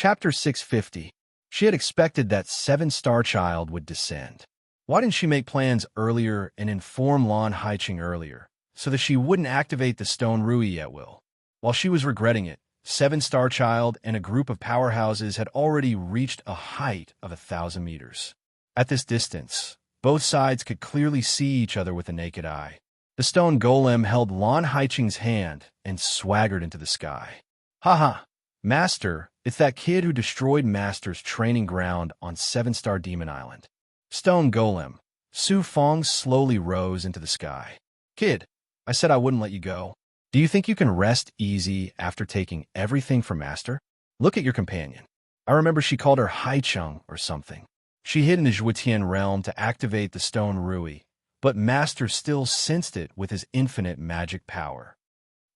Chapter 650. She had expected that seven-star child would descend. Why didn't she make plans earlier and inform Lan Haiqing earlier, so that she wouldn't activate the stone Rui at will? While she was regretting it, seven-star child and a group of powerhouses had already reached a height of 1,000 meters. At this distance, both sides could clearly see each other with the naked eye. The stone golem held Lan Haiqing's hand and swaggered into the sky. Haha, Master, it's that kid who destroyed Master's training ground on Seven-Star Demon Island. Stone golem. Su Fong slowly rose into the sky. Kid, I said I wouldn't let you go. Do you think you can rest easy after taking everything from Master? Look at your companion. I remember she called her Haicheng or something. She hid in the Zhuotian realm to activate the stone Rui, but Master still sensed it with his infinite magic power.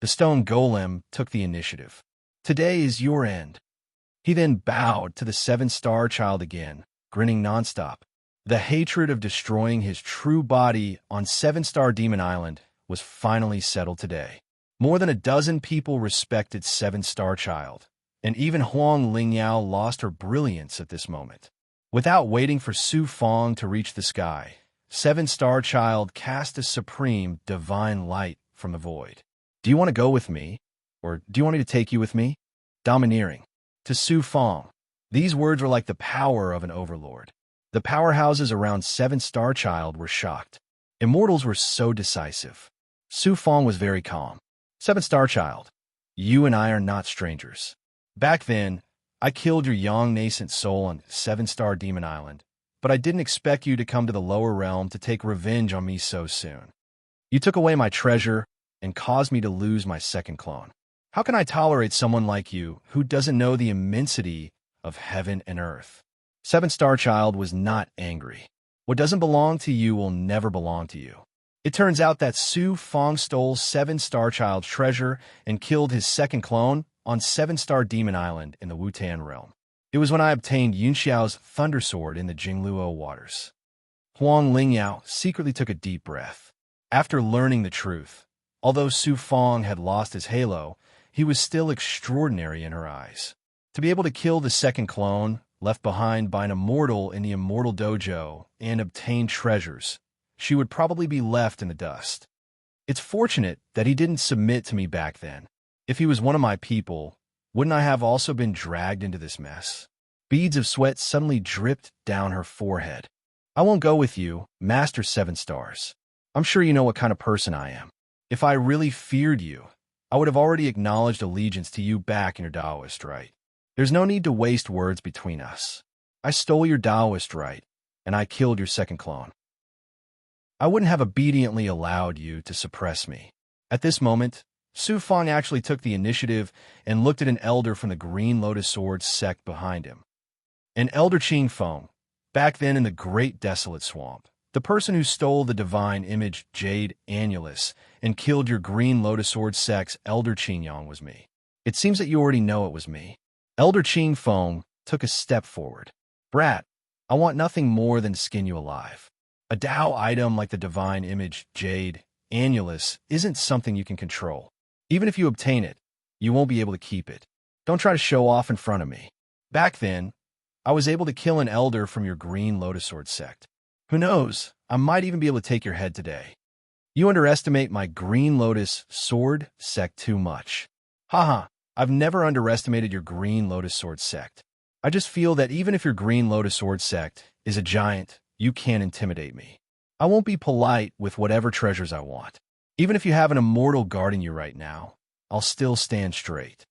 The stone golem took the initiative. Today is your end. He then bowed to the seven-star child again, grinning nonstop. The hatred of destroying his true body on Seven-Star Demon Island was finally settled today. More than a dozen people respected Seven-Star Child, and even Huang Lingyao lost her brilliance at this moment. Without waiting for Su Fong to reach the sky, Seven-Star Child cast a supreme divine light from the void. Do you want to go with me? Or do you want me to take you with me? Domineering. To Su Fong, these words were like the power of an overlord. The powerhouses around Seven-Star Child were shocked. Immortals were so decisive. Su Fong was very calm. Seven-Star Child, you and I are not strangers. Back then, I killed your young nascent soul on Seven-Star Demon Island, but I didn't expect you to come to the lower realm to take revenge on me so soon. You took away my treasure and caused me to lose my second clone. How can I tolerate someone like you who doesn't know the immensity of heaven and earth? Seven-Star Child was not angry. What doesn't belong to you will never belong to you. It turns out that Su Fong stole Seven-Star Child's treasure and killed his second clone on Seven-Star Demon Island in the Wutan realm. It was when I obtained Yunxiao's Thunder Sword in the Jingluo waters. Huang Lingyao secretly took a deep breath. After learning the truth, although Su Fong had lost his halo, he was still extraordinary in her eyes. To be able to kill the second clone, left behind by an immortal in the Immortal Dojo, and obtain treasures, she would probably be left in the dust. It's fortunate that he didn't submit to me back then. If he was one of my people, wouldn't I have also been dragged into this mess? Beads of sweat suddenly dripped down her forehead. I won't go with you, Master Seven Stars. I'm sure you know what kind of person I am. If I really feared you, I would have already acknowledged allegiance to you back in your Taoist right. There's no need to waste words between us. I stole your Taoist right, and I killed your second clone. I wouldn't have obediently allowed you to suppress me. At this moment, Su Fong actually took the initiative and looked at an elder from the Green Lotus Sword sect behind him. An elder Qing Feng, back then in the Great Desolate Swamp, the person who stole the divine image Jade Annulus and killed your Green Lotus Sword sect's elder Qing Yang was me. It seems that you already know it was me. Elder Qing Feng took a step forward. Brat, I want nothing more than to skin you alive. A Tao item like the divine image Jade Annulus isn't something you can control. Even if you obtain it, you won't be able to keep it. Don't try to show off in front of me. Back then, I was able to kill an elder from your Green Lotus Sword sect. Who knows, I might even be able to take your head today. You underestimate my Green Lotus Sword sect too much. Haha, I've never underestimated your Green Lotus Sword sect. I just feel that even if your Green Lotus Sword sect is a giant, you can't intimidate me. I won't be polite with whatever treasures I want. Even if you have an immortal guarding you right now, I'll still stand straight.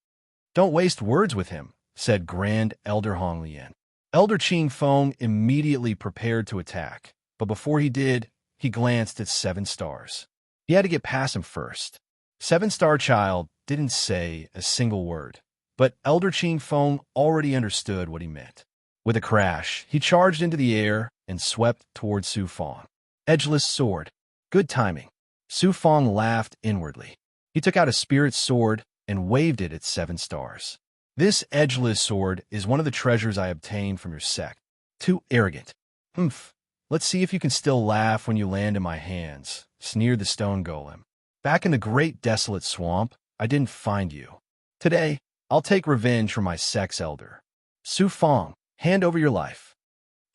Don't waste words with him, said Grand Elder Hong Lian. Elder Qing Feng immediately prepared to attack, but before he did, he glanced at Seven Stars. He had to get past him first. Seven-Star Child didn't say a single word, but Elder Qing Feng already understood what he meant. With a crash, he charged into the air and swept towards Su Fong. Edgeless sword. Good timing. Su Fong laughed inwardly. He took out a spirit sword and waved it at Seven Stars. This edgeless sword is one of the treasures I obtained from your sect. Too arrogant. Humph. Let's see if you can still laugh when you land in my hands, sneered the stone golem. Back in the Great Desolate Swamp, I didn't find you. Today, I'll take revenge for my sect's elder. Su Fong, hand over your life.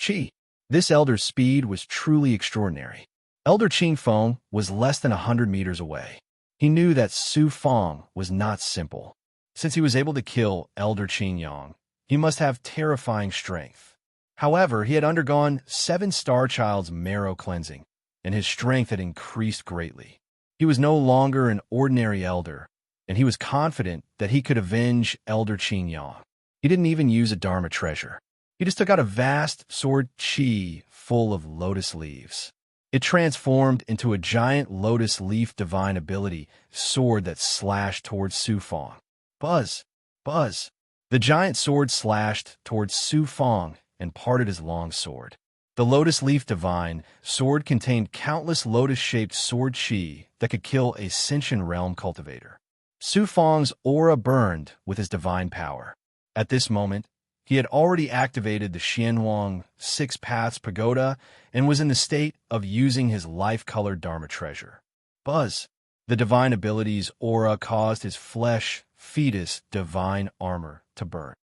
Chi. This elder's speed was truly extraordinary. Elder Qing Feng was less than 100 meters away. He knew that Su Fong was not simple. Since he was able to kill Elder Qing Yang, he must have terrifying strength. However, he had undergone 7-star child's marrow cleansing, and his strength had increased greatly. He was no longer an ordinary elder, and he was confident that he could avenge Elder Qing Yang. He didn't even use a Dharma treasure. He just took out a vast sword chi full of lotus leaves. It transformed into a giant lotus leaf divine ability sword that slashed towards Su Fong. Buzz! Buzz! The giant sword slashed towards Su Fong and parted his long sword. The lotus leaf divine sword contained countless lotus-shaped sword chi that could kill a Sentient realm cultivator. Su Fong's aura burned with his divine power. At this moment, he had already activated the Xianhuang Six Paths Pagoda and was in the state of using his life-colored Dharma treasure. Buzz! The divine ability's aura caused his flesh, fetus, divine armor to burn.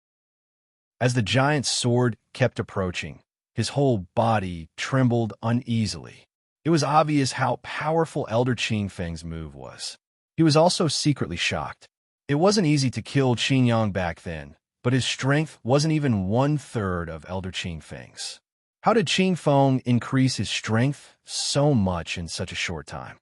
As the giant sword kept approaching, his whole body trembled uneasily. It was obvious how powerful Elder Qing Feng's move was. He was also secretly shocked. It wasn't easy to kill Qing Yang back then, but his strength wasn't even 1/3 of Elder Qing Feng's. How did Qing Feng increase his strength so much in such a short time?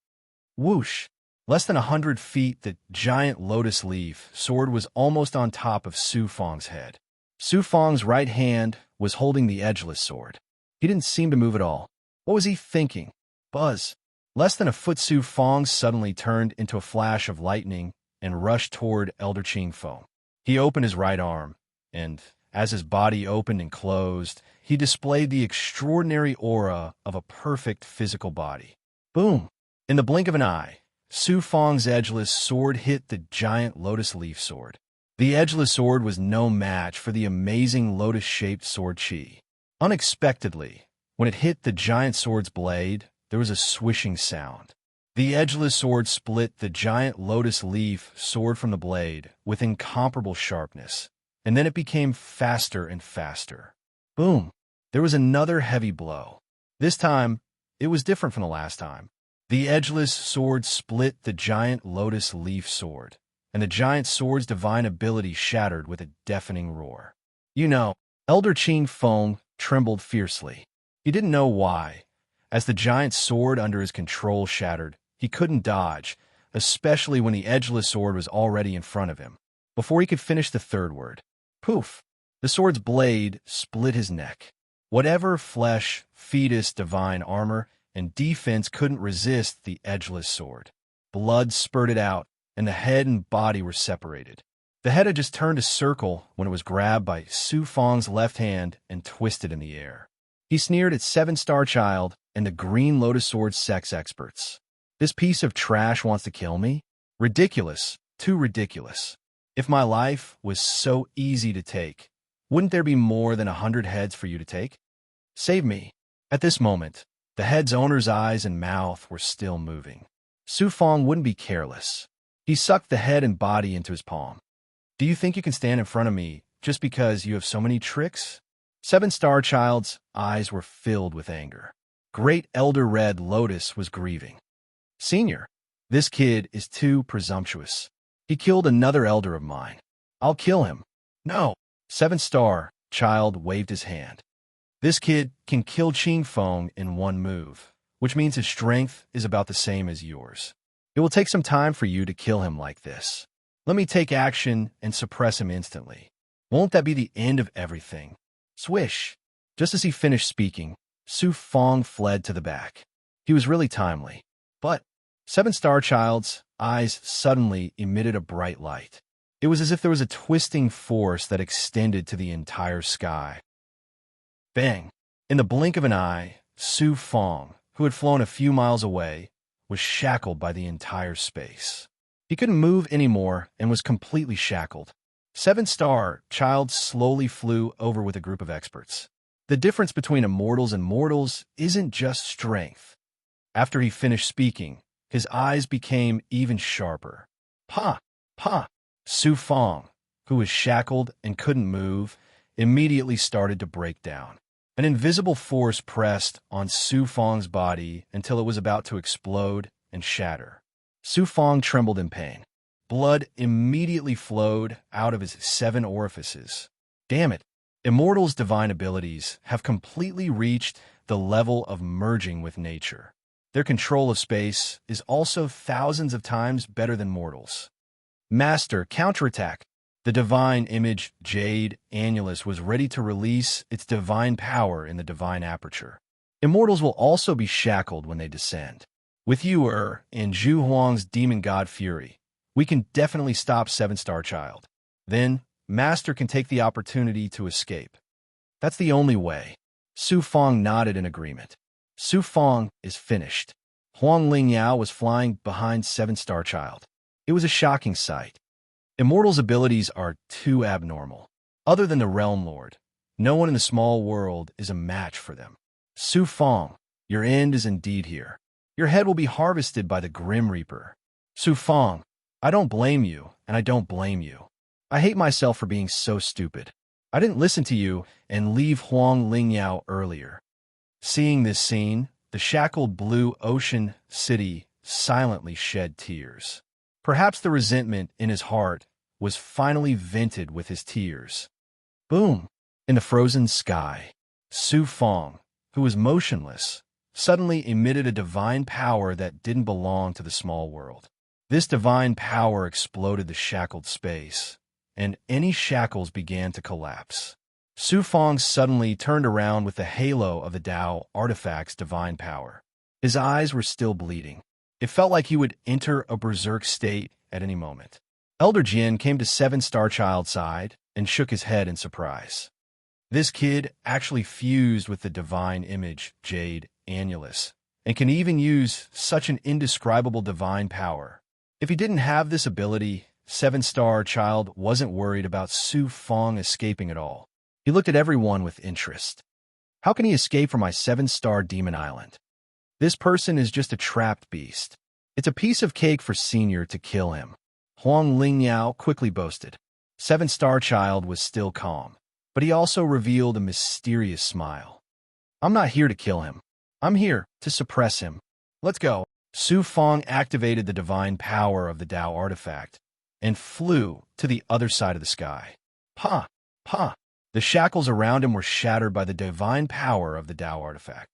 Whoosh! Less than 100 feet, the giant lotus leaf sword was almost on top of Su Fong's head. Su Fong's right hand was holding the edgeless sword. He didn't seem to move at all. What was he thinking? Buzz! Less than a foot, Su Fong suddenly turned into a flash of lightning and rushed toward Elder Qing Feng. He opened his right arm, and as his body opened and closed, he displayed the extraordinary aura of a perfect physical body. Boom! In the blink of an eye, Su Fong's edgeless sword hit the giant lotus leaf sword. The edgeless sword was no match for the amazing lotus-shaped sword chi. Unexpectedly, when it hit the giant sword's blade, there was a swishing sound. The edgeless sword split the giant lotus leaf sword from the blade with incomparable sharpness, and then it became faster and faster. Boom! There was another heavy blow. This time, it was different from the last time. The edgeless sword split the giant lotus leaf sword, and the giant sword's divine ability shattered with a deafening roar. Elder Qing Feng trembled fiercely. He didn't know why. As the giant sword under his control shattered, he couldn't dodge, especially when the edgeless sword was already in front of him. Before he could finish the third word, poof! The sword's blade split his neck. Whatever flesh, fetus, divine armor, and defense couldn't resist the edgeless sword. Blood spurted out, and the head and body were separated. The head had just turned a circle when it was grabbed by Su Fong's left hand and twisted in the air. He sneered at 7-star child and the Green Lotus Sword sex experts. This piece of trash wants to kill me? Ridiculous, too ridiculous. If my life was so easy to take, wouldn't there be more than 100 heads for you to take? Save me. At this moment, the head's owner's eyes and mouth were still moving. Su Fong wouldn't be careless. He sucked the head and body into his palm. Do you think you can stand in front of me just because you have so many tricks? 7-star child's eyes were filled with anger. Great Elder Red Lotus was grieving. Senior, this kid is too presumptuous. He killed another elder of mine. I'll kill him. No. 7-star child waved his hand. This kid can kill Qing Feng in one move, which means his strength is about the same as yours. It will take some time for you to kill him like this. Let me take action and suppress him instantly. Won't that be the end of everything? Swish! Just as he finished speaking, Su Fong fled to the back. He was really timely. But 7-star child's eyes suddenly emitted a bright light. It was as if there was a twisting force that extended to the entire sky. Bang! In the blink of an eye, Su Fong, who had flown a few miles away, was shackled by the entire space. He couldn't move anymore and was completely shackled. 7-star child slowly flew over with a group of experts. The difference between immortals and mortals isn't just strength. After he finished speaking, his eyes became even sharper. Pa! Pa! Su Fong, who was shackled and couldn't move, immediately started to break down. An invisible force pressed on Su Fong's body until it was about to explode and shatter. Su Fong trembled in pain. Blood immediately flowed out of his 7 orifices. Damn it! Immortals' divine abilities have completely reached the level of merging with nature. Their control of space is also thousands of times better than mortals. Master, counterattack! The divine image Jade Annulus was ready to release its divine power in the divine aperture. Immortals will also be shackled when they descend. With you, and Zhu Huang's demon god fury, we can definitely stop 7-Star Child. Then, Master can take the opportunity to escape. That's the only way. Su Fong nodded in agreement. Su Fong is finished. Huang Lingyao was flying behind 7-Star Child. It was a shocking sight. Immortals' abilities are too abnormal. Other than the Realm Lord, no one in the small world is a match for them. Su Fong, your end is indeed here. Your head will be harvested by the Grim Reaper. Su Fong, I don't blame you, and I don't blame you. I hate myself for being so stupid. I didn't listen to you and leave Huang Lingyao earlier. Seeing this scene, the shackled blue ocean city silently shed tears. Perhaps the resentment in his heart was finally vented with his tears. Boom! In the frozen sky, Su Fong, who was motionless, suddenly emitted a divine power that didn't belong to the small world. This divine power exploded the shackled space, and any shackles began to collapse. Su Fong suddenly turned around with the halo of the Tao artifact's divine power. His eyes were still bleeding. It felt like he would enter a berserk state at any moment. Elder Jin came to 7-Star Child's side and shook his head in surprise. This kid actually fused with the divine image Jade Annulus, and can even use such an indescribable divine power. If he didn't have this ability, 7-Star Child wasn't worried about Su Fong escaping at all. He looked at everyone with interest. How can he escape from my 7-Star Demon Island? This person is just a trapped beast. It's a piece of cake for Senior to kill him. Huang Lingyao quickly boasted. 7-Star Child was still calm, but he also revealed a mysterious smile. I'm not here to kill him. I'm here to suppress him. Let's go. Su Fong activated the divine power of the Tao artifact and flew to the other side of the sky. Pa! Pa! The shackles around him were shattered by the divine power of the Tao artifact.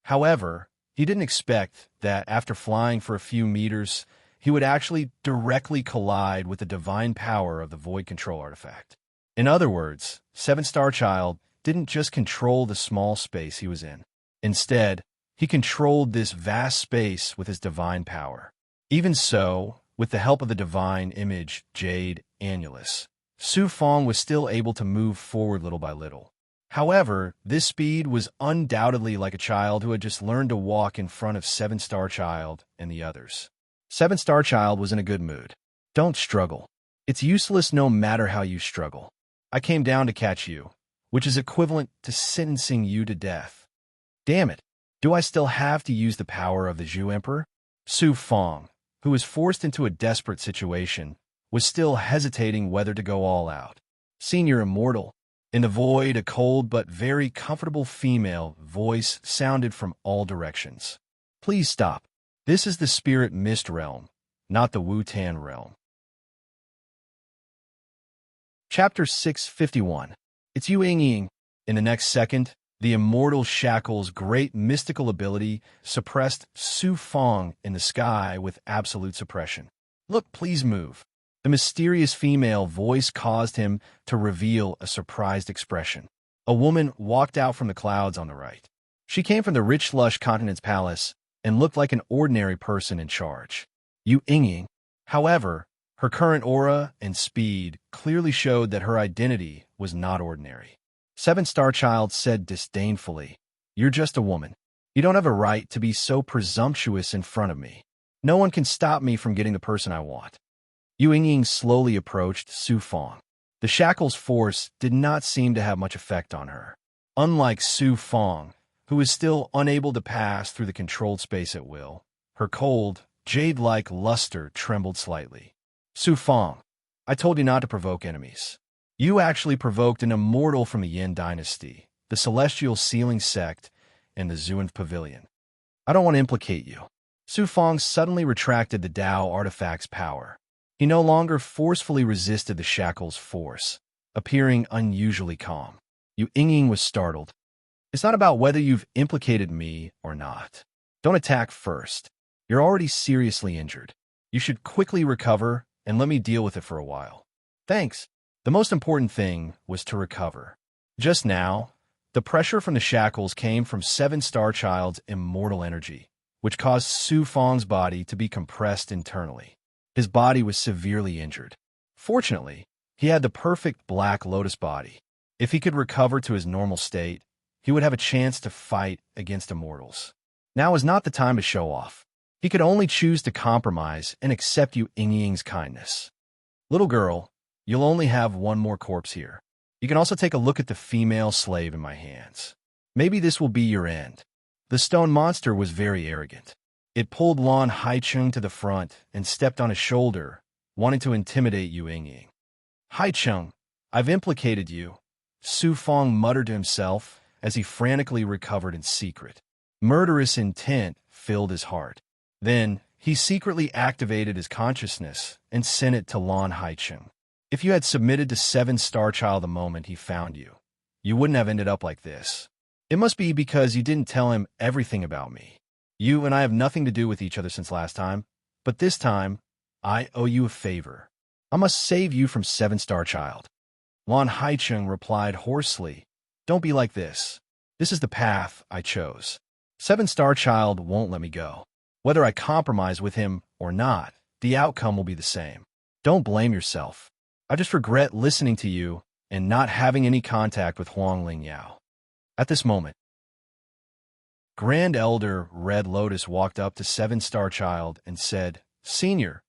However, he didn't expect that after flying for a few meters, he would actually directly collide with the divine power of the Void Control artifact. In other words, 7-Star Child didn't just control the small space he was in. Instead, he controlled this vast space with his divine power. Even so, with the help of the divine image Jade Annulus, Su Fong was still able to move forward little by little. However, this speed was undoubtedly like a child who had just learned to walk in front of 7-Star Child and the others. 7-Star Child was in a good mood. Don't struggle. It's useless no matter how you struggle. I came down to catch you, which is equivalent to sentencing you to death. Damn it. Do I still have to use the power of the Zhu Emperor? Su Fong, who was forced into a desperate situation, was still hesitating whether to go all out. Senior Immortal. In the void, a cold but very comfortable female voice sounded from all directions. Please stop. This is the Spirit Mist realm, not the Wu-Tan realm. Chapter 651. It's Yu Ying. In the next second, the immortal shackle's great mystical ability suppressed Su Fong in the sky with absolute suppression. Look, please move. The mysterious female voice caused him to reveal a surprised expression. A woman walked out from the clouds on the right. She came from the rich lush continent's palace and looked like an ordinary person in charge. Yu Ying. However, her current aura and speed clearly showed that her identity was not ordinary. 7-Star Child said disdainfully, "You're just a woman. You don't have a right to be so presumptuous in front of me. No one can stop me from getting the person I want." Yu Ying slowly approached Su Fong. The shackle's force did not seem to have much effect on her. Unlike Su Fong, who was still unable to pass through the controlled space at will, her cold, jade-like luster trembled slightly. Su Fong, I told you not to provoke enemies. You actually provoked an immortal from the Yin dynasty, the Celestial Sealing Sect, and the Zuan Pavilion. I don't want to implicate you. Su Fong suddenly retracted the Tao artifact's power. He no longer forcefully resisted the shackle's force, appearing unusually calm. Yu Yingying was startled. It's not about whether you've implicated me or not. Don't attack first. You're already seriously injured. You should quickly recover and let me deal with it for a while. Thanks. The most important thing was to recover. Just now, the pressure from the shackles came from Seven-Star Child's immortal energy, which caused Su Fong's body to be compressed internally. His body was severely injured. Fortunately, he had the perfect Black Lotus body. If he could recover to his normal state, he would have a chance to fight against immortals. Now is not the time to show off. He could only choose to compromise and accept Yu Yingying's kindness. Little girl, you'll only have one more corpse here. You can also take a look at the female slave in my hands. Maybe this will be your end. The stone monster was very arrogant. It pulled Lan Haicheng to the front and stepped on his shoulder, wanting to intimidate Yu Yingying. Haicheng, I've implicated you, Su Fong muttered to himself as he frantically recovered in secret. Murderous intent filled his heart. Then, he secretly activated his consciousness and sent it to Lan Haicheng. If you had submitted to Seven-Star Child the moment he found you, you wouldn't have ended up like this. It must be because you didn't tell him everything about me. You and I have nothing to do with each other since last time, but this time, I owe you a favor. I must save you from Seven-Star Child. Lan Haicheng replied hoarsely, Don't be like this. This is the path I chose. Seven-Star Child won't let me go. Whether I compromise with him or not, the outcome will be the same. Don't blame yourself. I just regret listening to you and not having any contact with Huang Lingyao. At this moment, Grand Elder Red Lotus walked up to Seven-Star Child and said, Senior,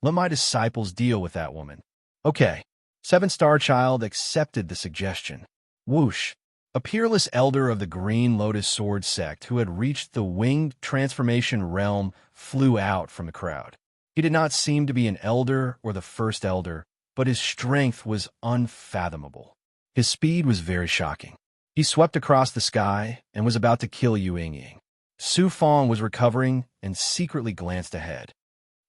let my disciples deal with that woman. Okay. Seven-Star Child accepted the suggestion. Whoosh! A peerless elder of the Green Lotus Sword sect who had reached the winged transformation realm flew out from the crowd. He did not seem to be an elder or the first elder, but his strength was unfathomable. His speed was very shocking. He swept across the sky and was about to kill Yu Yingying. Su Fong was recovering and secretly glanced ahead.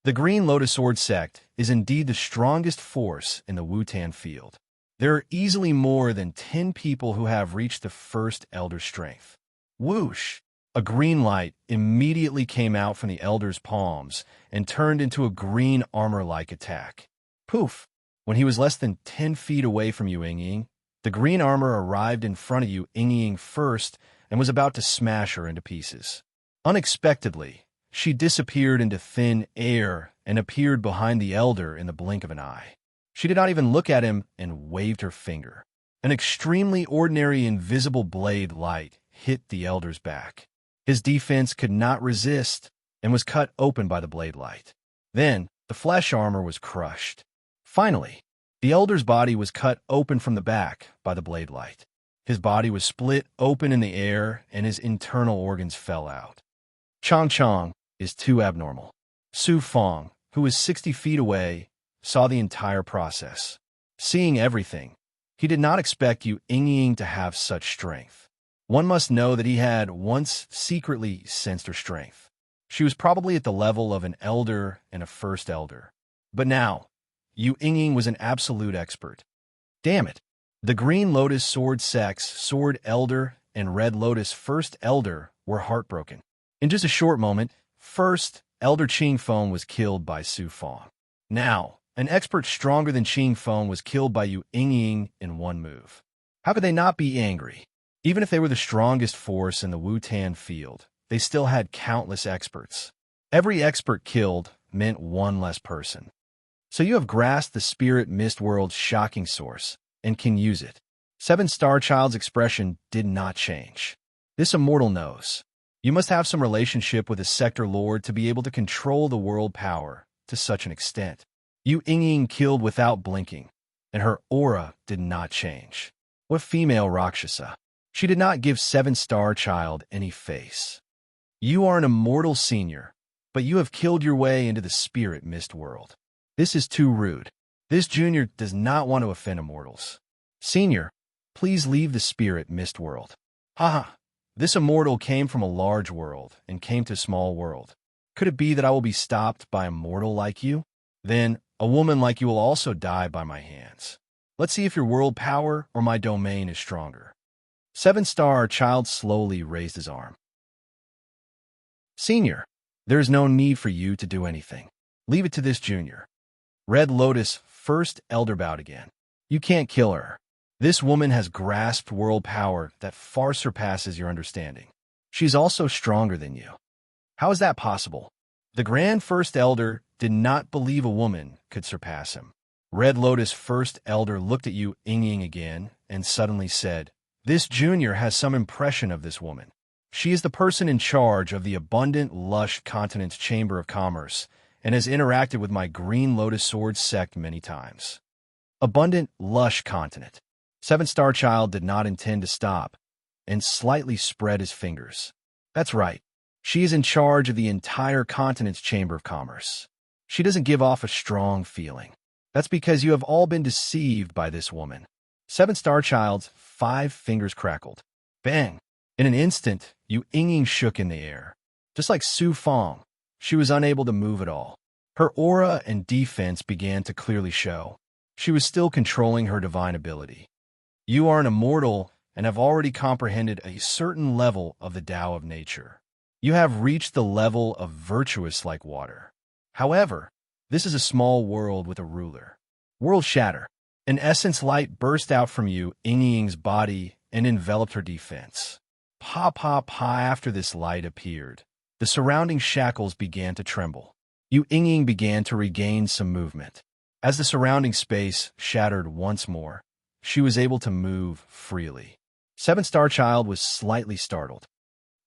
The Green Lotus Sword sect is indeed the strongest force in the Wutan field. There are easily more than 10 people who have reached the first elder strength. Whoosh! A green light immediately came out from the elder's palms and turned into a green armor-like attack. Poof! When he was less than 10 feet away from Yu Yingying, the green armor arrived in front of Yu Yingying first and was about to smash her into pieces. Unexpectedly, she disappeared into thin air and appeared behind the elder in the blink of an eye. She did not even look at him and waved her finger. An extremely ordinary invisible blade light hit the elder's back. His defense could not resist and was cut open by the blade light. Then, the flesh armor was crushed. Finally, the elder's body was cut open from the back by the blade light. His body was split open in the air and his internal organs fell out. Chong Chong is too abnormal. Su Fong, who was 60 feet away, saw the entire process. Seeing everything, he did not expect Yu Yingying to have such strength. One must know that he had once secretly sensed her strength. She was probably at the level of an elder and a first elder. But now, Yu Yingying was an absolute expert. Damn it! The Green Lotus Sword Sect's Sword Elder and Red Lotus First Elder were heartbroken. In just a short moment, First Elder Qing Feng was killed by Su Fong. Now, an expert stronger than Qing Feng was killed by Yu Yingying in one move. How could they not be angry? Even if they were the strongest force in the Wutan field, they still had countless experts. Every expert killed meant one less person. So you have grasped the Spirit Mist World's shocking source and can use it. Seven-Star Child's expression did not change. This immortal knows. You must have some relationship with a sector lord to be able to control the world power to such an extent. Yu Yingying killed without blinking, and her aura did not change. What female Rakshasa? She did not give Seven-Star Child any face. You are an immortal senior, but you have killed your way into the Spirit Mist World. This is too rude. This junior does not want to offend immortals. Senior, please leave the spirit mist world. Haha, this immortal came from a large world and came to a small world. Could it be that I will be stopped by a mortal like you? Then, a woman like you will also die by my hands. Let's see if your world power or my domain is stronger. 7-star child slowly raised his arm. Senior, there is no need for you to do anything. Leave it to this junior. Red Lotus first elder bowed again. You can't kill her. This woman has grasped world power that far surpasses your understanding. She's also stronger than you. How is that possible? The Grand First Elder did not believe a woman could surpass him. Red Lotus First Elder looked at you Ying again and suddenly said, This junior has some impression of this woman. She is the person in charge of the abundant, lush continent's Chamber of Commerce and has interacted with my Green Lotus Sword sect many times. Abundant, lush continent. 7-star child did not intend to stop and slightly spread his fingers. That's right. She is in charge of the entire continent's Chamber of Commerce. She doesn't give off a strong feeling. That's because you have all been deceived by this woman. 7-star child's 5 fingers crackled. Bang! In an instant, Yu Ying shook in the air. Just like Su Fong, she was unable to move at all. Her aura and defense began to clearly show. She was still controlling her divine ability. You are an immortal and have already comprehended a certain level of the Tao of nature. You have reached the level of virtuous like water. However, this is a small world with a ruler. World shatter. An essence light burst out from Yu Ying's body and enveloped her defense. Pa pa pa after this light appeared. The surrounding shackles began to tremble. Yu Ying began to regain some movement. As the surrounding space shattered once more, she was able to move freely. 7-star child was slightly startled.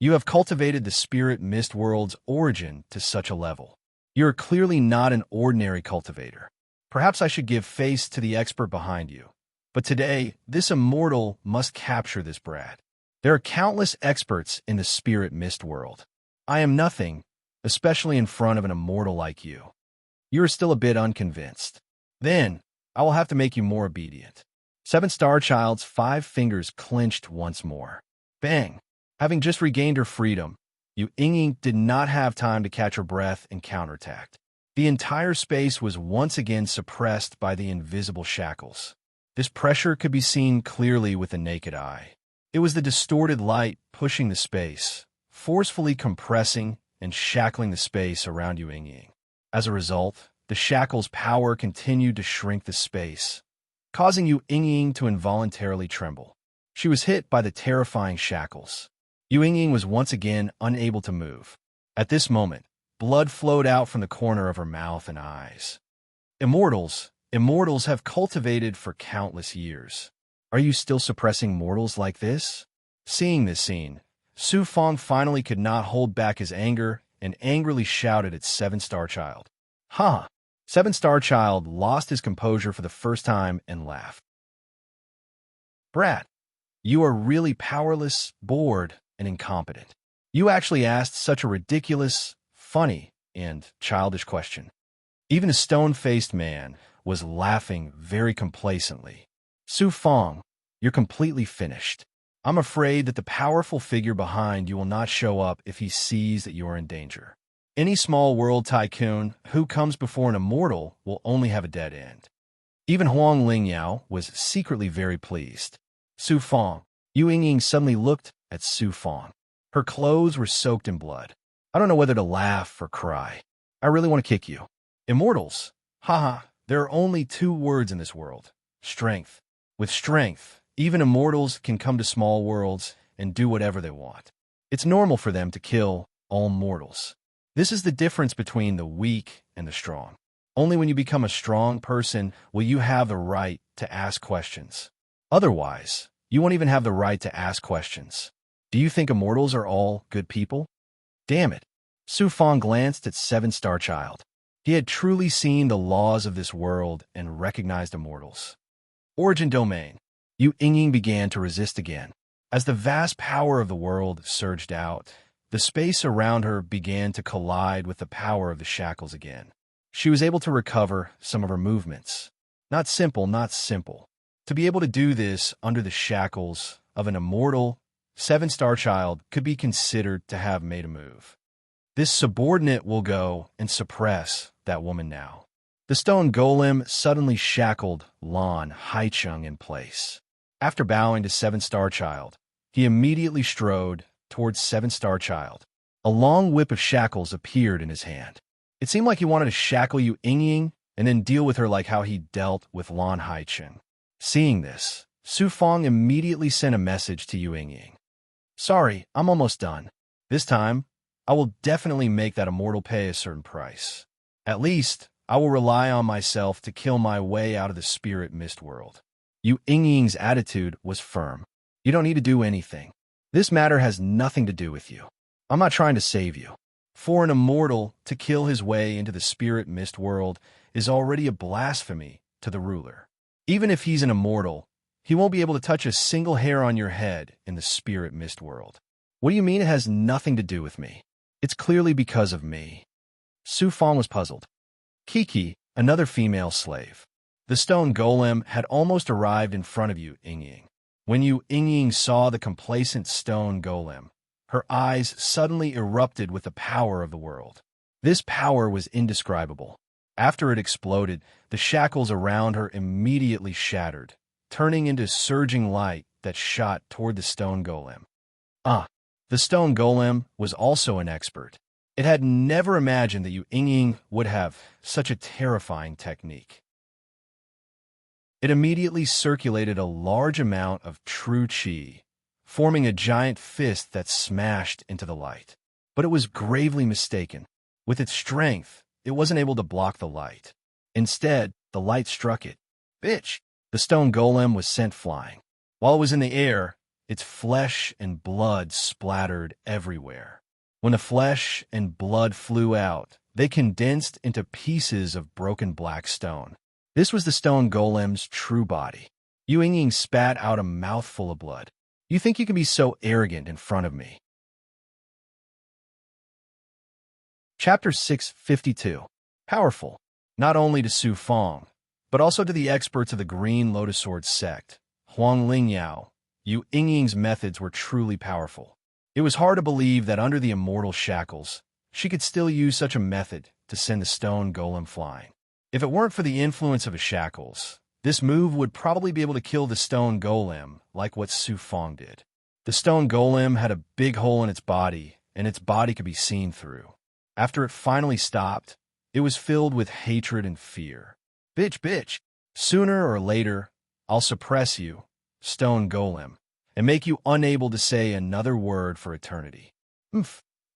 You have cultivated the spirit mist world's origin to such a level. You are clearly not an ordinary cultivator. Perhaps I should give face to the expert behind you. But today, this immortal must capture this brat. There are countless experts in the spirit mist world. I am nothing, especially in front of an immortal like you. You are still a bit unconvinced. Then, I will have to make you more obedient. 7-star child's 5 fingers clenched once more. Bang! Having just regained her freedom, Yu Ying did not have time to catch her breath and counterattacked. The entire space was once again suppressed by the invisible shackles. This pressure could be seen clearly with the naked eye. It was the distorted light pushing the space, forcefully compressing and shackling the space around Yu Ying. As a result, the shackles' power continued to shrink the space, causing Yu Ying to involuntarily tremble. She was hit by the terrifying shackles. Yu Ying was once again unable to move. At this moment, blood flowed out from the corner of her mouth and eyes. Immortals have cultivated for countless years. Are you still suppressing mortals like this? Seeing this scene, Su Fong finally could not hold back his anger and angrily shouted at 7-star child. Ha! 7-star child lost his composure for the first time and laughed. Brat, you are really powerless, bored, and incompetent. You actually asked such a ridiculous, funny, and childish question. Even a stone-faced man was laughing very complacently. Su Fong, you're completely finished. I'm afraid that the powerful figure behind you will not show up if he sees that you are in danger. Any small world tycoon who comes before an immortal will only have a dead end. Even Huang Lingyao was secretly very pleased. Su Fong, Yu Ying suddenly looked at Su Fong. Her clothes were soaked in blood. I don't know whether to laugh or cry. I really want to kick you. Immortals. Haha, there are only 2 words in this world. Strength. With strength, even immortals can come to small worlds and do whatever they want. It's normal for them to kill all mortals. This is the difference between the weak and the strong. Only when you become a strong person will you have the right to ask questions. Otherwise, you won't even have the right to ask questions. Do you think immortals are all good people? Damn it. Su Fong glanced at 7-star child. He had truly seen the laws of this world and recognized immortals. Origin domain. Yu Ying began to resist again. As the vast power of the world surged out, the space around her began to collide with the power of the shackles again. She was able to recover some of her movements. Not simple. To be able to do this under the shackles of an immortal, 7-star child could be considered to have made a move. This subordinate will go and suppress that woman now. The stone golem suddenly shackled Lan Haicheng in place. After bowing to 7-star child, he immediately strode towards 7-star child. A long whip of shackles appeared in his hand. It seemed like he wanted to shackle Yu Yingying and then deal with her like how he dealt with Lan Haicheng. Seeing this, Su Fong immediately sent a message to Yu Yingying. Sorry, I'm almost done. This time, I will definitely make that immortal pay a certain price. At least, I will rely on myself to kill my way out of the spirit mist world. Yu Yingying's attitude was firm. You don't need to do anything. This matter has nothing to do with you. I'm not trying to save you. For an immortal to kill his way into the spirit mist world is already a blasphemy to the ruler. Even if he's an immortal, he won't be able to touch a single hair on your head in the spirit mist world. What do you mean it has nothing to do with me? It's clearly because of me. Su Fong was puzzled. Kiki, another female slave. The stone golem had almost arrived in front of Yu Yingying. When Yu Yingying saw the complacent stone golem, her eyes suddenly erupted with the power of the world. This power was indescribable. After it exploded, the shackles around her immediately shattered, turning into surging light that shot toward the stone golem. The stone golem was also an expert. It had never imagined that Yu Yingying would have such a terrifying technique. It immediately circulated a large amount of true qi, forming a giant fist that smashed into the light. But it was gravely mistaken. With its strength, it wasn't able to block the light. Instead, the light struck it. Bitch! The stone golem was sent flying. While it was in the air, its flesh and blood splattered everywhere. When the flesh and blood flew out, they condensed into pieces of broken black stone. This was the stone golem's true body. Yu Yingying spat out a mouthful of blood. You think you can be so arrogant in front of me? Chapter 652. Powerful, not only to Su Fong, but also to the experts of the Green Lotus Sword sect, Huang Lingyao. Yu Yingying's methods were truly powerful. It was hard to believe that under the immortal shackles, she could still use such a method to send the stone golem flying. If it weren't for the influence of the shackles, this move would probably be able to kill the stone golem like what Su Fong did. The stone golem had a big hole in its body, and its body could be seen through. After it finally stopped, it was filled with hatred and fear. Bitch, sooner or later, I'll suppress you, stone golem, and make you unable to say another word for eternity.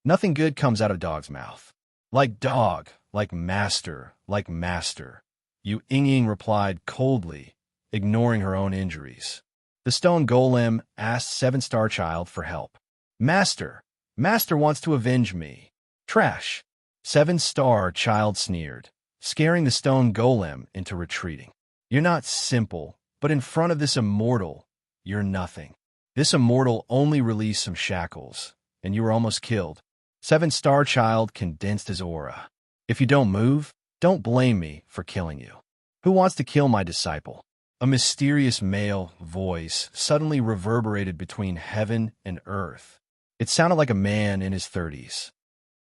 Nothing good comes out of dog's mouth. Like dog, like master, Yu Yingying replied coldly, ignoring her own injuries. The stone golem asked 7-star child for help. Master wants to avenge me. Trash. 7-star child sneered, scaring the stone golem into retreating. You're not simple, but in front of this immortal, you're nothing. This immortal only released some shackles, and you were almost killed. 7-star child condensed his aura. If you don't move, don't blame me for killing you. Who wants to kill my disciple? A mysterious male voice suddenly reverberated between heaven and earth. It sounded like a man in his 30s.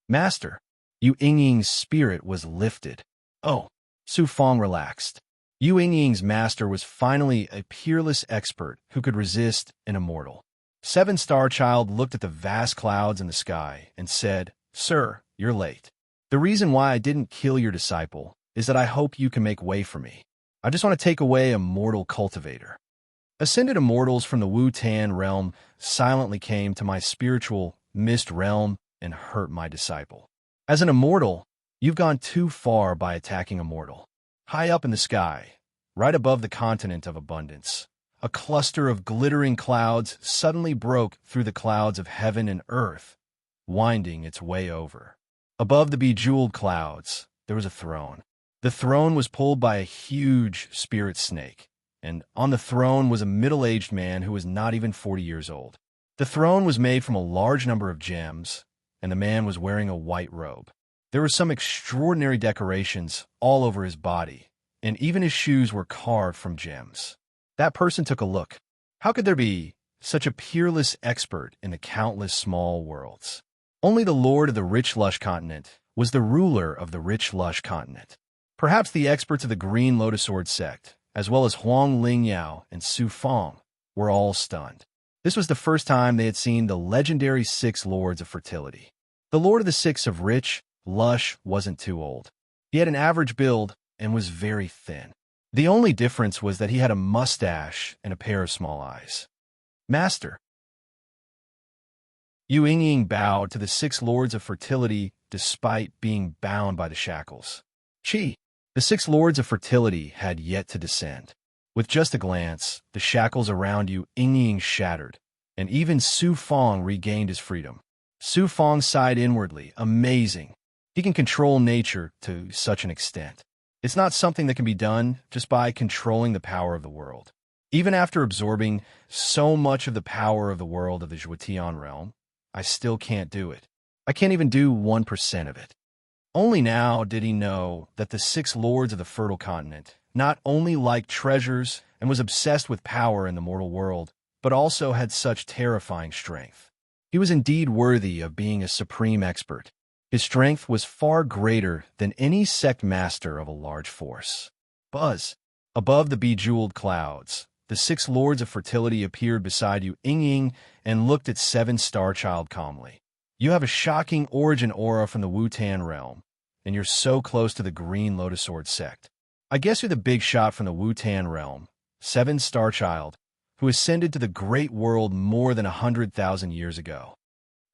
Master, Yu Yingying's spirit was lifted. Oh, Su Fong relaxed. Yu Yingying's master was finally a peerless expert who could resist an immortal. 7-star child looked at the vast clouds in the sky and said, Sir, you're late. The reason why I didn't kill your disciple is that I hope you can make way for me. I just want to take away a mortal cultivator. Ascended immortals from the Wu-Tan realm silently came to my spiritual mist realm and hurt my disciple. As an immortal, you've gone too far by attacking a mortal. High up in the sky, right above the continent of abundance, a cluster of glittering clouds suddenly broke through the clouds of heaven and earth, winding its way over. Above the bejeweled clouds, there was a throne. The throne was pulled by a huge spirit snake, and on the throne was a middle-aged man who was not even 40 years old. The throne was made from a large number of gems, and the man was wearing a white robe. There were some extraordinary decorations all over his body, and even his shoes were carved from gems. That person took a look. How could there be such a peerless expert in the countless small worlds? Only the lord of the rich, lush continent was the ruler of the rich, lush continent. Perhaps the experts of the Green Lotus Sword sect, as well as Huang Lingyao and Su Fong, were all stunned. This was the first time they had seen the legendary 6 lords of fertility. The lord of the 6 of rich, lush wasn't too old. He had an average build and was very thin. The only difference was that he had a mustache and a pair of small eyes. Master. Yu Yingying bowed to the 6 lords of fertility despite being bound by the shackles. Chi. The 6 lords of fertility had yet to descend. With just a glance, the shackles around Yu Yingying shattered, and even Su Fong regained his freedom. Su Fong sighed inwardly. Amazing. He can control nature to such an extent. It's not something that can be done just by controlling the power of the world. Even after absorbing so much of the power of the world of the Zhuotian realm, I still can't do it. I can't even do 1% of it. Only now did he know that the 6 lords of the fertile continent not only liked treasures and was obsessed with power in the mortal world, but also had such terrifying strength. He was indeed worthy of being a supreme expert. His strength was far greater than any sect master of a large force. Buzz. Above the bejeweled clouds, the 6 lords of fertility appeared beside Yu Yingying and looked at 7 Star Child calmly. You have a shocking origin aura from the Wu-Tan realm, and you're so close to the Green Lotus Sword sect. I guess you're the big shot from the Wu-Tan realm, 7 Star Child, who ascended to the great world more than 100,000 years ago.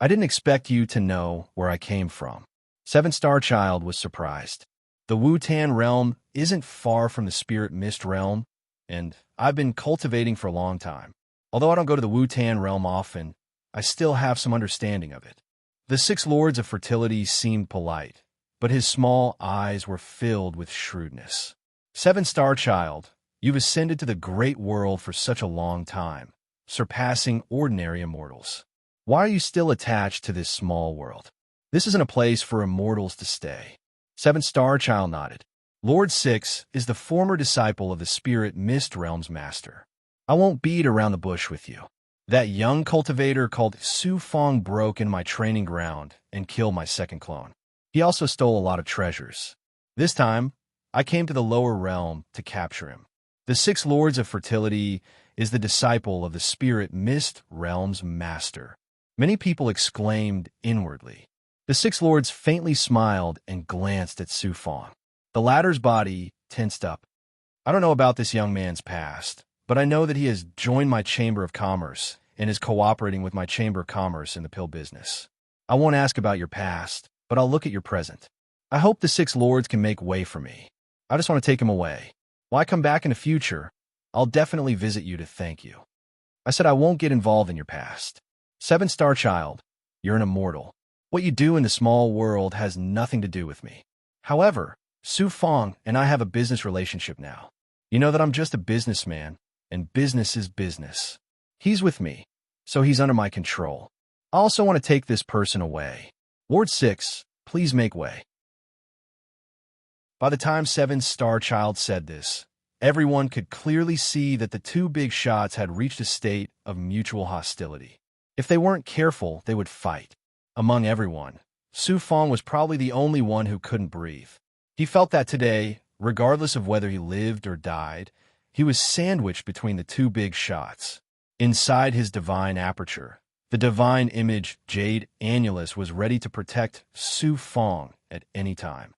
I didn't expect you to know where I came from. 7 Star Child was surprised. The Wu-Tan realm isn't far from the Spirit Mist realm, and I've been cultivating for a long time. Although I don't go to the Wu-Tan realm often, I still have some understanding of it. The 6 lords of fertility seemed polite, but his small eyes were filled with shrewdness. 7 Star Child, you've ascended to the great world for such a long time, surpassing ordinary immortals. Why are you still attached to this small world? This isn't a place for immortals to stay. 7 Star Child nodded. Lord 6 is the former disciple of the Spirit Mist Realm's master. I won't beat around the bush with you. That young cultivator called Su Fong broke in my training ground and killed my second clone. He also stole a lot of treasures. This time, I came to the lower realm to capture him. The 6 lords of fertility is the disciple of the Spirit Mist Realm's master. Many people exclaimed inwardly. The 6 lords faintly smiled and glanced at Su Fong. The latter's body tensed up. I don't know about this young man's past, but I know that he has joined my Chamber of Commerce and is cooperating with my Chamber of Commerce in the pill business. I won't ask about your past, but I'll look at your present. I hope the 6 lords can make way for me. I just want to take him away. When I come back in the future, I'll definitely visit you to thank you. I said I won't get involved in your past. 7 Star Child, you're an immortal. What you do in the small world has nothing to do with me. However, Su Fong and I have a business relationship now. You know that I'm just a businessman, and business is business. He's with me, so he's under my control. I also want to take this person away. Lord 6, please make way. By the time 7 Star Child said this, everyone could clearly see that the 2 big shots had reached a state of mutual hostility. If they weren't careful, they would fight. Among everyone, Su Fong was probably the only one who couldn't breathe. He felt that today, regardless of whether he lived or died, he was sandwiched between the 2 big shots. Inside his divine aperture, the divine image Jade Annulus was ready to protect Su Fong at any time.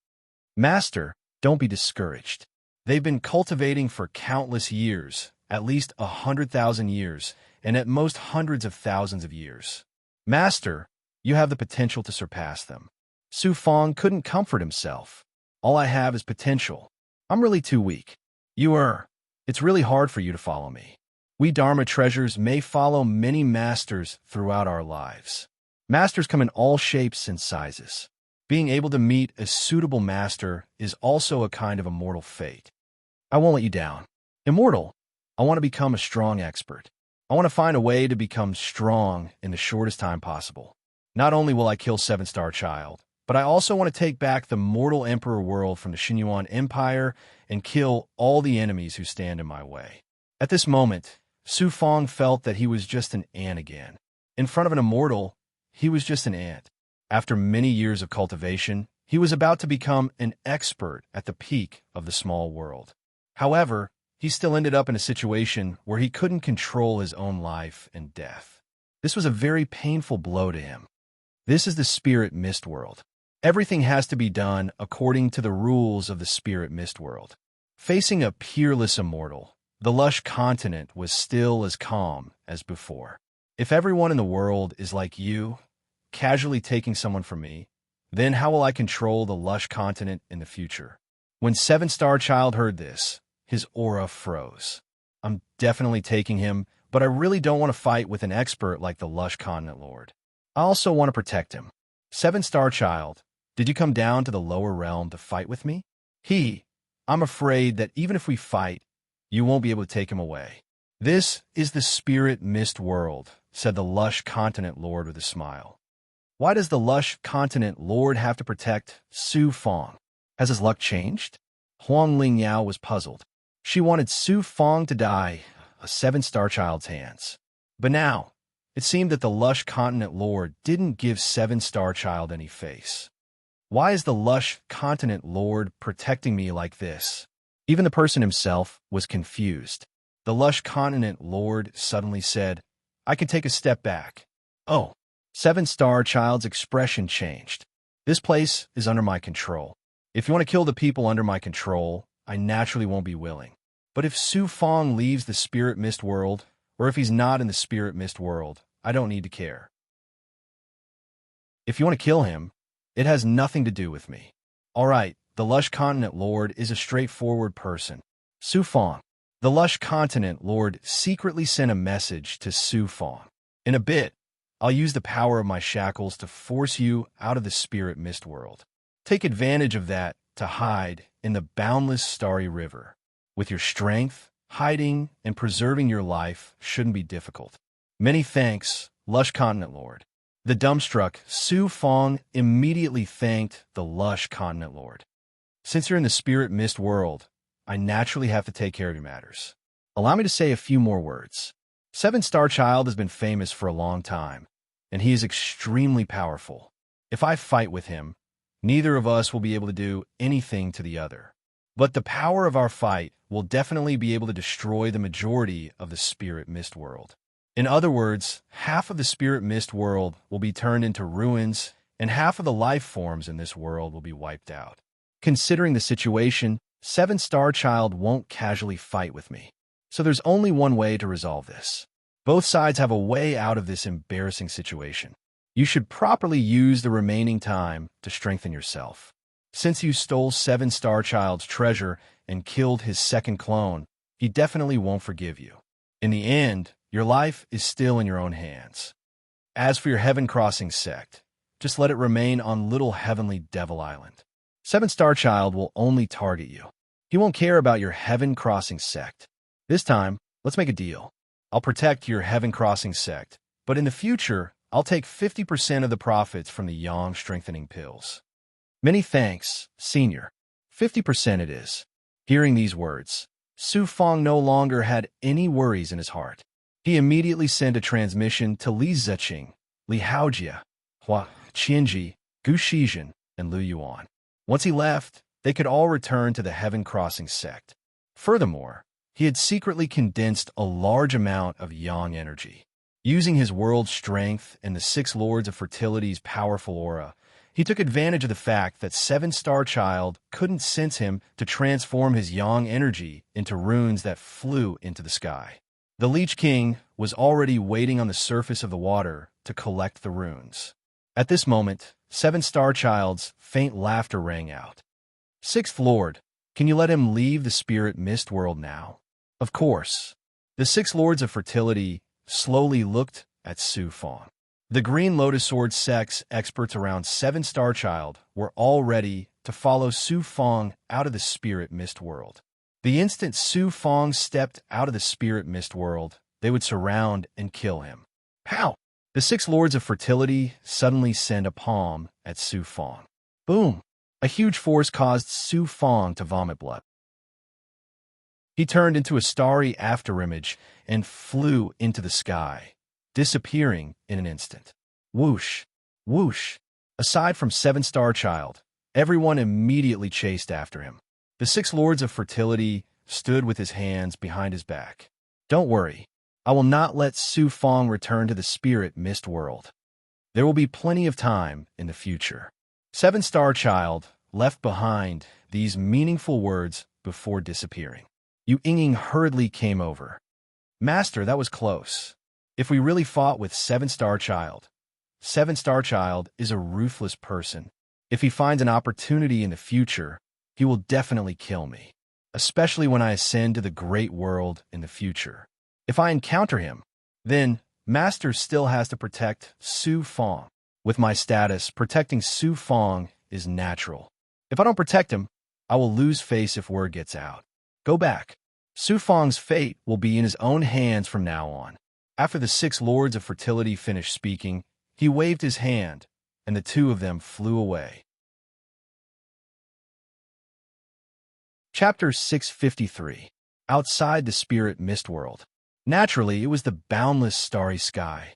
Master, don't be discouraged. They've been cultivating for countless years, at least 100,000 years, and at most hundreds of thousands of years. Master, you have the potential to surpass them. Su Fong couldn't comfort himself. All I have is potential. I'm really too weak. It's really hard for you to follow me. We Dharma treasures may follow many masters throughout our lives. Masters come in all shapes and sizes. Being able to meet a suitable master is also a kind of immortal fate. I won't let you down. Immortal, I want to become a strong expert. I want to find a way to become strong in the shortest time possible. Not only will I kill 7 Star Child, but I also want to take back the mortal emperor world from the Xinyuan Empire and kill all the enemies who stand in my way. At this moment, Su Fong felt that he was just an ant again. In front of an immortal, he was just an ant. After many years of cultivation, he was about to become an expert at the peak of the small world. However, he still ended up in a situation where he couldn't control his own life and death. This was a very painful blow to him. This is the spirit mist world. Everything has to be done according to the rules of the spirit mist world. Facing a peerless immortal, the lush continent was still as calm as before. If everyone in the world is like you, casually taking someone from me, then how will I control the lush continent in the future? When Seven Star Child heard this, his aura froze. I'm definitely taking him, but I really don't want to fight with an expert like the lush continent lord. I also want to protect him. Seven Star Child, did you come down to the lower realm to fight with me? I'm afraid that even if we fight, you won't be able to take him away. This is the spirit mist world, said the lush continent lord with a smile. Why does the lush continent lord have to protect Su Fong? Has his luck changed? Huang Lingyao was puzzled. She wanted Su Fong to die, a seven-star child's hands. But now, it seemed that the lush continent lord didn't give seven-star child any face. Why is the lush continent lord protecting me like this? Even the person himself was confused. The lush continent lord suddenly said, I can take a step back. Oh, seven-star child's expression changed. This place is under my control. If you want to kill the people under my control, I naturally won't be willing. But if Su Fong leaves the spirit mist world, or if he's not in the spirit mist world, I don't need to care. If you want to kill him, it has nothing to do with me. All right, the lush continent lord is a straightforward person. Su Fong. The lush continent lord secretly sent a message to Su Fong. In a bit, I'll use the power of my shackles to force you out of the spirit mist world. Take advantage of that to hide in the boundless starry river. With your strength, hiding and preserving your life shouldn't be difficult. Many thanks, lush continent lord. The dumbstruck Su Fong immediately thanked the lush continent lord. Since you're in the spirit mist world, I naturally have to take care of your matters. Allow me to say a few more words. Seven-star child has been famous for a long time, and he is extremely powerful. If I fight with him, neither of us will be able to do anything to the other. But the power of our fight will definitely be able to destroy the majority of the spirit mist world. In other words, half of the spirit mist world will be turned into ruins, and half of the life forms in this world will be wiped out. Considering the situation, Seven-star child won't casually fight with me. So there's only one way to resolve this. Both sides have a way out of this embarrassing situation. You should properly use the remaining time to strengthen yourself. Since you stole Seven-star child's treasure and killed his second clone, he definitely won't forgive you. In the end, your life is still in your own hands. As for your Heaven Crossing sect, just let it remain on Little Heavenly Devil Island. Seven-star child will only target you. He won't care about your Heaven Crossing sect. This time, let's make a deal. I'll protect your Heaven Crossing sect, but in the future, I'll take 50% of the profits from the Yang strengthening pills. Many thanks, senior. 50% it is. Hearing these words, Su Fong no longer had any worries in his heart. He immediately sent a transmission to Li Ziqing, Li Haojia, Hua Qianji, Gu Shizhen, and Lu Yuan. Once he left, they could all return to the Heaven Crossing sect. Furthermore, he had secretly condensed a large amount of Yang energy. Using his world's strength and the Six Lords of Fertility's powerful aura, he took advantage of the fact that Seven-star child couldn't sense him to transform his Yang energy into runes that flew into the sky. The Leech King was already waiting on the surface of the water to collect the runes. At this moment, Seven-star child's faint laughter rang out. Sixth Lord, can you let him leave the spirit mist world now? Of course. The Six Lords of Fertility slowly looked at Su Fong. The Green Lotus Sword sect's experts around Seven-star child were all ready to follow Su Fong out of the spirit mist world. The instant Su Fong stepped out of the spirit mist world, they would surround and kill him. Pow! The Six Lords of Fertility suddenly sent a palm at Su Fong. Boom! A huge force caused Su Fong to vomit blood. He turned into a starry afterimage and flew into the sky, disappearing in an instant. Whoosh! Whoosh! Aside from Seven-Star Child, everyone immediately chased after him. The six lords of fertility stood with his hands behind his back. Don't worry, I will not let Su Fong return to the spirit mist world. There will be plenty of time in the future. Seven-Star Child left behind these meaningful words before disappearing. Yu Yinging hurriedly came over. Master, that was close. If we really fought with Seven-Star Child is a ruthless person. If he finds an opportunity in the future, he will definitely kill me, especially when I ascend to the great world in the future. If I encounter him, then Master still has to protect Su Fong. With my status, protecting Su Fong is natural. If I don't protect him, I will lose face if word gets out. Go back. Su Fong's fate will be in his own hands from now on. After the six lords of fertility finished speaking, he waved his hand, and the two of them flew away. Chapter 653. Outside the Spirit Mist World. Naturally, it was the boundless starry sky.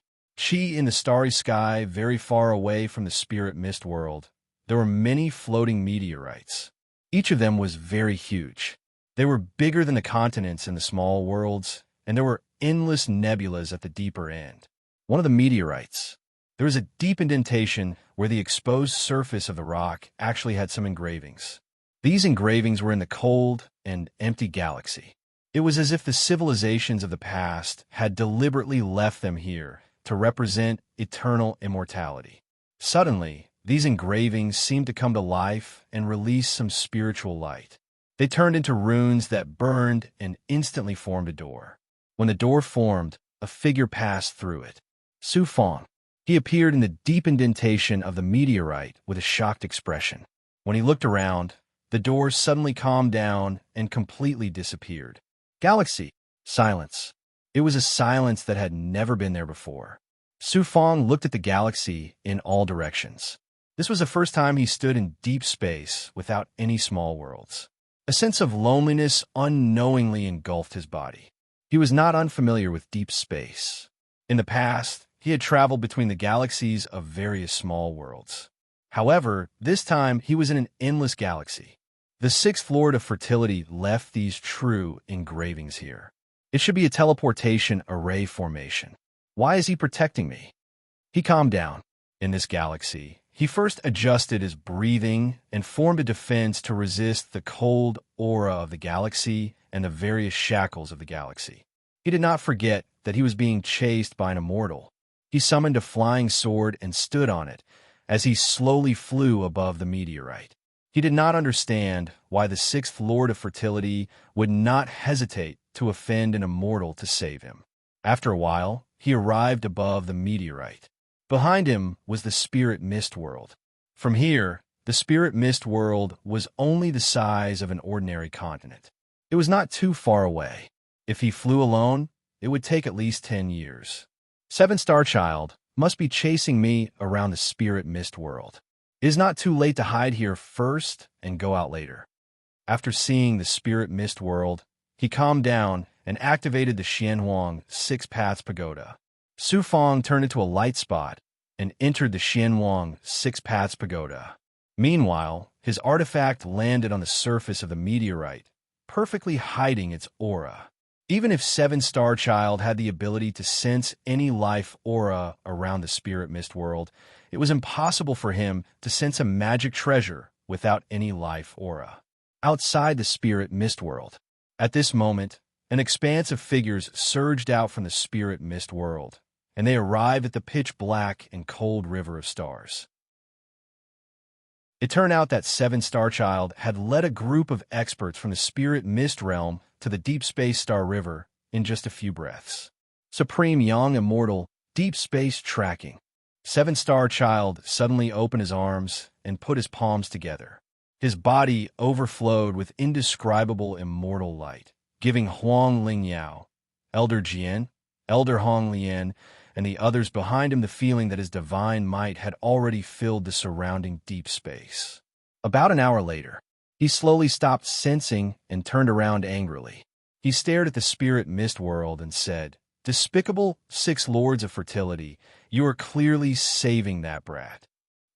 In the starry sky, very far away from the Spirit Mist World, there were many floating meteorites. Each of them was very huge. They were bigger than the continents in the small worlds, and there were endless nebulas at the deeper end. One of the meteorites, there was a deep indentation where the exposed surface of the rock actually had some engravings. These engravings were in the cold and empty galaxy. It was as if the civilizations of the past had deliberately left them here to represent eternal immortality. Suddenly, these engravings seemed to come to life and release some spiritual light. They turned into runes that burned and instantly formed a door. When the door formed, a figure passed through it. Su Fong. He appeared in the deep indentation of the meteorite with a shocked expression. When he looked around, the door suddenly calmed down and completely disappeared. Galaxy. Silence. It was a silence that had never been there before. Su Fong looked at the galaxy in all directions. This was the first time he stood in deep space without any small worlds. A sense of loneliness unknowingly engulfed his body. He was not unfamiliar with deep space. In the past, he had traveled between the galaxies of various small worlds. However, this time he was in an endless galaxy. The sixth lord of fertility left these true engravings here. It should be a teleportation array formation. Why is he protecting me? He calmed down. In this galaxy, he first adjusted his breathing and formed a defense to resist the cold aura of the galaxy and the various shackles of the galaxy. He did not forget that he was being chased by an immortal. He summoned a flying sword and stood on it as he slowly flew above the meteorite. He did not understand why the sixth lord of fertility would not hesitate to offend an immortal to save him. After a while, he arrived above the meteorite. Behind him was the Spirit Mist World. From here, the Spirit Mist World was only the size of an ordinary continent. It was not too far away. If he flew alone, it would take at least 10 years. Seven-Star Child must be chasing me around the Spirit Mist World. It is not too late to hide here first and go out later. After seeing the Spirit Mist World, he calmed down and activated the Xianhuang Six Paths Pagoda. Su Fong turned into a light spot and entered the Xianhuang Six Paths Pagoda. Meanwhile, his artifact landed on the surface of the meteorite, perfectly hiding its aura. Even if Seven-Star Child had the ability to sense any life aura around the Spirit Mist World, it was impossible for him to sense a magic treasure without any life aura. Outside the Spirit Mist World. At this moment, an expanse of figures surged out from the Spirit Mist World, and they arrived at the pitch-black and cold river of stars. It turned out that Seven-Star Child had led a group of experts from the Spirit Mist Realm to the Deep Space Star River in just a few breaths. Supreme Young Immortal, Deep Space Tracking. Seven-Star Child suddenly opened his arms and put his palms together. His body overflowed with indescribable immortal light, giving Huang Lingyao, Elder Jian, Elder Hong Lian, and the others behind him the feeling that his divine might had already filled the surrounding deep space. About an hour later, he slowly stopped sensing and turned around angrily. He stared at the spirit mist world and said, "Despicable 6 lords of fertility, you are clearly saving that brat."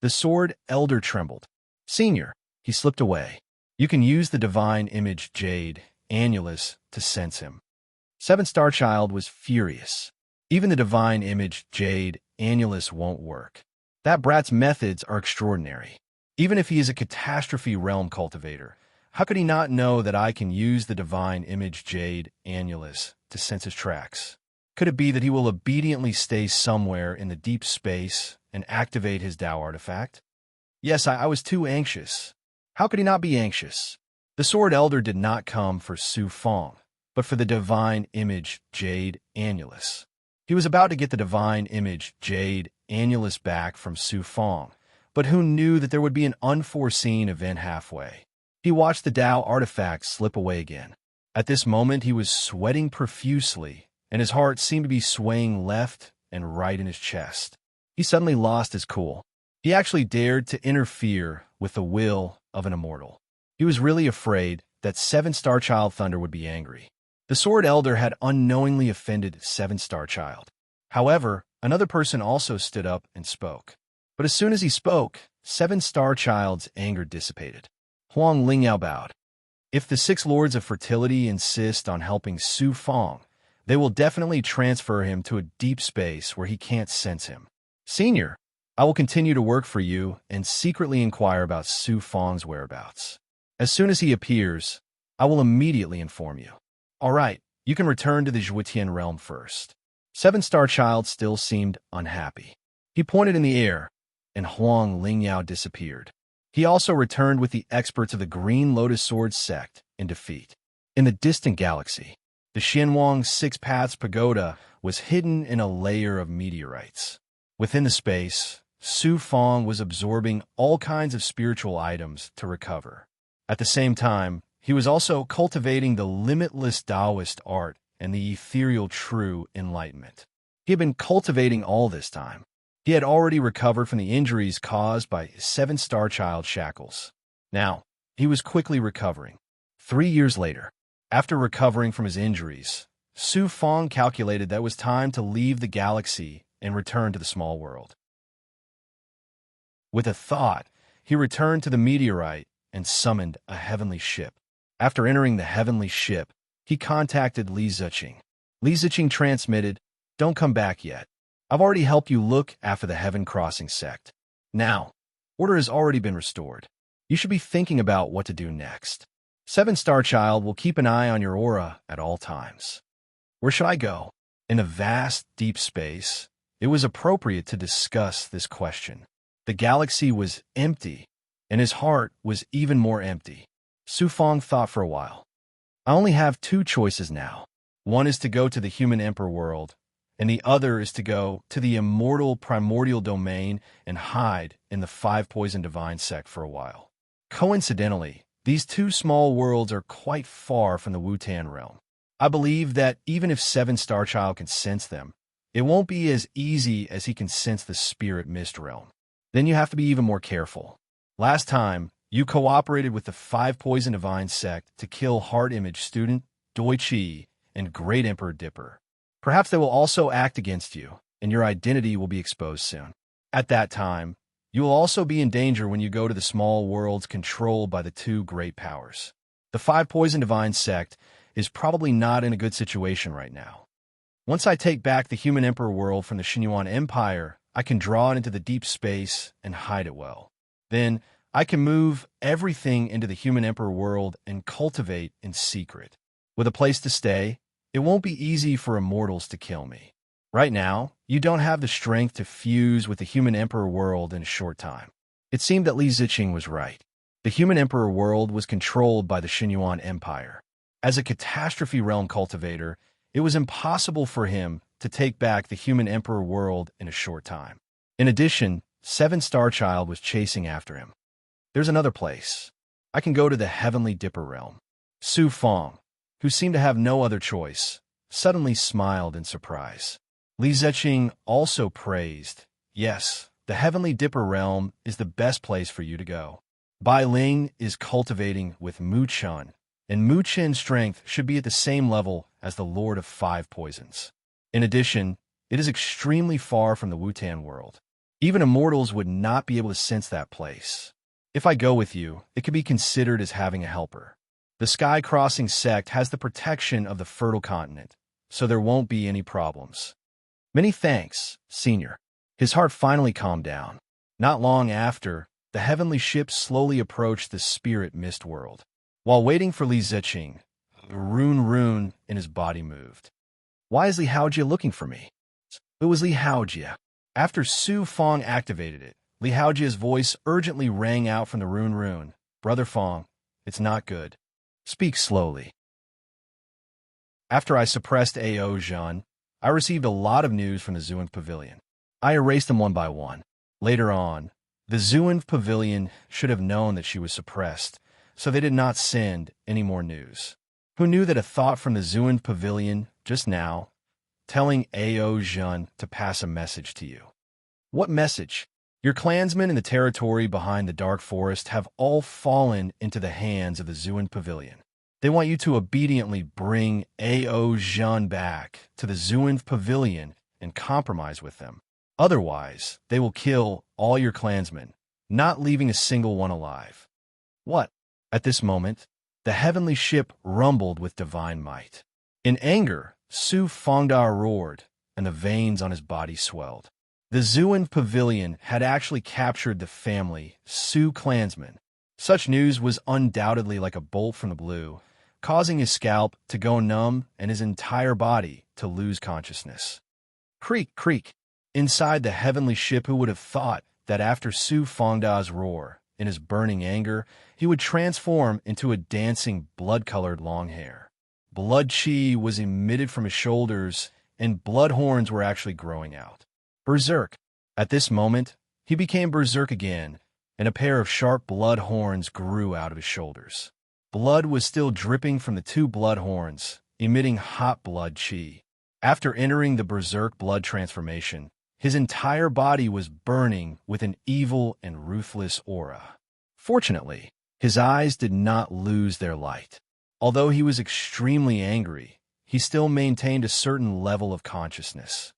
The sword elder trembled. "Senior," he slipped away. "You can use the divine image jade, annulus, to sense him." 7-star child was furious. "Even the divine image jade, annulus won't work. That brat's methods are extraordinary. Even if he is a catastrophe realm cultivator, how could he not know that I can use the divine image jade, annulus, to sense his tracks? Could it be that he will obediently stay somewhere in the deep space and activate his Tao artifact?" Yes, I was too anxious. How could he not be anxious? The sword elder did not come for Su Fong, but for the divine image jade, annulus. He was about to get the divine image jade, annulus back from Su Fong, but who knew that there would be an unforeseen event halfway? He watched the Tao artifact slip away again. At this moment, he was sweating profusely, and his heart seemed to be swaying left and right in his chest. He suddenly lost his cool. He actually dared to interfere with the will of an immortal. He was really afraid that 7-star child Thunder would be angry. The sword elder had unknowingly offended 7-star child. However, another person also stood up and spoke. But as soon as he spoke, 7-star child's anger dissipated. Huang Lingyao bowed. "If the 6 lords of fertility insist on helping Su Fong, they will definitely transfer him to a deep space where he can't sense him. Senior, I will continue to work for you and secretly inquire about Su Fong's whereabouts. As soon as he appears, I will immediately inform you." "All right, you can return to the Zhuetian realm first." 7-star child still seemed unhappy. He pointed in the air, and Huang Lingyao disappeared. He also returned with the experts of the Green Lotus Sword sect in defeat. In the distant galaxy, the Xianwang Six Paths Pagoda was hidden in a layer of meteorites. Within the space, Su Fong was absorbing all kinds of spiritual items to recover. At the same time, he was also cultivating the limitless Taoist art and the ethereal true enlightenment. He had been cultivating all this time. He had already recovered from the injuries caused by 7-star child shackles. Now, he was quickly recovering. 3 years later, after recovering from his injuries, Su Fong calculated that it was time to leave the galaxy and return to the small world. With a thought, he returned to the meteorite and summoned a heavenly ship. After entering the heavenly ship, he contacted Li Ziqing. Li Ziqing transmitted, "Don't come back yet. I've already helped you look after the Heaven Crossing sect. Now, order has already been restored. You should be thinking about what to do next. 7-star child will keep an eye on your aura at all times." Where should I go? In a vast, deep space, it was appropriate to discuss this question. The galaxy was empty, and his heart was even more empty. Su Fong thought for a while. "I only have 2 choices now. One is to go to the human emperor world, and the other is to go to the immortal primordial domain and hide in the 5-poison divine sect for a while." Coincidentally, these 2 small worlds are quite far from the Wutan realm. I believe that even if 7-star child can sense them, it won't be as easy as he can sense the spirit mist realm. Then you have to be even more careful. Last time, you cooperated with the 5-poison divine sect to kill Heart Image student Doi Chi and Great Emperor Dipper. Perhaps they will also act against you, and your identity will be exposed soon. At that time, you will also be in danger when you go to the small worlds controlled by the 2 great powers. The 5-poison divine sect is probably not in a good situation right now. Once I take back the human emperor world from the Xinyuan Empire, I can draw it into the deep space and hide it well. Then, I can move everything into the human emperor world and cultivate in secret. With a place to stay, it won't be easy for immortals to kill me. Right now, you don't have the strength to fuse with the human emperor world in a short time. It seemed that Li Ziqing was right. The human emperor world was controlled by the Xinyuan Empire. As a catastrophe realm cultivator, it was impossible for him to take back the human emperor world in a short time. In addition, 7-star child was chasing after him. There's another place. I can go to the heavenly Dipper realm. Su Fong, who seemed to have no other choice, suddenly smiled in surprise. Li Ziqing also praised, "Yes, the heavenly Dipper realm is the best place for you to go. Bai Ling is cultivating with Mu Chun, and Mu Qin's strength should be at the same level as the Lord of Five Poisons. In addition, it is extremely far from the Wutan world. Even immortals would not be able to sense that place. If I go with you, it could be considered as having a helper. The Sky-Crossing sect has the protection of the fertile continent, so there won't be any problems. Many thanks, Senior. His heart finally calmed down. Not long after, the heavenly ship slowly approached the spirit mist world. While waiting for Li Ziqing, the rune in his body moved. Why is Li Haojie looking for me? It was Li Haojie. After Su Fong activated it, Li Haojie's voice urgently rang out from the rune. Brother Fong, it's not good. Speak slowly. After I suppressed A.O. Zhan, I received a lot of news from the Zuan Pavilion. I erased them one by one. Later on, the Zuan Pavilion should have known that she was suppressed, so they did not send any more news. Who knew that a thought from the Zuan Pavilion just now, telling A.O. Zhan to pass a message to you? What message? Your clansmen in the territory behind the Dark Forest have all fallen into the hands of the Zuan Pavilion. They want you to obediently bring A.O. Zhan back to the Zuan Pavilion and compromise with them. Otherwise, they will kill all your clansmen, not leaving a single one alive. What? At this moment, the heavenly ship rumbled with divine might. In anger, Su Fongda roared, and the veins on his body swelled. The Zuan Pavilion had actually captured the family Su clansmen. Such news was undoubtedly like a bolt from the blue, causing his scalp to go numb and his entire body to lose consciousness. Creak, creak. Inside the heavenly ship, who would have thought that after Su Fongda's roar, in his burning anger, he would transform into a dancing blood-colored long hair. Blood chi was emitted from his shoulders, and blood horns were actually growing out. Berserk. At this moment, he became berserk again, and a pair of sharp blood horns grew out of his shoulders. Blood was still dripping from the two blood horns, emitting hot blood chi. After entering the berserk blood transformation, his entire body was burning with an evil and ruthless aura. Fortunately, his eyes did not lose their light. Although he was extremely angry, he still maintained a certain level of consciousness.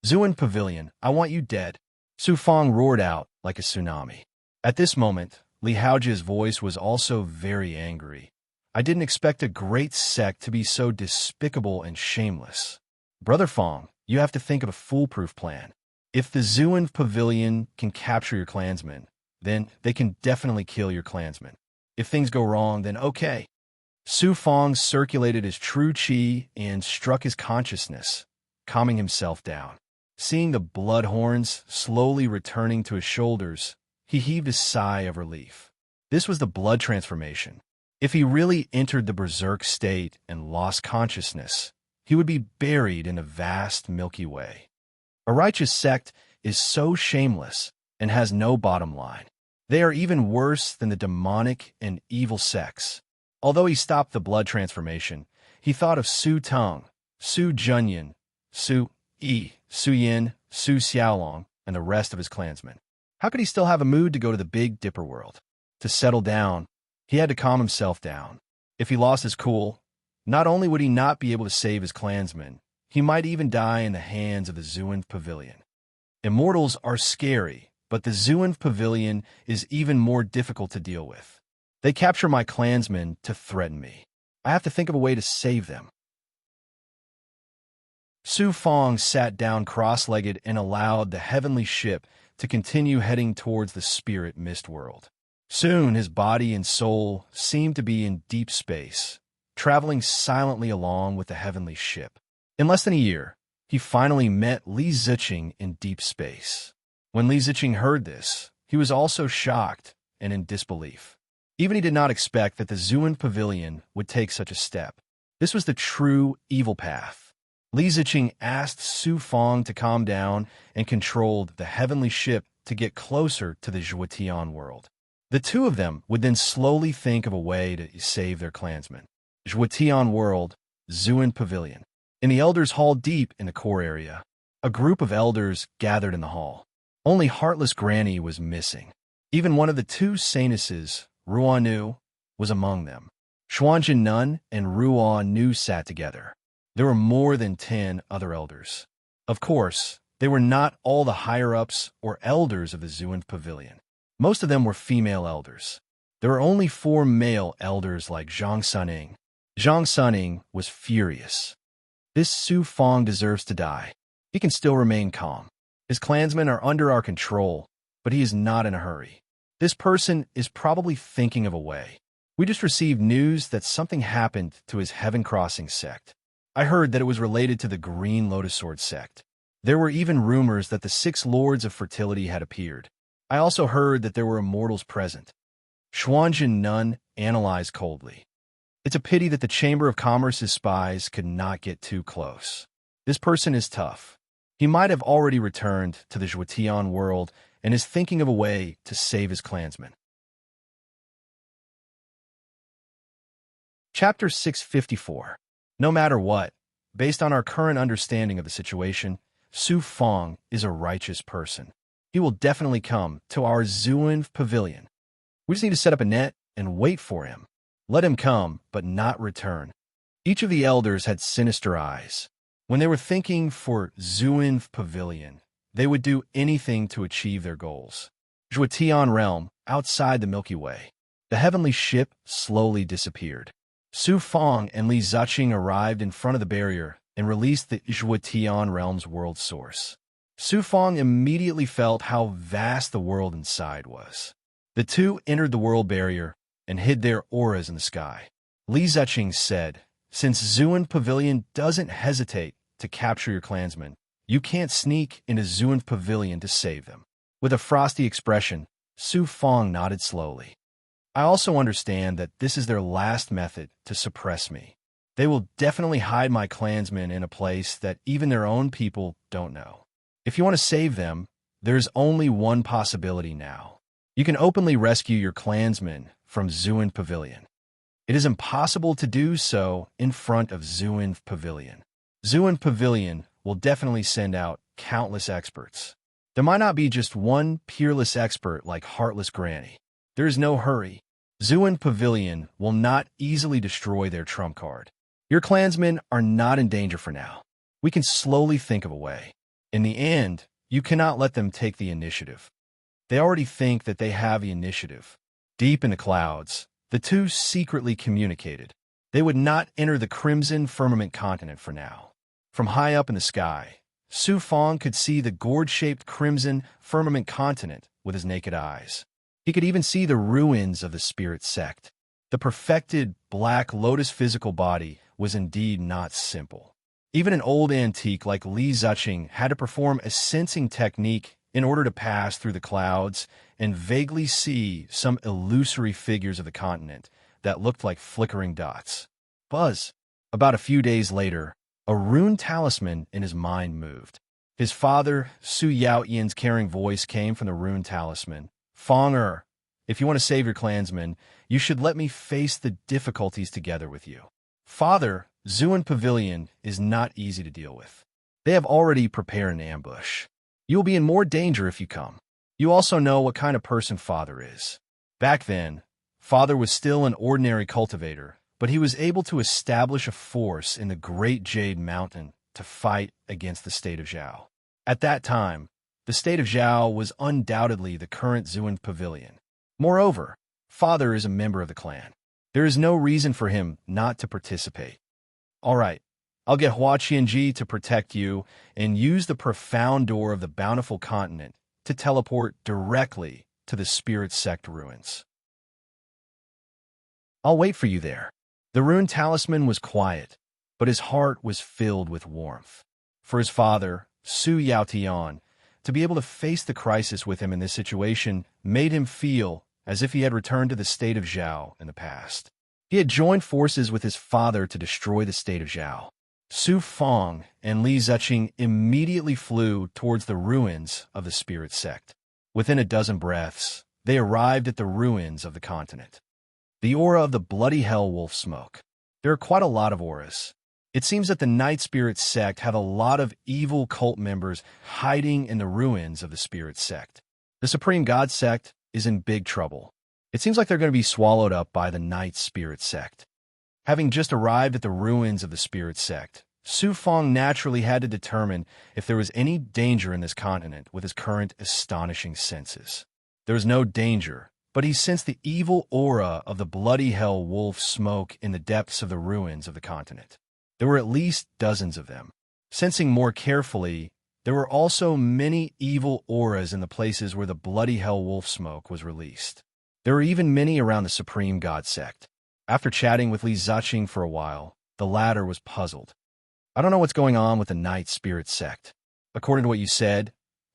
Zuan Pavilion, I want you dead. Su Fong roared out like a tsunami. At this moment, Li Haojie's voice was also very angry. I didn't expect a great sect to be so despicable and shameless. Brother Fong, you have to think of a foolproof plan. If the Zuan Pavilion can capture your clansmen, then they can definitely kill your clansmen. If things go wrong, then okay. Su Fong circulated his true chi and struck his consciousness, calming himself down. Seeing the blood horns slowly returning to his shoulders, he heaved a sigh of relief. This was the blood transformation. If he really entered the berserk state and lost consciousness, he would be buried in a vast Milky Way. A righteous sect is so shameless and has no bottom line. They are even worse than the demonic and evil sects. Although he stopped the blood transformation, he thought of Su Tong, Su Junyan, Su Yi, Su Yin, Su Xiaolong, and the rest of his clansmen. How could he still have a mood to go to the Big Dipper world? To settle down, he had to calm himself down. If he lost his cool, not only would he not be able to save his clansmen, he might even die in the hands of the Zuan Pavilion. Immortals are scary, but the Zuan Pavilion is even more difficult to deal with. They capture my clansmen to threaten me. I have to think of a way to save them. Su Fong sat down cross-legged and allowed the heavenly ship to continue heading towards the spirit mist world. Soon his body and soul seemed to be in deep space, traveling silently along with the heavenly ship. In less than a year, he finally met Li Ziqing in deep space. When Li Ziqing heard this, he was also shocked and in disbelief. Even he did not expect that the Zuan Pavilion would take such a step. This was the true evil path. Li Ziqing asked Su Fong to calm down and controlled the heavenly ship to get closer to the Zhuotian world. The two of them would then slowly think of a way to save their clansmen. Zhuotian world, Zuan Pavilion. In the Elders' Hall deep in the core area, a group of elders gathered in the hall. Only Heartless Granny was missing. Even one of the two Sanuses, Ruanu, was among them. Xuanjin Nun and Ruan Nu sat together. There were more than 10 other elders. Of course, they were not all the higher-ups or elders of the Zuan Pavilion. Most of them were female elders. There were only 4 male elders like Zhang Suning. Zhang Suning was furious. This Su Fong deserves to die. He can still remain calm. His clansmen are under our control, but he is not in a hurry. This person is probably thinking of a way. We just received news that something happened to his Heaven Crossing sect. I heard that it was related to the Green Lotus Sword sect. There were even rumors that the 6 Lords of Fertility had appeared. I also heard that there were immortals present. Xuanjin Nun analyzed coldly. It's a pity that the Chamber of Commerce's spies could not get too close. This person is tough. He might have already returned to the Zhuotian world and is thinking of a way to save his clansmen. Chapter 654. No matter what, based on our current understanding of the situation, Su Fong is a righteous person. He will definitely come to our Zuan Pavilion. We just need to set up a net and wait for him. Let him come, but not return. Each of the elders had sinister eyes. When they were thinking for Zuan Pavilion, they would do anything to achieve their goals. Zhuotian realm, outside the Milky Way. The heavenly ship slowly disappeared. Su Fong and Li Ziqing arrived in front of the barrier and released the Zhuotian realm's world source. Su Fong immediately felt how vast the world inside was. The two entered the world barrier and hid their auras in the sky. Li Ziqing said, "Since Zuan Pavilion doesn't hesitate to capture your clansmen, you can't sneak into Zuan Pavilion to save them." With a frosty expression, Su Fong nodded slowly. "I also understand that this is their last method to suppress me. They will definitely hide my clansmen in a place that even their own people don't know. If you want to save them, there's only one possibility now. You can openly rescue your clansmen from Zuan Pavilion. It is impossible to do so in front of Zuan Pavilion. Zuan Pavilion will definitely send out countless experts. There might not be just one peerless expert like Heartless Granny. There is no hurry. Zuan Pavilion will not easily destroy their trump card. Your clansmen are not in danger for now. We can slowly think of a way. In the end, you cannot let them take the initiative. They already think that they have the initiative." Deep in the clouds, the two secretly communicated. They would not enter the Crimson Firmament continent for now. From high up in the sky, Su Fong could see the gourd-shaped Crimson Firmament continent with his naked eyes. He could even see the ruins of the spirit sect. The perfected Black Lotus physical body was indeed not simple. Even an old antique like Li Ziqing had to perform a sensing technique in order to pass through the clouds and vaguely see some illusory figures of the continent that looked like flickering dots. Buzz. About a few days later, a rune talisman in his mind moved. His father, Su Yaoyan's caring voice came from the rune talisman. "Fong, if you want to save your clansmen, you should let me face the difficulties together with you." "Father, Zuan Pavilion is not easy to deal with. They have already prepared an ambush. You will be in more danger if you come. You also know what kind of person Father is." Back then, Father was still an ordinary cultivator, but he was able to establish a force in the Great Jade Mountain to fight against the state of Zhao. At that time, the state of Zhao was undoubtedly the current Zuan Pavilion. Moreover, Father is a member of the clan. There is no reason for him not to participate. "All right, I'll get Hua Qianji to protect you and use the profound door of the bountiful continent to teleport directly to the spirit sect ruins. I'll wait for you there." The rune talisman was quiet, but his heart was filled with warmth. For his father, Su Yaotian, to be able to face the crisis with him in this situation made him feel as if he had returned to the state of Zhao in the past. He had joined forces with his father to destroy the state of Zhao. Su Fong and Li Ziqing immediately flew towards the ruins of the spirit sect. Within a dozen breaths, they arrived at the ruins of the continent. The aura of the bloody hell wolf smoke. There are quite a lot of auras. It seems that the Night Spirit sect have a lot of evil cult members hiding in the ruins of the spirit sect. The Supreme God sect is in big trouble. It seems like they're going to be swallowed up by the Night Spirit sect. Having just arrived at the ruins of the spirit sect, Su Fong naturally had to determine if there was any danger in this continent with his current astonishing senses. There was no danger, but he sensed the evil aura of the bloody hell wolf smoke in the depths of the ruins of the continent. There were at least dozens of them. Sensing more carefully, there were also many evil auras in the places where the bloody hell wolf smoke was released. There were even many around the Supreme God sect. After chatting with Li Ziqing for a while, the latter was puzzled. I don't know what's going on with the Night Spirit sect. According to what you said,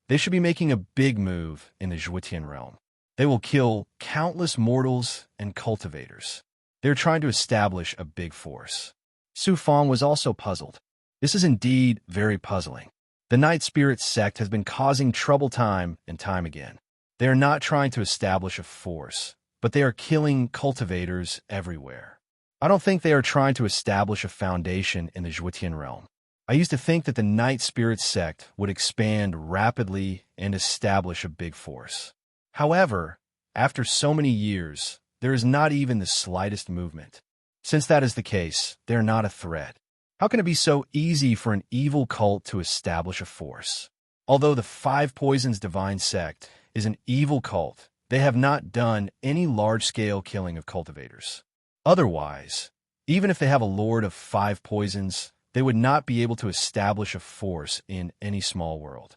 they should be making a big move in the Zhuotian realm. They will kill countless mortals and cultivators. They're trying to establish a big force. Su Fong was also puzzled. This is indeed very puzzling. The Night Spirit sect has been causing trouble time and time again. They are not trying to establish a force, but they are killing cultivators everywhere. I don't think they are trying to establish a foundation in the Zhuotian realm. I used to think that the Night Spirit sect would expand rapidly and establish a big force. However, after so many years, there is not even the slightest movement. Since that is the case, they are not a threat. How can it be so easy for an evil cult to establish a force? Although the Five Poisons Divine Sect is an evil cult, they have not done any large-scale killing of cultivators. Otherwise, even if they have a Lord of Five Poisons, they would not be able to establish a force in any small world.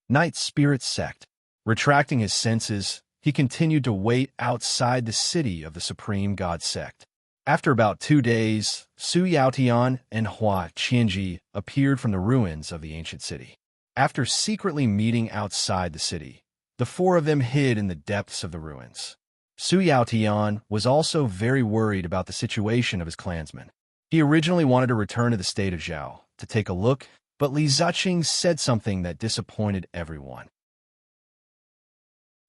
Night Spirit Sect. Retracting his senses, he continued to wait outside the city of the Supreme God Sect. After about 2 days, Su Yaotian and Hua Qianji appeared from the ruins of the ancient city. After secretly meeting outside the city, the four of them hid in the depths of the ruins. Su Yaotian was also very worried about the situation of his clansmen. He originally wanted to return to the state of Zhao to take a look, but Li Ziqing said something that disappointed everyone.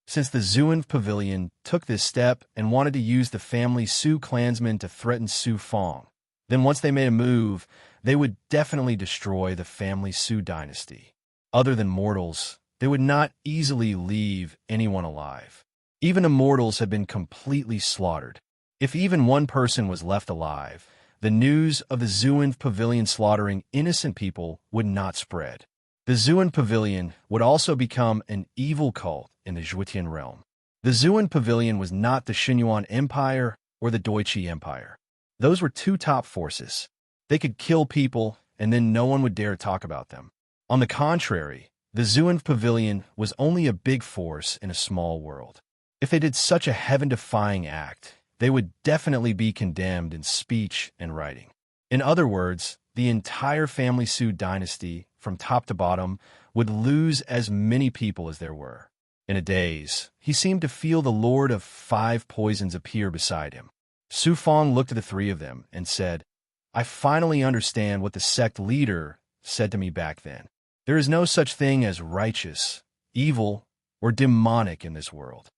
Since the Zuan Pavilion took this step and wanted to use the family Su clansmen to threaten Su Fong, then once they made a move, they would definitely destroy the family Su dynasty. Other than mortals, they would not easily leave anyone alive. Even immortals had been completely slaughtered. If even one person was left alive, the news of the Zuan Pavilion slaughtering innocent people would not spread. The Zuan Pavilion would also become an evil cult in the Zhuotian realm. The Zuan Pavilion was not the Xinyuan Empire or the Doichi Empire. Those were two top forces. They could kill people, and then no one would dare talk about them. On the contrary, the Zuan Pavilion was only a big force in a small world. If they did such a heaven-defying act, they would definitely be condemned in speech and writing. In other words, the entire family Su dynasty, from top to bottom, would lose as many people as there were. In a daze, he seemed to feel the Lord of Five Poisons appear beside him. Su Fong looked at the three of them and said, "I finally understand what the sect leader said to me back then. There is no such thing as righteous, evil, or demonic in this world."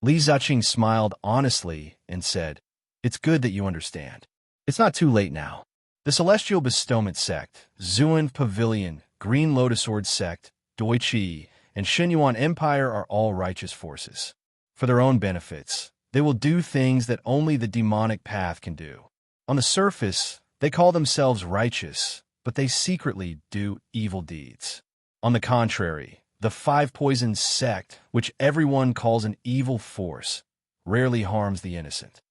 Li Ziqing smiled honestly and said, "It's good that you understand. It's not too late now. The Celestial Bestowment Sect, Zuan Pavilion, Green Lotus Sword Sect, Doichi, and Xinyuan Empire are all righteous forces. For their own benefits, they will do things that only the demonic path can do. On the surface, they call themselves righteous, but they secretly do evil deeds. On the contrary, the Five Poisons Sect, which everyone calls an evil force, rarely harms the innocent."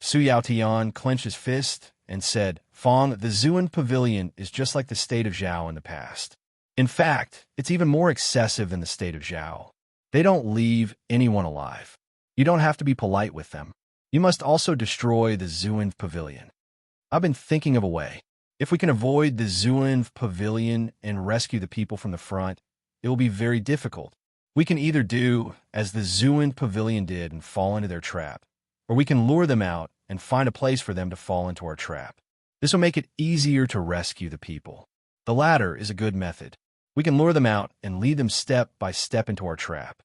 Su Yaotian clenched his fist and said, "Fong, the Zuan Pavilion is just like the state of Zhao in the past. In fact, it's even more excessive than the state of Zhao. They don't leave anyone alive. You don't have to be polite with them. You must also destroy the Zuan Pavilion. I've been thinking of a way. If we can avoid the Zuan Pavilion and rescue the people from the front, it will be very difficult. We can either do as the Zuan Pavilion did and fall into their trap, or we can lure them out and find a place for them to fall into our trap. This will make it easier to rescue the people. The latter is a good method. We can lure them out and lead them step by step into our trap.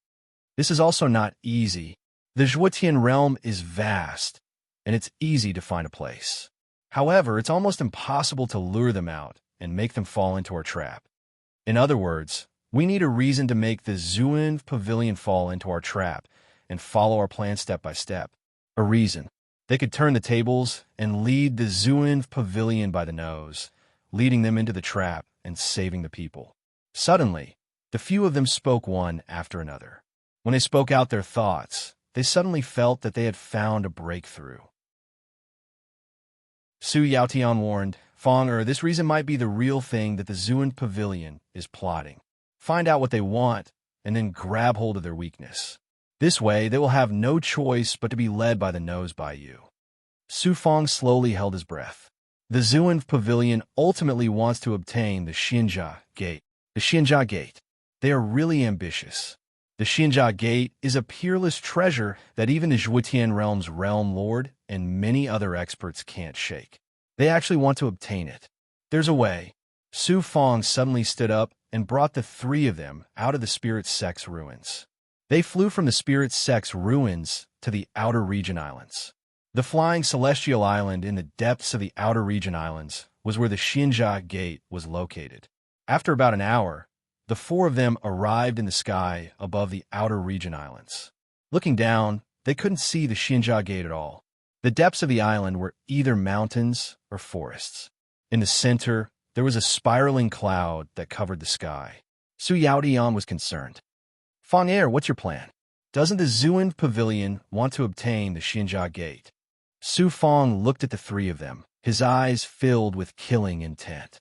This is also not easy. The Zhuotian realm is vast, and it's easy to find a place. However, it's almost impossible to lure them out and make them fall into our trap. In other words, we need a reason to make the Zuan Pavilion fall into our trap and follow our plan step by step. A reason. They could turn the tables and lead the Zuin pavilion by the nose, leading them into the trap and saving the people. Suddenly, the few of them spoke one after another. When they spoke out their thoughts, they suddenly felt that they had found a breakthrough. Su Yaotian warned, Fong this reason might be the real thing that the Zuin pavilion is plotting. Find out what they want, and then grab hold of their weakness. This way, they will have no choice but to be led by the nose by you. Su Fong slowly held his breath. The Zuin pavilion ultimately wants to obtain the Xinjia Gate. The Xinjia Gate. They are really ambitious. The Xinjia Gate is a peerless treasure that even the Zhuotian realm's realm lord and many other experts can't shake. They actually want to obtain it. There's a way. Su Fong suddenly stood up and brought the three of them out of the Spirit Sex ruins. They flew from the Spirit Sex ruins to the Outer Region Islands. The flying celestial island in the depths of the Outer Region Islands was where the Xinjia Gate was located. After about an hour, the four of them arrived in the sky above the Outer Region Islands. Looking down, they couldn't see the Xinjia Gate at all. The depths of the island were either mountains or forests. In the center, there was a spiraling cloud that covered the sky. Su Yaotian was concerned. Fong what's your plan? Doesn't the Zuin pavilion want to obtain the Xinjia Gate? Su Fong looked at the three of them, his eyes filled with killing intent.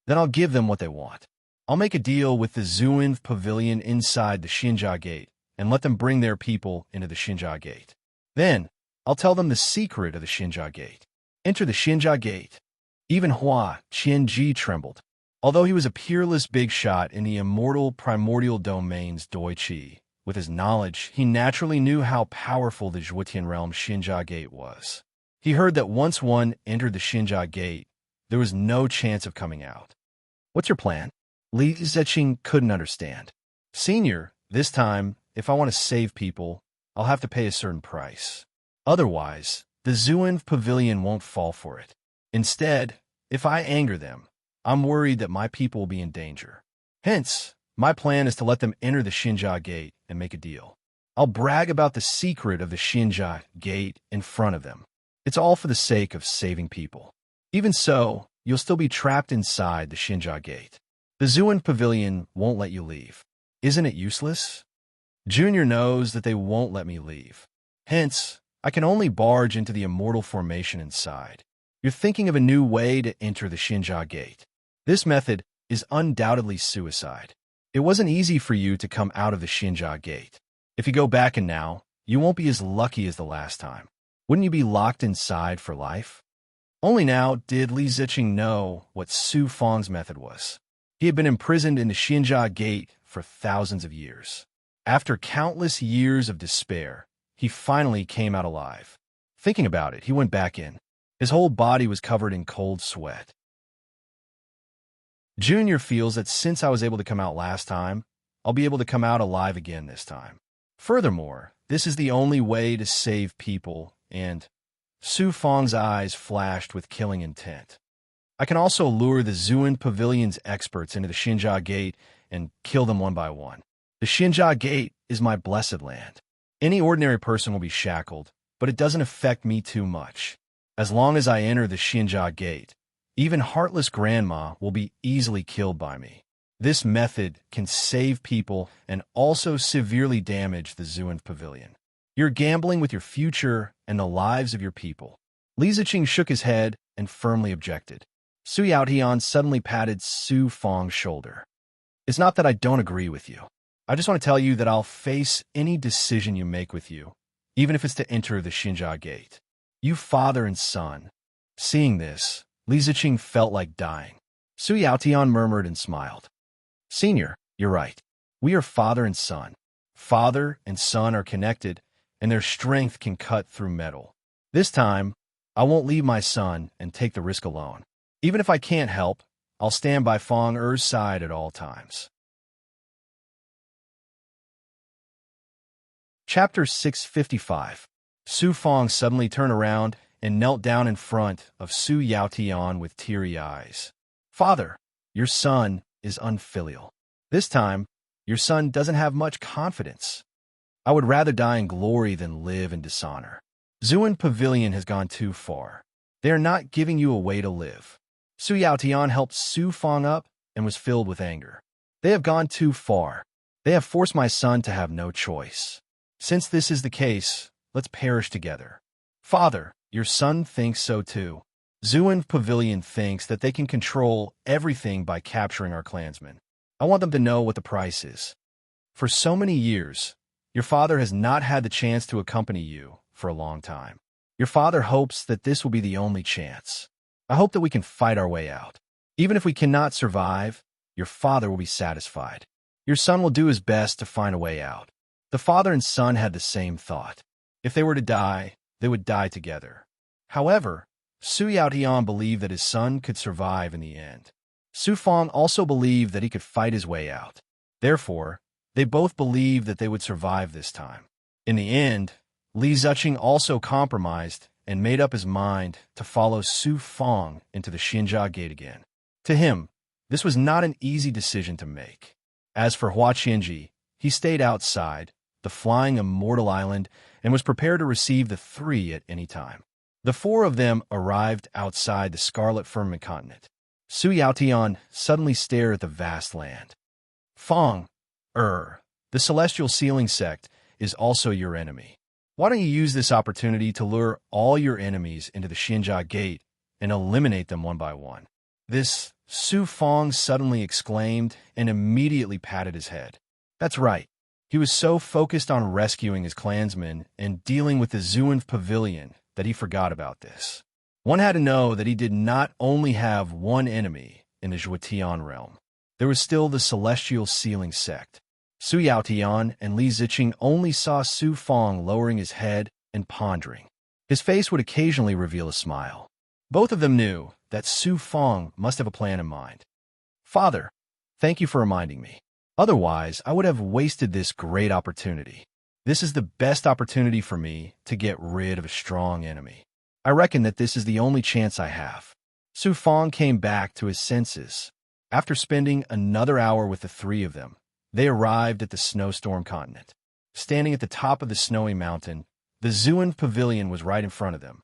Then I'll give them what they want. I'll make a deal with the Zuin pavilion inside the Xinjia Gate and let them bring their people into the Xinjia Gate. Then, I'll tell them the secret of the Xinjia Gate. Enter the Xinjia Gate. Even Hua Qianji trembled. Although he was a peerless big shot in the immortal primordial domains Doi Qi, with his knowledge, he naturally knew how powerful the Zhuotian realm Xinjia Gate was. He heard that once one entered the Xinjia Gate, there was no chance of coming out. What's your plan? Li Ziqing couldn't understand. Senior, this time, if I want to save people, I'll have to pay a certain price. Otherwise, the Zuin pavilion won't fall for it. Instead, if I anger them, I'm worried that my people will be in danger. Hence, my plan is to let them enter the Xinjia Gate and make a deal. I'll brag about the secret of the Xinjia Gate in front of them. It's all for the sake of saving people. Even so, you'll still be trapped inside the Xinjia Gate. The Zuin pavilion won't let you leave. Isn't it useless? Junior knows that they won't let me leave. Hence, I can only barge into the immortal formation inside. You're thinking of a new way to enter the Xinjia Gate. This method is undoubtedly suicide. It wasn't easy for you to come out of the Xinjia Gate. If you go back in now, you won't be as lucky as the last time. Wouldn't you be locked inside for life? Only now did Li Ziqing know what Su Fong's method was. He had been imprisoned in the Xinjia Gate for thousands of years. After countless years of despair, he finally came out alive. Thinking about it, he went back in. His whole body was covered in cold sweat. Junior feels that since I was able to come out last time, I'll be able to come out alive again this time. Furthermore, this is the only way to save people, and Su Fong's eyes flashed with killing intent. I can also lure the Zuin Pavilion's experts into the Xinjia Gate and kill them one by one. The Xinjia Gate is my blessed land. Any ordinary person will be shackled, but it doesn't affect me too much. As long as I enter the Xinjia Gate, even heartless grandma will be easily killed by me. This method can save people and also severely damage the Zuin Pavilion. You're gambling with your future and the lives of your people. Li Ziqing shook his head and firmly objected. Su Yaotian suddenly patted Su Fong's shoulder. It's not that I don't agree with you. I just want to tell you that I'll face any decision you make with you, even if it's to enter the Xinjia Gate. You father and son. Seeing this, Li Ziqing felt like dying. Su Yaotian murmured and smiled. Senior, you're right. We are father and son. Father and son are connected, and their strength can cut through metal. This time, I won't leave my son and take the risk alone. Even if I can't help, I'll stand by Fong Er's side at all times. Chapter 655. Su Fong suddenly turned around and knelt down in front of Su Yaotian with teary eyes. Father, your son is unfilial. This time, your son doesn't have much confidence. I would rather die in glory than live in dishonor. Zuan Pavilion has gone too far. They are not giving you a way to live. Su Yaotian helped Su Fong up and was filled with anger. They have gone too far. They have forced my son to have no choice. Since this is the case, let's perish together. Father, your son thinks so too. Zuan Pavilion thinks that they can control everything by capturing our clansmen. I want them to know what the price is. For so many years, your father has not had the chance to accompany you for a long time. Your father hopes that this will be the only chance. I hope that we can fight our way out. Even if we cannot survive, your father will be satisfied. Your son will do his best to find a way out. The father and son had the same thought. If they were to die, they would die together. However, Su Yaotian believed that his son could survive in the end. Su Fong also believed that he could fight his way out. Therefore, they both believed that they would survive this time. In the end, Li Ziqing also compromised and made up his mind to follow Su Fong into the Xinjia Gate again. To him, this was not an easy decision to make. As for Hua Qianji, he stayed outside, the flying immortal island, and was prepared to receive the three at any time. The four of them arrived outside the Scarlet Firmament continent. Su Yaotian suddenly stared at the vast land. Fong, the Celestial Sealing Sect is also your enemy. Why don't you use this opportunity to lure all your enemies into the Xinjia Gate and eliminate them one by one? This, Su Fong suddenly exclaimed and immediately patted his head. That's right. He was so focused on rescuing his clansmen and dealing with the Zuan Pavilion that he forgot about this. One had to know that he did not only have one enemy in the Zhuotian realm. There was still the Celestial Sealing Sect. Su Yaotian and Li Ziqing only saw Su Fong lowering his head and pondering. His face would occasionally reveal a smile. Both of them knew that Su Fong must have a plan in mind. Father, thank you for reminding me. Otherwise, I would have wasted this great opportunity. This is the best opportunity for me to get rid of a strong enemy. I reckon that this is the only chance I have. Su Fong came back to his senses. After spending another hour with the three of them, they arrived at the snowstorm continent. Standing at the top of the snowy mountain, the Zuan Pavilion was right in front of them.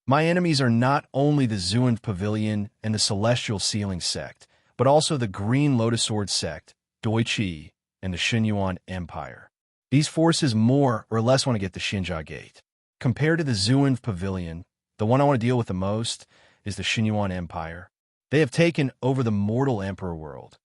My enemies are not only the Zuan Pavilion and the Celestial Sealing Sect, but also the Green Lotus Sword Sect, Doi Qi, and the Xinyuan Empire. These forces more or less want to get the Xinjia Gate. Compared to the Zuan Pavilion, the one I want to deal with the most is the Xinyuan Empire. They have taken over the mortal emperor world.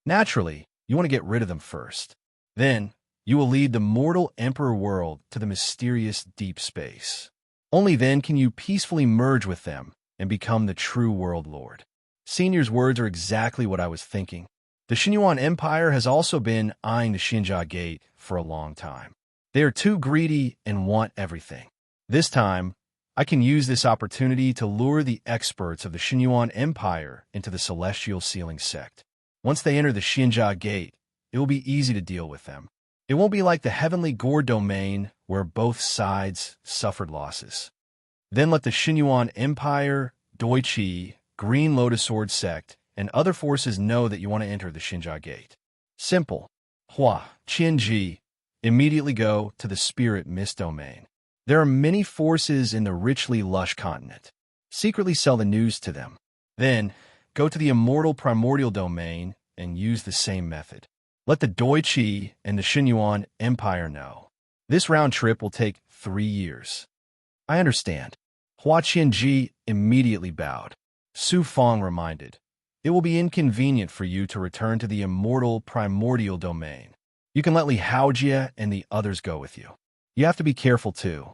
Naturally, you want to get rid of them first. Then, you will lead the mortal emperor world to the mysterious deep space. Only then can you peacefully merge with them and become the true world lord. Senior's words are exactly what I was thinking. The Xinyuan Empire has also been eyeing the Xinjia Gate for a long time. They are too greedy and want everything. This time, I can use this opportunity to lure the experts of the Xinyuan Empire into the Celestial Sealing Sect. Once they enter the Xinjia Gate, it will be easy to deal with them. It won't be like the Heavenly Gore domain where both sides suffered losses. Then let the Xinyuan Empire, Doi Qi, Green Lotus Sword Sect, and other forces know that you want to enter the Xinjia Gate. Simple. Hua Qianji, immediately go to the Spirit Mist domain. There are many forces in the richly lush continent. Secretly sell the news to them. Then, go to the Immortal Primordial domain and use the same method. Let the Doi Qi and the Xinyuan Empire know. This round trip will take 3 years. I understand. Hua Qianji immediately bowed. Su Fong reminded, it will be inconvenient for you to return to the Immortal Primordial domain. You can let Li Haojia and the others go with you. You have to be careful too.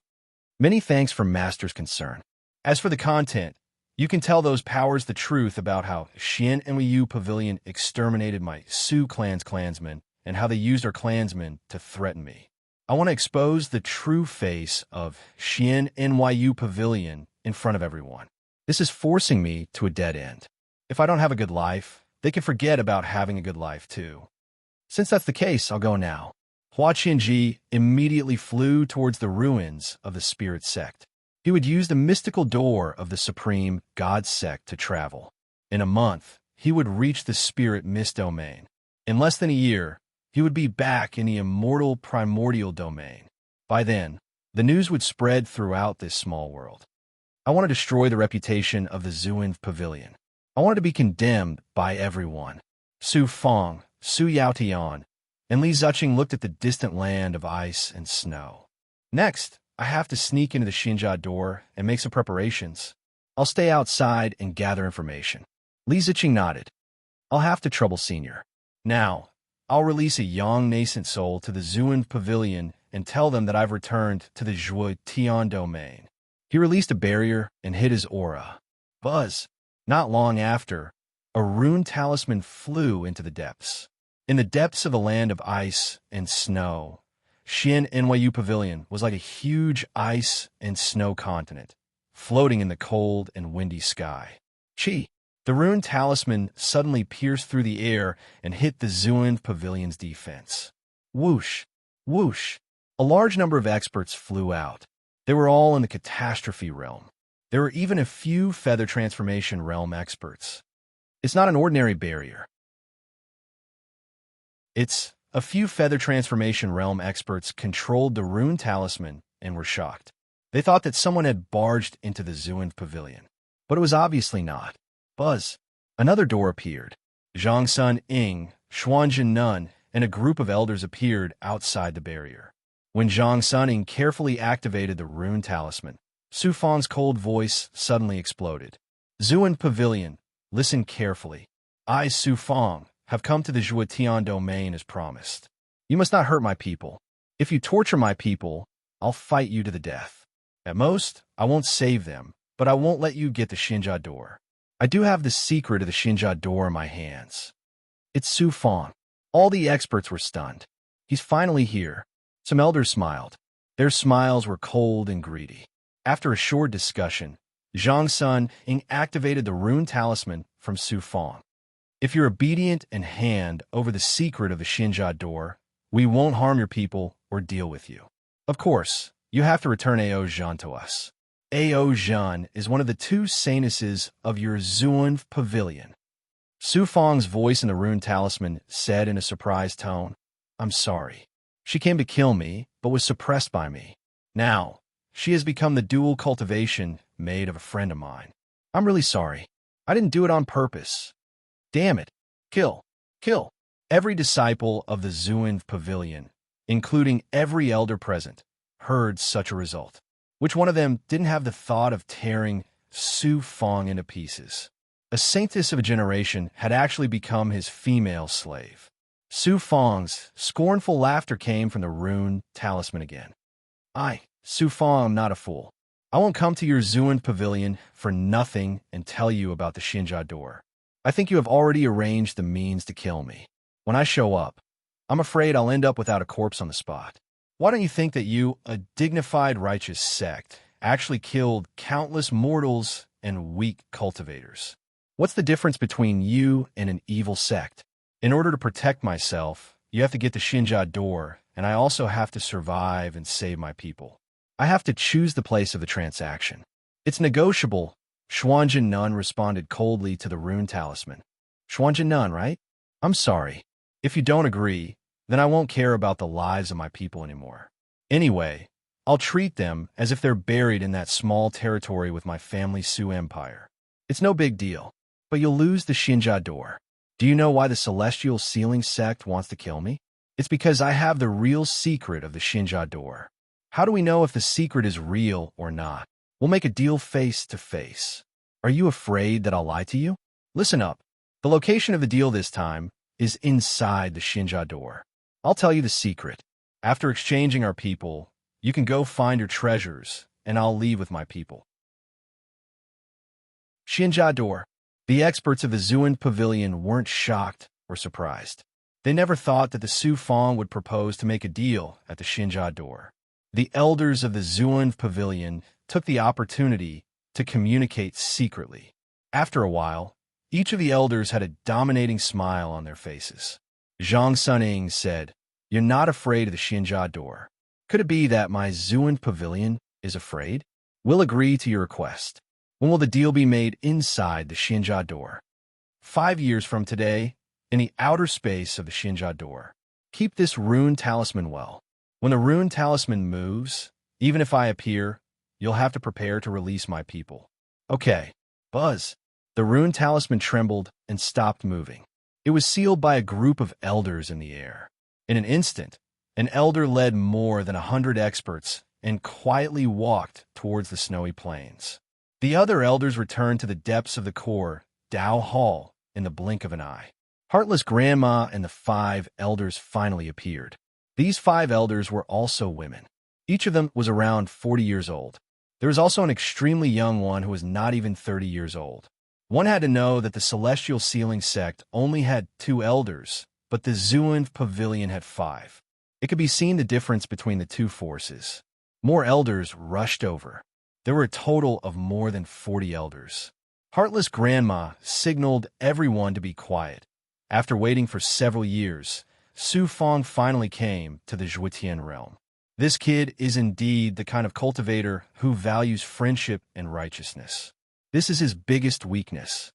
Many thanks for Master's concern. As for the content, you can tell those powers the truth about how Xian and Yu Pavilion exterminated my Su clan's clansmen and how they used our clansmen to threaten me. I want to expose the true face of Xian and Yu Pavilion in front of everyone. This is forcing me to a dead end. If I don't have a good life, they can forget about having a good life too. Since that's the case, I'll go now. Hua Qianji immediately flew towards the ruins of the Spirit Sect. He would use the mystical door of the Supreme God Sect to travel. In a month, he would reach the Spirit Mist domain. In less than a year, he would be back in the Immortal Primordial domain. By then, The news would spread throughout this small world. I want to destroy the reputation of the Zuin Pavilion. I wanted to be condemned by everyone. Su Fong, Su Yaotian, and Li Zuching looked at the distant land of ice and snow. Next, I have to sneak into the Xinjia door and make some preparations. I'll stay outside and gather information. Li Zuching nodded. I'll have to trouble Senior. Now, I'll release a young nascent soul to the Zuin Pavilion and tell them that I've returned to the Zhuo Tian domain. He released a barrier and hid his aura. Buzz. Not long after, a rune talisman flew into the depths. In the depths of the land of ice and snow, Xian NYU Pavilion was like a huge ice and snow continent, floating in the cold and windy sky. Chi! The rune talisman suddenly pierced through the air and hit the Zuin Pavilion's defense. Whoosh! Whoosh! A large number of experts flew out. They were all in the catastrophe realm. There were even a few feather transformation realm experts. It's not an ordinary barrier. A few feather transformation realm experts controlled the rune talisman and were shocked. They thought that someone had barged into the Zuin Pavilion. But it was obviously not. Buzz. Another door appeared. Zhang Sun Ying, Xuanjin Nun, and a group of elders appeared outside the barrier. When Zhang Sun Ying carefully activated the rune talisman, Su Fang's cold voice suddenly exploded. Zuin Pavilion, listen carefully. I, Su Fang, have come to the Zhuotian domain as promised. You must not hurt my people. If you torture my people, I'll fight you to the death. At most, I won't save them, but I won't let you get the Xinjia door. I do have the secret of the Xinjia door in my hands. It's Su Fang. All the experts were stunned. He's finally here. Some elders smiled. Their smiles were cold and greedy. After a short discussion, Zhang Sun Ying activated the rune talisman from Su Fang. If you're obedient and hand over the secret of the Xinjia door, we won't harm your people or deal with you. Of course, you have to return Ao Zhan to us. Ao Zhan is one of the two sanuses of your Zuin Pavilion. Su Fang's voice in the rune talisman said in a surprised tone, I'm sorry. She came to kill me, but was suppressed by me. Now, she has become the dual cultivation made of a friend of mine. I'm really sorry. I didn't do it on purpose. Damn it. Kill. Kill. Every disciple of the Zuin Pavilion, including every elder present, heard such a result. Which one of them didn't have the thought of tearing Su Fang into pieces? A saintess of a generation had actually become his female slave. Su Fang's scornful laughter came from the rune talisman again. I, Su Fang, am not a fool. I won't come to your Zuin Pavilion for nothing and tell you about the Xinjia door. I think you have already arranged the means to kill me. When I show up, I'm afraid I'll end up without a corpse on the spot. Why don't you think that you, a dignified righteous sect, actually killed countless mortals and weak cultivators? What's the difference between you and an evil sect? In order to protect myself, you have to get the Xinjia door, and I also have to survive and save my people. I have to choose the place of the transaction. It's negotiable. Xuanjin Nun responded coldly to the rune talisman. Xuanjin Nun, right? I'm sorry. If you don't agree, then I won't care about the lives of my people anymore. Anyway, I'll treat them as if they're buried in that small territory with my family Su Empire. It's no big deal, but you'll lose the Xinjia door. Do you know why the Celestial Sealing Sect wants to kill me? It's because I have the real secret of the Xinjia door. How do we know if the secret is real or not? We'll make a deal face to face. Are you afraid that I'll lie to you? Listen up. The location of the deal this time is inside the Xinjia door. I'll tell you the secret. After exchanging our people, you can go find your treasures, and I'll leave with my people. Xinjia door. The experts of the Zuin Pavilion weren't shocked or surprised. They never thought that the Su Fang would propose to make a deal at the Xinjia door. The elders of the Zuin Pavilion took the opportunity to communicate secretly. After a while, each of the elders had a dominating smile on their faces. Zhang Sun Ying said, You're not afraid of the Xinjia door. Could it be that my Zuin Pavilion is afraid? We'll agree to your request. When will the deal be made inside the Xinjia door? 5 years from today, in the outer space of the Xinjia door. Keep this rune talisman well. When the rune talisman moves, Even if I appear, you'll have to prepare to release my people. Okay, Buzz. The rune talisman trembled and stopped moving. It was sealed by a group of elders in the air. In an instant, an elder led more than 100 experts and quietly walked towards the snowy plains. The other elders returned to the depths of the core, Dao Hall, in the blink of an eye. Heartless Grandma and the 5 elders finally appeared. These 5 elders were also women. Each of them was around 40 years old. There was also an extremely young one who was not even 30 years old. One had to know that the Celestial Sealing Sect only had 2 elders, but the Zuanv Pavilion had 5. It could be seen the difference between the 2 forces. More elders rushed over. There were a total of more than 40 elders. Heartless Grandma signaled everyone to be quiet. After waiting for several years, Su Fong finally came to the Zhuetian realm. This kid is indeed the kind of cultivator who values friendship and righteousness. This is his biggest weakness.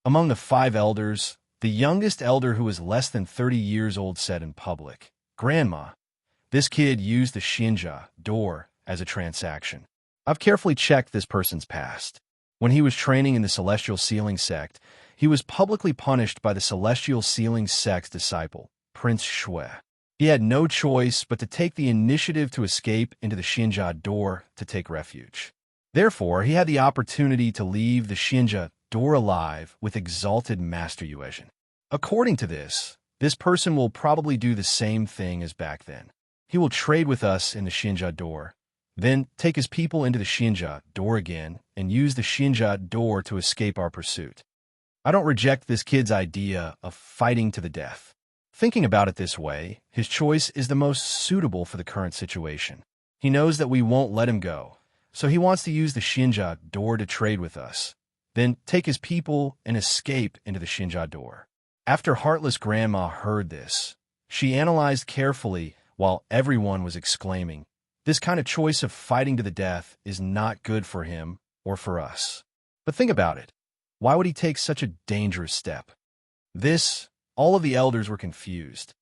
Among the 5 elders, the youngest elder, who was less than 30 years old, said in public, "Grandma, this kid used the Xinjia door as a transaction. I've carefully checked this person's past. When he was training in the Celestial Sealing Sect, he was publicly punished by the Celestial Sealing Sect's disciple, Prince Shui. He had no choice but to take the initiative to escape into the Xinjia door to take refuge. Therefore, he had the opportunity to leave the Xinjia door alive with exalted Master Yuezhen. According to this person will probably do the same thing as back then. He will trade with us in the Xinjia door, then take his people into the Xinjia door again and use the Xinjia door to escape our pursuit. I don't reject this kid's idea of fighting to the death. Thinking about it this way, his choice is the most suitable for the current situation. He knows that we won't let him go, so he wants to use the Xinjia door to trade with us, then take his people and escape into the Xinjia door." After Heartless Grandma heard this, she analyzed carefully while everyone was exclaiming, "This kind of choice of fighting to the death is not good for him or for us." But think about it. Why would he take such a dangerous step? All of the elders were confused.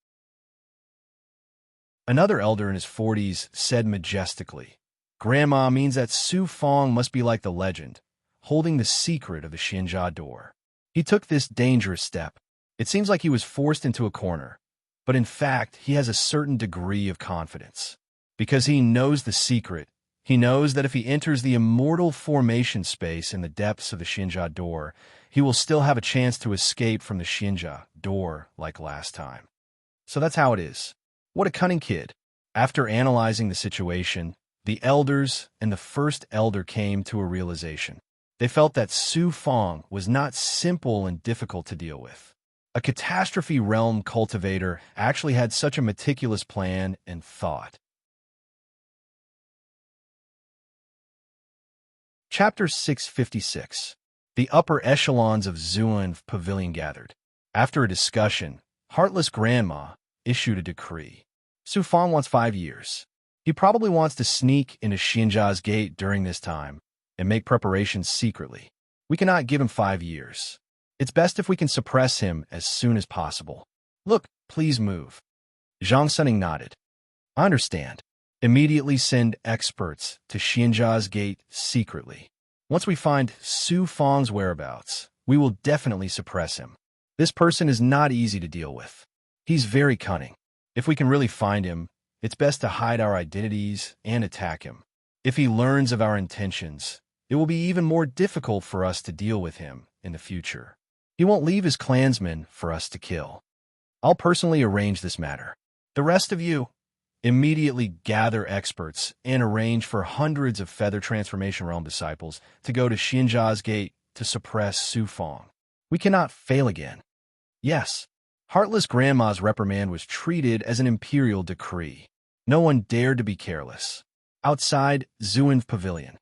Another elder in his 40s said majestically, "Grandma means that Su Fong must be like the legend, holding the secret of the Xinjia door. He took this dangerous step. It seems like he was forced into a corner, but in fact, he has a certain degree of confidence. Because he knows the secret, he knows that if he enters the immortal formation space in the depths of the Xinjia door, he will still have a chance to escape from the Xinjia door like last time. So that's how it is. What a cunning kid." After analyzing the situation, the elders and the first elder came to a realization. They felt that Su Fong was not simple and difficult to deal with. A catastrophe realm cultivator actually had such a meticulous plan and thought. Chapter 656. The upper echelons of Zuanv Pavilion gathered. After a discussion, Heartless Grandma issued a decree. Su Fong wants 5 years. He probably wants to sneak into Xinjia's gate during this time and make preparations secretly. We cannot give him 5 years. It's best if we can suppress him as soon as possible. Look, please move. Zhang Suning nodded. I understand. Immediately send experts to Xinjia's gate secretly. Once we find Su Fong's whereabouts, we will definitely suppress him. This person is not easy to deal with. He's very cunning. If we can really find him, it's best to hide our identities and attack him. If he learns of our intentions, it will be even more difficult for us to deal with him in the future. He won't leave his clansmen for us to kill. I'll personally arrange this matter. The rest of you, immediately gather experts and arrange for hundreds of Feather Transformation Realm disciples to go to Xinjia's gate to suppress Su Fong. We cannot fail again. Yes, Heartless Grandma's reprimand was treated as an imperial decree. No one dared to be careless. Outside Zuanv Pavilion.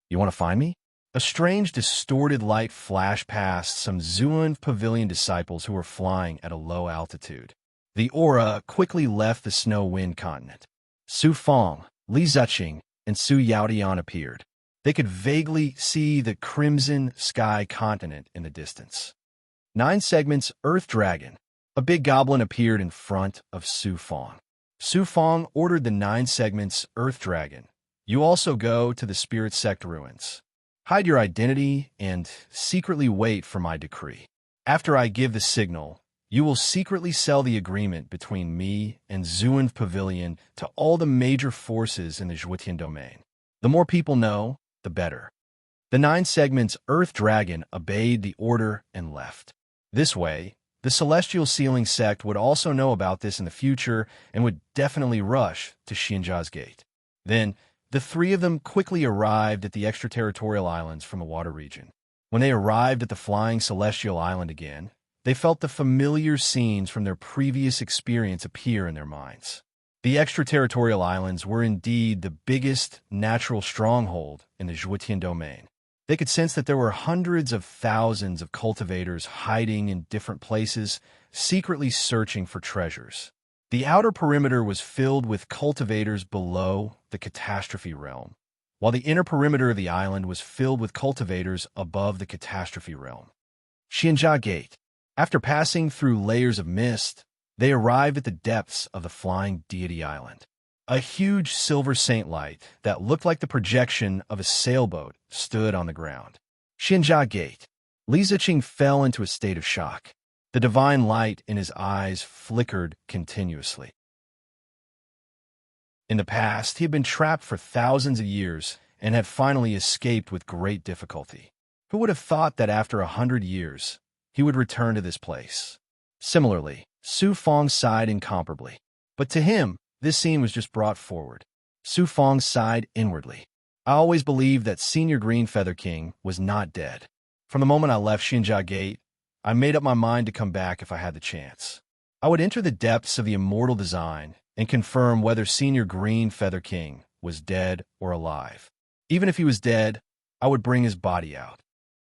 You want to find me? A strange, distorted light flashed past some Zuanv Pavilion disciples who were flying at a low altitude. The aura quickly left the snow wind continent. Su Fong, Li Ziqing, and Su Yaodian appeared. They could vaguely see the crimson sky continent in the distance. 9 segments Earth Dragon. A big goblin appeared in front of Su Fong. Su Fong ordered the 9 segments Earth Dragon You also go to the Spirit Sect ruins. Hide your identity and secretly wait for my decree. After I give the signal, you will secretly sell the agreement between me and Zuin Pavilion to all the major forces in the Zhuotian domain. The more people know, the better. The 9 segments Earth Dragon obeyed the order and left. This way, the Celestial Sealing Sect would also know about this in the future and would definitely rush to Xianjia's gate. Then, the 3 of them quickly arrived at the extraterritorial islands from the water region. When they arrived at the flying celestial island again, they felt the familiar scenes from their previous experience appear in their minds. The extraterritorial islands were indeed the biggest natural stronghold in the Zhuotian domain. They could sense that there were hundreds of thousands of cultivators hiding in different places, secretly searching for treasures. The outer perimeter was filled with cultivators below the catastrophe realm, while the inner perimeter of the island was filled with cultivators above the catastrophe realm. Xianjia Gate. After passing through layers of mist, they arrived at the depths of the Flying Deity Island. A huge silver saint light that looked like the projection of a sailboat stood on the ground. Xianjia Gate. Li Ziqing fell into a state of shock. The divine light in his eyes flickered continuously. In the past, he had been trapped for thousands of years and had finally escaped with great difficulty. Who would have thought that after 100 years, he would return to this place? Similarly, Su Fong sighed incomparably. But to him, this scene was just brought forward. Su Fong sighed inwardly. I always believed that Senior Green Feather King was not dead. From the moment I left Xianjia Gate, I made up my mind to come back if I had the chance. I would enter the depths of the immortal design and confirm whether Senior Green Feather King was dead or alive. Even if he was dead, I would bring his body out.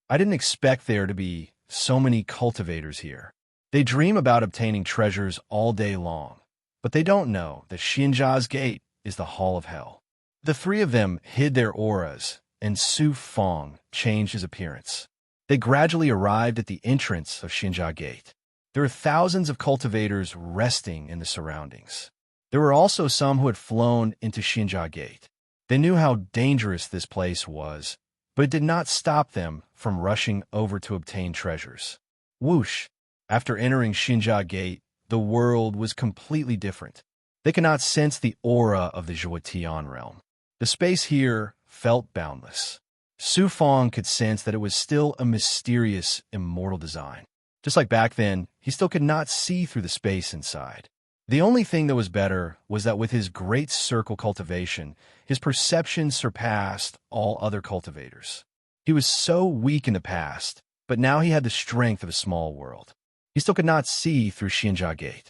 I didn't expect there to be so many cultivators here. They dream about obtaining treasures all day long, but they don't know that Xianjia's gate is the Hall of Hell. The 3 of them hid their auras, and Su Fong changed his appearance. They gradually arrived at the entrance of Xianjia Gate. There were thousands of cultivators resting in the surroundings. There were also some who had flown into Xianjia Gate. They knew how dangerous this place was, but it did not stop them from rushing over to obtain treasures. Whoosh! After entering Xianjia Gate, the world was completely different. They could not sense the aura of the Zhuotian realm. The space here felt boundless. Su Fong could sense that it was still a mysterious, immortal design. Just like back then, he still could not see through the space inside. The only thing that was better was that with his great circle cultivation, his perception surpassed all other cultivators. He was so weak in the past, but now he had the strength of a small world. He still could not see through Xianjia Gate.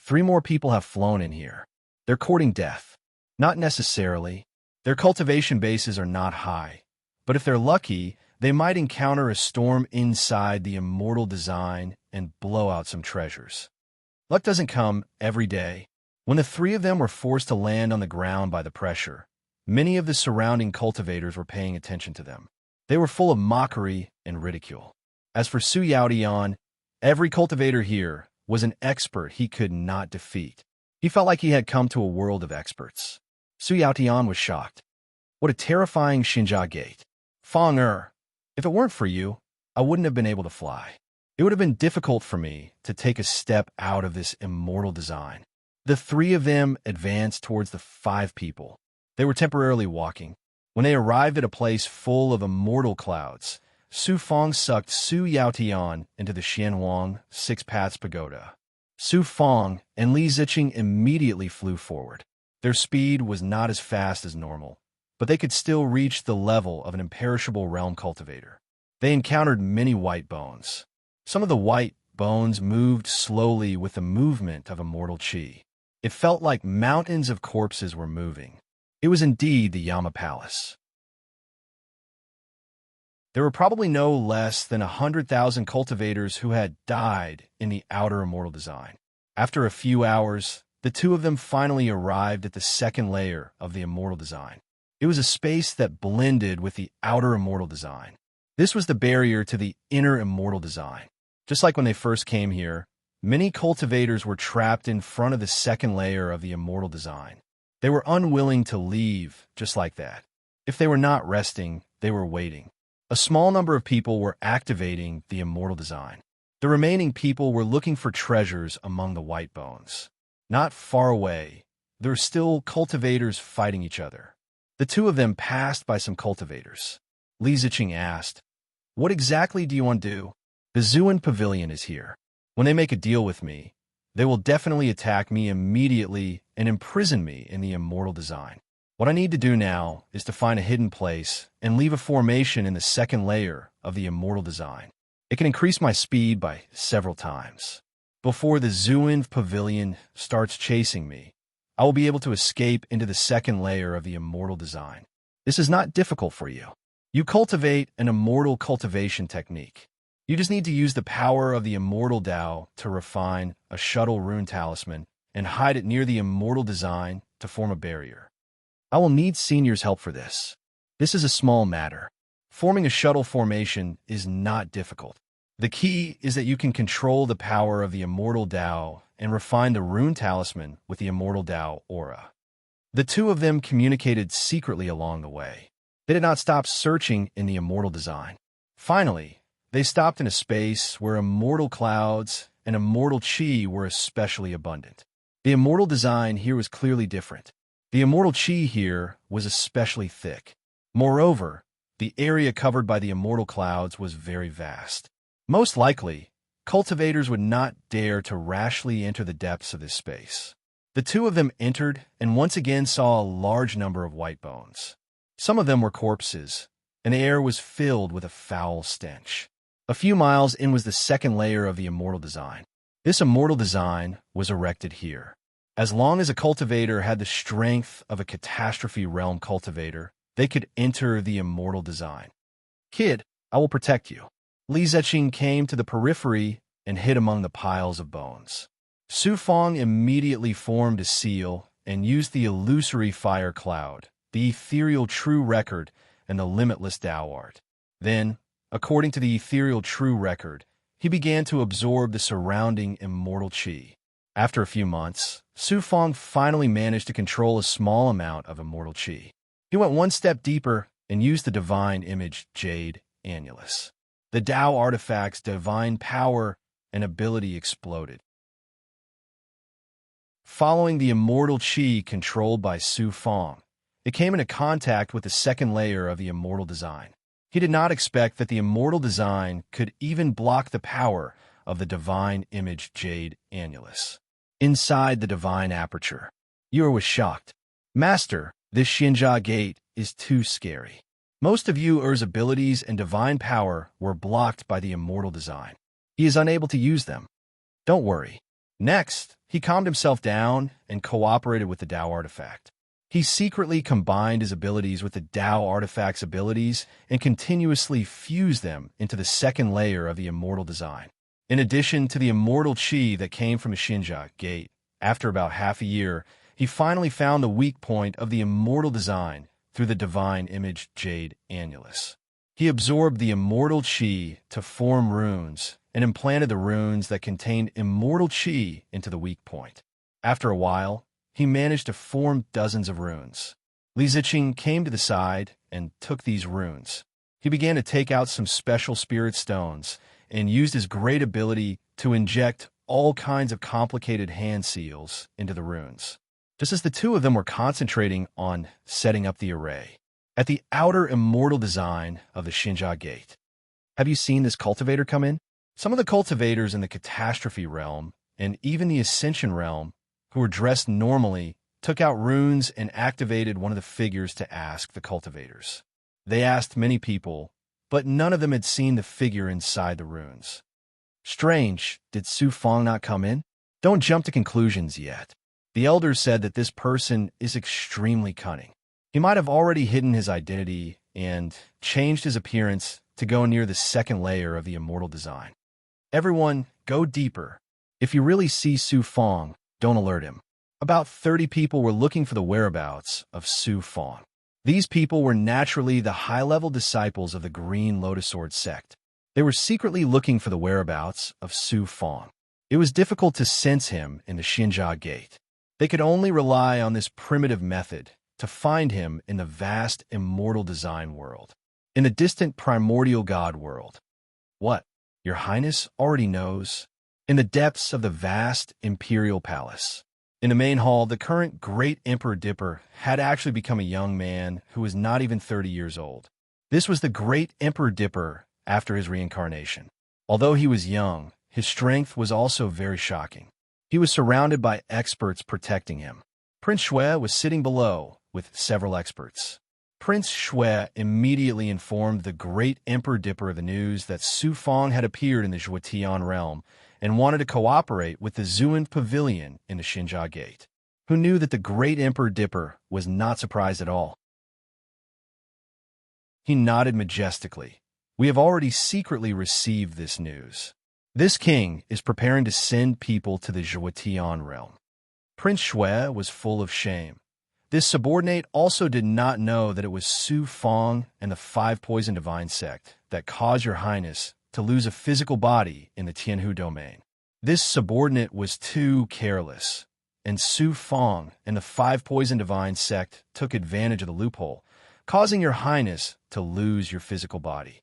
3 more people have flown in here. They're courting death. Not necessarily. Their cultivation bases are not high. But if they're lucky, they might encounter a storm inside the immortal design and blow out some treasures. Luck doesn't come every day. When the 3 of them were forced to land on the ground by the pressure, many of the surrounding cultivators were paying attention to them. They were full of mockery and ridicule. As for Su Yaotian, every cultivator here was an expert he could not defeat. He felt like he had come to a world of experts. Su Yaotian was shocked. What a terrifying Xianjia Gate. Fong if it weren't for you, I wouldn't have been able to fly. It would have been difficult for me to take a step out of this immortal design. The 3 of them advanced towards the 5 people. They were temporarily walking. When they arrived at a place full of immortal clouds, Su Fong sucked Su Yaotian into the Xianhuang 6 Paths Pagoda. Su Fong and Li Ziqing immediately flew forward. Their speed was not as fast as normal, but they could still reach the level of an imperishable realm cultivator. They encountered many white bones. Some of the white bones moved slowly with the movement of immortal qi. It felt like mountains of corpses were moving. It was indeed the Yama Palace. There were probably no less than 100,000 cultivators who had died in the outer immortal design. After a few hours, the 2 of them finally arrived at the 2nd layer of the immortal design. It was a space that blended with the outer immortal design. This was the barrier to the inner immortal design. Just like when they first came here, many cultivators were trapped in front of the 2nd layer of the immortal design. They were unwilling to leave just like that. If they were not resting, they were waiting. A small number of people were activating the immortal design. The remaining people were looking for treasures among the white bones. Not far away, there were still cultivators fighting each other. The two of them passed by some cultivators. Li Ziqing asked, "What exactly do you want to do?" "The Zuan Pavilion is here. When they make a deal with me, they will definitely attack me immediately and imprison me in the immortal design. What I need to do now is to find a hidden place and leave a formation in the second layer of the immortal design. It can increase my speed by several times. Before the Zuan Pavilion starts chasing me, I will be able to escape into the second layer of the immortal design. This is not difficult for you. You cultivate an immortal cultivation technique. You just need to use the power of the immortal Tao to refine a shuttle rune talisman and hide it near the immortal design to form a barrier. I will need Senior's help for this. This is a small matter. Forming a shuttle formation is not difficult. The key is that you can control the power of the immortal Tao and refine the rune talisman with the immortal Tao aura." The two of them communicated secretly along the way. They did not stop searching in the immortal design. Finally, they stopped in a space where immortal clouds and immortal chi were especially abundant. The immortal design here was clearly different. The immortal chi here was especially thick. Moreover, the area covered by the immortal clouds was very vast. Most likely, cultivators would not dare to rashly enter the depths of this space. The two of them entered and once again saw a large number of white bones. Some of them were corpses, and the air was filled with a foul stench. A few miles in was the second layer of the immortal design. This immortal design was erected here. As long as a cultivator had the strength of a catastrophe realm cultivator, they could enter the immortal design. "Kid, I will protect you." Li Ziqing came to the periphery and hid among the piles of bones. Su Fong immediately formed a seal and used the illusory fire cloud, the ethereal true record, and the limitless Tao art. Then, according to the ethereal true record, he began to absorb the surrounding immortal chi. After a few months, Su Fong finally managed to control a small amount of immortal chi. He went one step deeper and used the divine image Jade Annulus. The Tao artifact's divine power and ability exploded. Following the immortal chi controlled by Su Fong, it came into contact with the second layer of the immortal design. He did not expect that the immortal design could even block the power of the divine image Jade Annulus. Inside the divine aperture, Yura was shocked. "Master, this Xinjia gate is too scary." Most of Yu'er's abilities and divine power were blocked by the immortal design. He is unable to use them. Don't worry. Next, he calmed himself down and cooperated with the Tao artifact. He secretly combined his abilities with the Tao artifact's abilities and continuously fused them into the second layer of the immortal design. In addition to the immortal chi that came from the Xinjia gate, after about half a year, he finally found the weak point of the immortal design through the divine image Jade Annulus. He absorbed the immortal chi to form runes and implanted the runes that contained immortal chi into the weak point. After a while, he managed to form dozens of runes. Li Ziqing came to the side and took these runes. He began to take out some special spirit stones and used his great ability to inject all kinds of complicated hand seals into the runes, just as the two of them were concentrating on setting up the array. At the outer immortal design of the Xinjia Gate. Have you seen this cultivator come in? Some of the cultivators in the catastrophe realm, and even the ascension realm, who were dressed normally, took out runes and activated one of the figures to ask the cultivators. They asked many people, but none of them had seen the figure inside the runes. Strange, did Su Fong not come in? Don't jump to conclusions yet. The elders said that this person is extremely cunning. He might have already hidden his identity and changed his appearance to go near the second layer of the immortal design. Everyone, go deeper. If you really see Su Fong, don't alert him. About 30 people were looking for the whereabouts of Su Fong. These people were naturally the high-level disciples of the Green Lotus Sword sect. They were secretly looking for the whereabouts of Su Fong. It was difficult to sense him in the Xinjia Gate. They could only rely on this primitive method to find him in the vast immortal design world, in the distant primordial god world. What, Your Highness already knows? In the depths of the vast imperial palace. In the main hall, the current great Emperor Dipper had actually become a young man who was not even 30 years old. This was the great Emperor Dipper after his reincarnation. Although he was young, his strength was also very shocking. He was surrounded by experts protecting him. Prince Shui was sitting below with several experts. Prince Shui immediately informed the great Emperor Dipper of the news that Su Fong had appeared in the Zhuotian realm and wanted to cooperate with the Zuan Pavilion in the Xinjia Gate. Who knew that the great Emperor Dipper was not surprised at all? He nodded majestically. We have already secretly received this news. This king is preparing to send people to the Zhuotian realm. Prince Shui was full of shame. This subordinate also did not know that it was Su Fong and the Five Poison Divine Sect that caused Your Highness to lose a physical body in the Tianhu domain. This subordinate was too careless, and Su Fong and the Five Poison Divine Sect took advantage of the loophole, causing Your Highness to lose your physical body.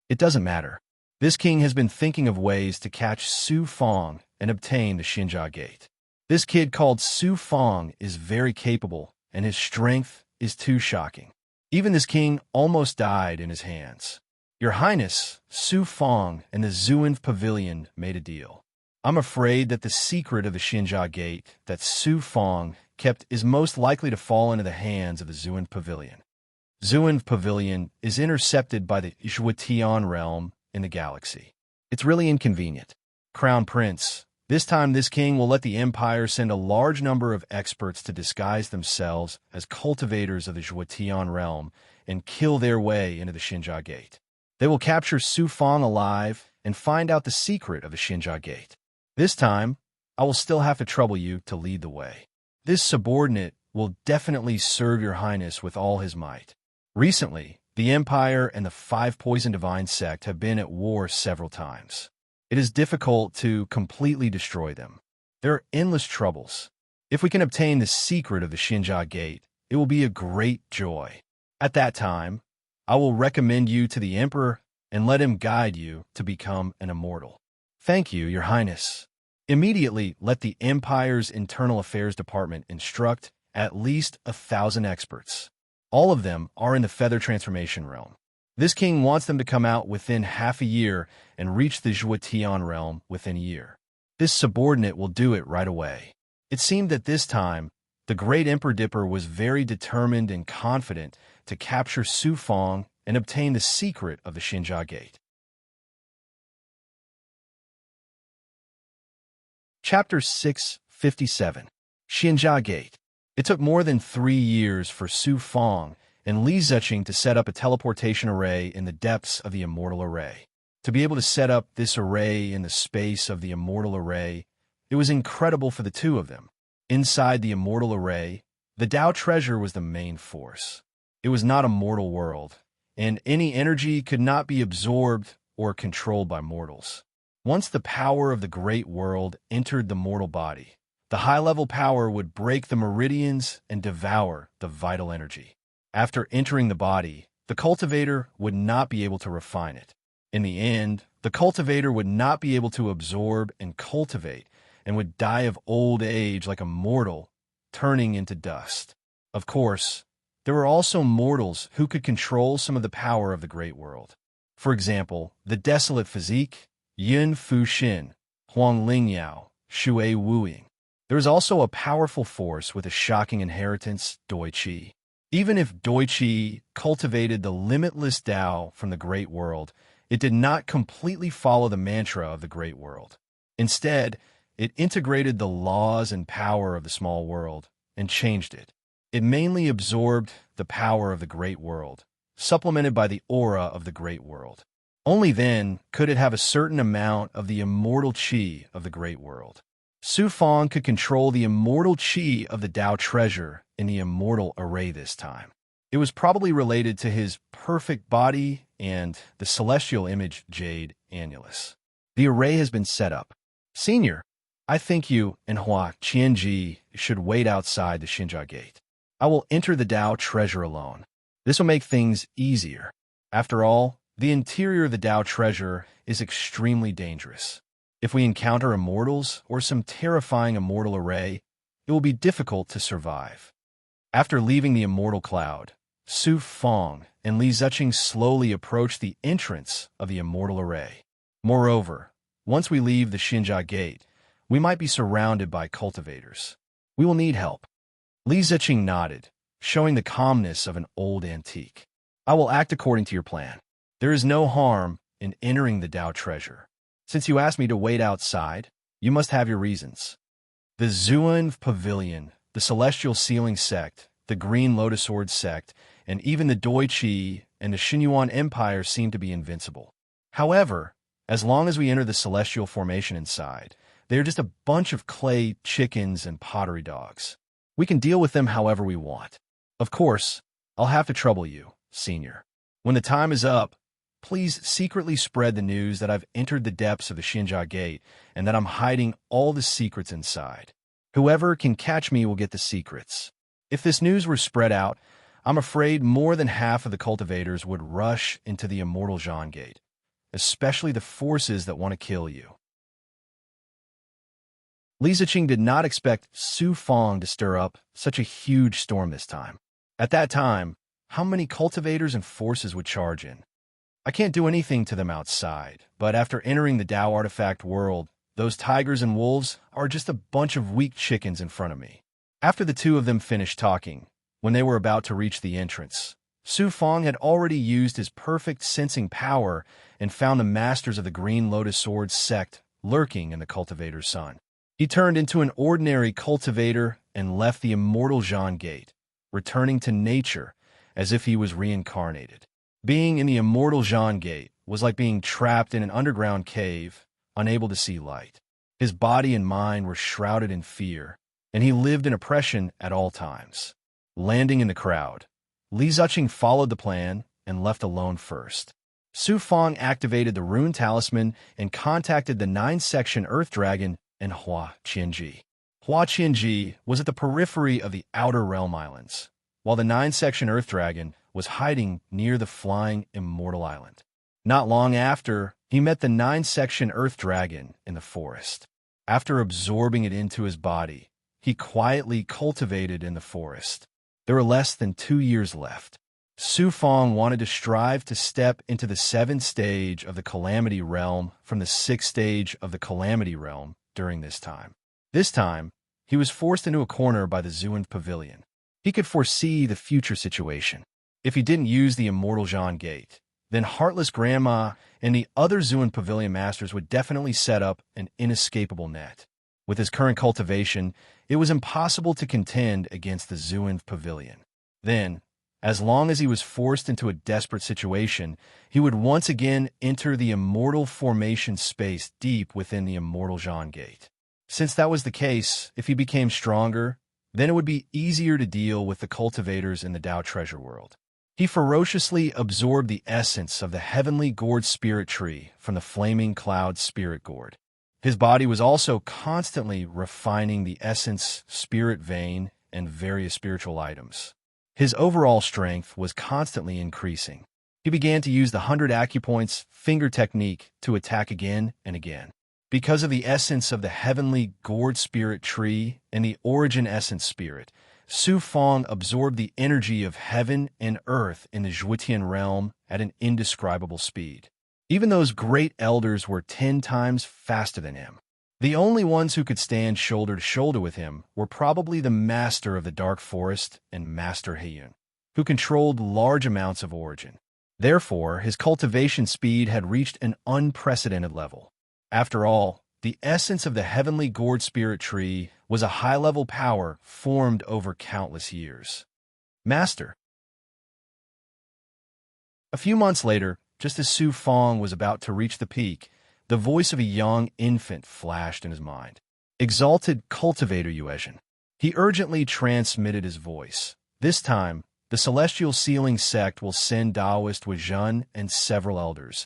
It doesn't matter. This king has been thinking of ways to catch Su Fong and obtain the Xinjia Gate. This kid called Su Fong is very capable, and his strength is too shocking. Even this king almost died in his hands. Your Highness, Su Fong and the Zuan Pavilion made a deal. I'm afraid that the secret of the Xinjia Gate that Su Fong kept is most likely to fall into the hands of the Zuan Pavilion. Zuan Pavilion is intercepted by the Zhuotian realm in the galaxy. It's really inconvenient. Crown Prince, this time this king will let the Empire send a large number of experts to disguise themselves as cultivators of the Zhuotian realm and kill their way into the Xinjia Gate. They will capture Su Fong alive and find out the secret of the Xinjia Gate. This time, I will still have to trouble you to lead the way. This subordinate will definitely serve Your Highness with all his might. Recently, the Empire and the Five Poison Divine Sect have been at war several times. It is difficult to completely destroy them. There are endless troubles. If we can obtain the secret of the Xinjia Gate, it will be a great joy. At that time, I will recommend you to the Emperor and let him guide you to become an immortal. Thank you, Your Highness. Immediately, let the Empire's Internal Affairs Department instruct at least 1,000 experts. All of them are in the feather transformation realm. This king wants them to come out within half a year and reach the Zhuotian realm within a year. This subordinate will do it right away. It seemed that this time, the great Emperor Dipper was very determined and confident to capture Su Fong and obtain the secret of the Xinjia Gate. Chapter 657. Xinjia Gate. It took more than 3 years for Su Fong and Li Ziqing to set up a teleportation array in the depths of the Immortal Array. To be able to set up this array in the space of the Immortal Array, it was incredible for the two of them. Inside the Immortal Array, the Tao Treasure was the main force. It was not a mortal world, and any energy could not be absorbed or controlled by mortals. Once the power of the great world entered the mortal body, the high-level power would break the meridians and devour the vital energy. After entering the body, the cultivator would not be able to refine it. In the end, the cultivator would not be able to absorb and cultivate and would die of old age like a mortal, turning into dust. Of course, there were also mortals who could control some of the power of the great world. For example, the desolate physique, Yin Fu Xin, Huang Lingyao, Shui Wuying. There is also a powerful force with a shocking inheritance, Doi Qi. Even if Doi Qi cultivated the limitless Tao from the great world, it did not completely follow the mantra of the great world. Instead, it integrated the laws and power of the small world and changed it. It mainly absorbed the power of the great world, supplemented by the aura of the great world. Only then could it have a certain amount of the immortal qi of the great world. Su Fong could control the immortal qi of the Tao Treasure in the Immortal Array this time. It was probably related to his perfect body and the celestial image Jade Annulus. The array has been set up. Senior, I think you and Hua Qianji should wait outside the Xinjia Gate. I will enter the Dao treasure alone. This will make things easier. After all, the interior of the Dao treasure is extremely dangerous. If we encounter immortals or some terrifying immortal array, it will be difficult to survive. After leaving the immortal cloud, Su Feng and Li Ziqing slowly approached the entrance of the immortal array. Moreover, once we leave the Xinjia Gate, we might be surrounded by cultivators. We will need help. Li Ziqing nodded, showing the calmness of an old antique. I will act according to your plan. There is no harm in entering the Dao treasure. Since you asked me to wait outside, you must have your reasons. The Zhuan Pavilion, the Celestial Sealing Sect, the Green Lotus Sword Sect, and even the Doiqi and the Xinyuan Empire seem to be invincible. However, as long as we enter the celestial formation inside, they are just a bunch of clay chickens and pottery dogs. We can deal with them however we want. Of course, I'll have to trouble you, Senior. When the time is up, please secretly spread the news that I've entered the depths of the Xinjia Gate and that I'm hiding all the secrets inside. Whoever can catch me will get the secrets. If this news were spread out, I'm afraid more than half of the cultivators would rush into the immortal Zhan Gate, especially the forces that want to kill you. Li Ziqing did not expect Su Feng to stir up such a huge storm this time. At that time, how many cultivators and forces would charge in? I can't do anything to them outside, but after entering the Dao artifact world, those tigers and wolves are just a bunch of weak chickens in front of me. After the two of them finished talking, when they were about to reach the entrance, Su Feng had already used his perfect sensing power and found the masters of the Green Lotus Sword sect lurking in the cultivator's sun. He turned into an ordinary cultivator and left the immortal Zhan Gate, returning to nature as if he was reincarnated. Being in the immortal Zhan Gate was like being trapped in an underground cave, unable to see light. His body and mind were shrouded in fear, and he lived in oppression at all times. Landing in the crowd, Li Ziqing followed the plan and left alone first. Su Feng activated the rune talisman and contacted the 9-section Earth Dragon and Hua Qianji. Hua Qianji was at the periphery of the Outer Realm Islands, while the 9-section Earth Dragon was hiding near the flying Immortal Island. Not long after, he met the 9-section Earth Dragon in the forest. After absorbing it into his body, he quietly cultivated in the forest. There were less than 2 years left. Su Feng wanted to strive to step into the 7th stage of the Calamity Realm from the 6th stage of the Calamity Realm during this time. This time, he was forced into a corner by the Zhuan Pavilion. He could foresee the future situation. If he didn't use the immortal Zhan Gate, then Heartless Grandma and the other Zhuan Pavilion masters would definitely set up an inescapable net. With his current cultivation, it was impossible to contend against the Zhuan Pavilion. Then, as long as he was forced into a desperate situation, he would once again enter the immortal formation space deep within the immortal Zhan Gate. Since that was the case, if he became stronger, then it would be easier to deal with the cultivators in the Dao treasure world. He ferociously absorbed the essence of the heavenly gourd spirit tree from the flaming cloud spirit gourd. His body was also constantly refining the essence, spirit vein, and various spiritual items. His overall strength was constantly increasing. He began to use the 100 acupoints finger technique to attack again and again. Because of the essence of the heavenly gourd spirit tree and the origin essence spirit, Su Feng absorbed the energy of heaven and earth in the Zhuitian realm at an indescribable speed. Even those great elders were 10 times faster than him. The only ones who could stand shoulder to shoulder with him were probably the Master of the Dark Forest and Master Heiyun, who controlled large amounts of origin. Therefore, his cultivation speed had reached an unprecedented level. After all, the essence of the heavenly gourd spirit tree was a high-level power formed over countless years. Master. A few months later, just as Su Feng was about to reach the peak, the voice of a young infant flashed in his mind. Exalted cultivator Yuezhen. He urgently transmitted his voice. This time, the Celestial Sealing Sect will send Taoist Wei Zhen and several elders,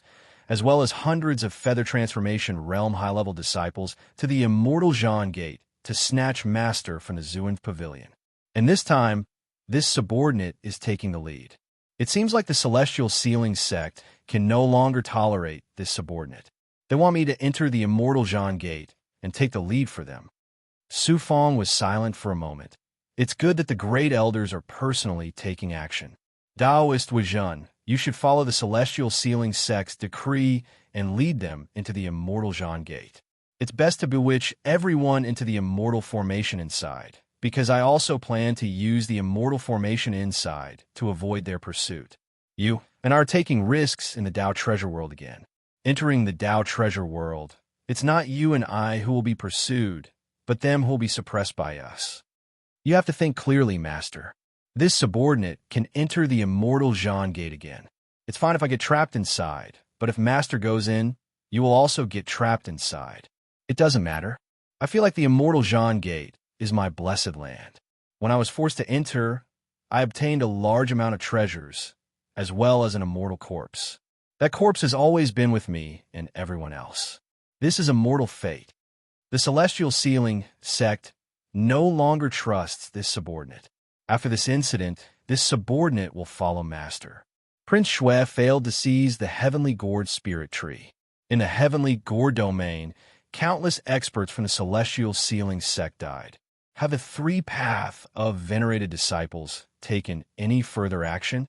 as well as hundreds of feather transformation realm high-level disciples to the immortal Zhan Gate to snatch Master from the Zuan Pavilion. And this time, this subordinate is taking the lead. It seems like the Celestial Sealing sect can no longer tolerate this subordinate. They want me to enter the immortal Zhan Gate and take the lead for them. Su Fong was silent for a moment. It's good that the great elders are personally taking action. Taoist Wuzhen, you should follow the Celestial Sealing sect's decree and lead them into the immortal Zhan Gate. It's best to bewitch everyone into the immortal formation inside, because I also plan to use the immortal formation inside to avoid their pursuit. You and I are taking risks in the Dao Treasure World again. Entering the Dao Treasure World, it's not you and I who will be pursued, but them who will be suppressed by us. You have to think clearly, Master. This subordinate can enter the immortal Zhan Gate again. It's fine if I get trapped inside, but if Master goes in, you will also get trapped inside. It doesn't matter. I feel like the immortal Zhan Gate is my blessed land. When I was forced to enter, I obtained a large amount of treasures, as well as an immortal corpse. That corpse has always been with me and everyone else. This is a mortal fate. The Celestial Sealing sect no longer trusts this subordinate. After this incident, this subordinate will follow Master. Prince Shui failed to seize the Heavenly Gourd Spirit Tree. In the Heavenly Gourd domain, countless experts from the Celestial Sealing sect died. Have the three path of venerated disciples taken any further action?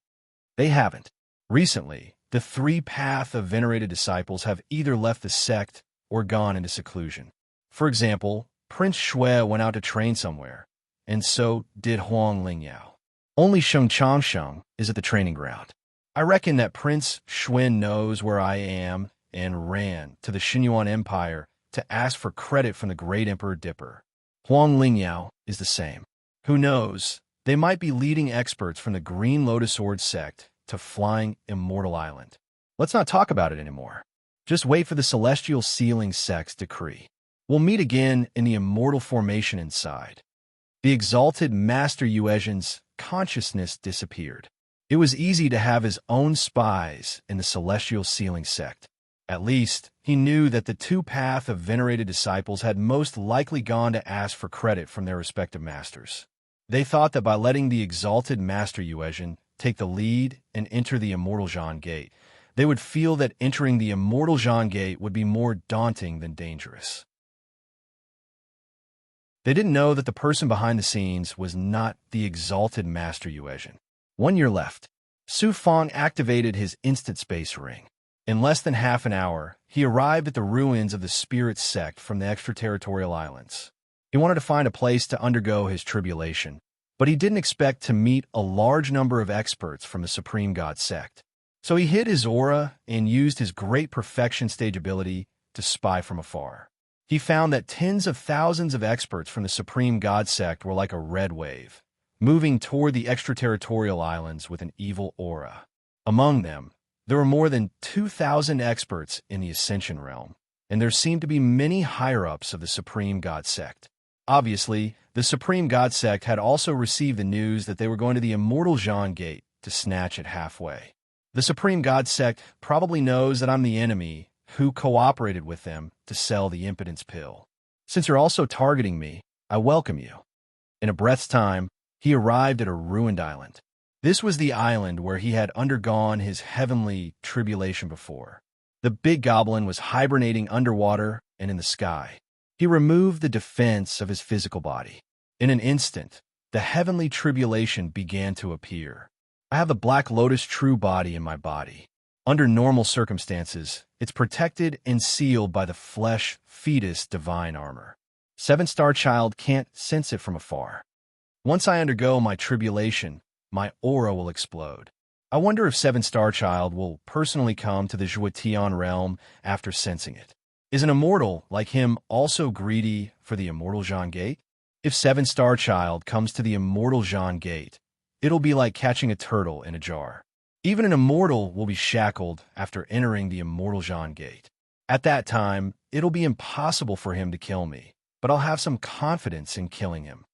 They haven't. Recently, the three path of venerated disciples have either left the sect or gone into seclusion. For example, Prince Shui went out to train somewhere, and so did Huang Lingyao. Only Sheng Changsheng is at the training ground. I reckon that Prince Xuan knows where I am and ran to the Xinyuan Empire to ask for credit from the great Emperor Dipper. Huang Lingyao is the same. Who knows, they might be leading experts from the Green Lotus Sword sect to Flying Immortal Island. Let's not talk about it anymore. Just wait for the Celestial Sealing sect's decree. We'll meet again in the immortal formation inside. The exalted Master Yuezhen's consciousness disappeared. It was easy to have his own spies in the Celestial Sealing sect. At least, he knew that the two path of venerated disciples had most likely gone to ask for credit from their respective masters. They thought that by letting the exalted Master Yuezhen take the lead and enter the immortal Zhan Gate, they would feel that entering the immortal Zhan Gate would be more daunting than dangerous. They didn't know that the person behind the scenes was not the exalted Master Yuezhen. 1 year left. Su Fong activated his instant space ring. In less than half an hour, he arrived at the ruins of the Spirit sect from the extraterritorial islands. He wanted to find a place to undergo his tribulation, but he didn't expect to meet a large number of experts from the Supreme God sect. So he hid his aura and used his great perfection stage ability to spy from afar. He found that tens of thousands of experts from the Supreme God sect were like a red wave, moving toward the extraterritorial islands with an evil aura. Among them, there were more than 2,000 experts in the Ascension realm, and there seemed to be many higher-ups of the Supreme God sect. Obviously, the Supreme God sect had also received the news that they were going to the immortal Zhan Gate to snatch it halfway. The Supreme God sect probably knows that I'm the enemy who cooperated with them to sell the impotence pill. Since you're also targeting me, I welcome you. In a breath's time, he arrived at a ruined island. This was the island where he had undergone his heavenly tribulation before. The big goblin was hibernating underwater and in the sky. He removed the defense of his physical body. In an instant, the heavenly tribulation began to appear. I have the Black Lotus true body in my body. Under normal circumstances, it's protected and sealed by the flesh fetus divine armor. 7-star child can't sense it from afar. Once I undergo my tribulation, my aura will explode. I wonder if 7-star child will personally come to the Zhuotian realm after sensing it. Is an immortal like him also greedy for the immortal Zhan Gate? If 7-star child comes to the immortal Zhan Gate, it'll be like catching a turtle in a jar. Even an immortal will be shackled after entering the immortal Zhan Gate. At that time, it'll be impossible for him to kill me, but I'll have some confidence in killing him.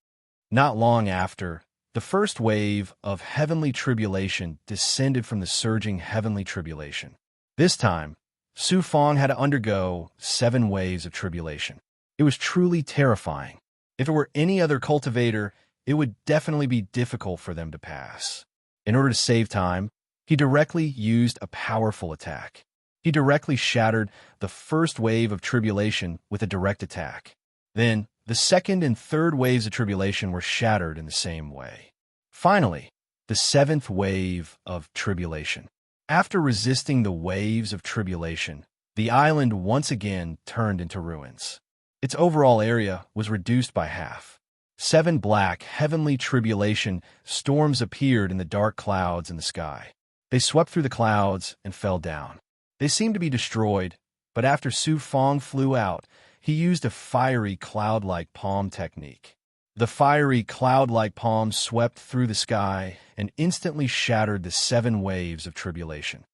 Not long after, the first wave of heavenly tribulation descended from the surging heavenly tribulation. This time, Su Fong had to undergo 7 waves of tribulation. It was truly terrifying. If it were any other cultivator, it would definitely be difficult for them to pass. In order to save time, he directly used a powerful attack. He directly shattered the first wave of tribulation with a direct attack. Then, the second and third waves of tribulation were shattered in the same way. Finally, the 7th wave of tribulation. After resisting the waves of tribulation, the island once again turned into ruins. Its overall area was reduced by half. 7 black, heavenly tribulation storms appeared in the dark clouds in the sky. They swept through the clouds and fell down. They seemed to be destroyed, but after Su Fong flew out, he used a fiery cloud-like palm technique. The fiery cloud-like palm swept through the sky and instantly shattered the 7 waves of tribulation.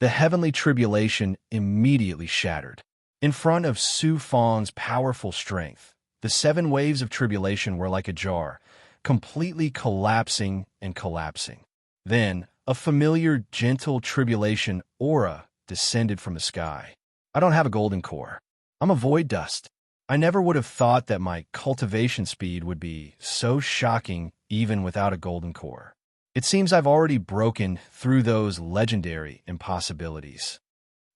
The heavenly tribulation immediately shattered. In front of Su Fong's powerful strength, the 7 waves of tribulation were like a jar, completely collapsing and collapsing. Then, a familiar, gentle tribulation aura descended from the sky. I don't have a golden core. I'm a void dust. I never would have thought that my cultivation speed would be so shocking even without a golden core. It seems I've already broken through those legendary impossibilities.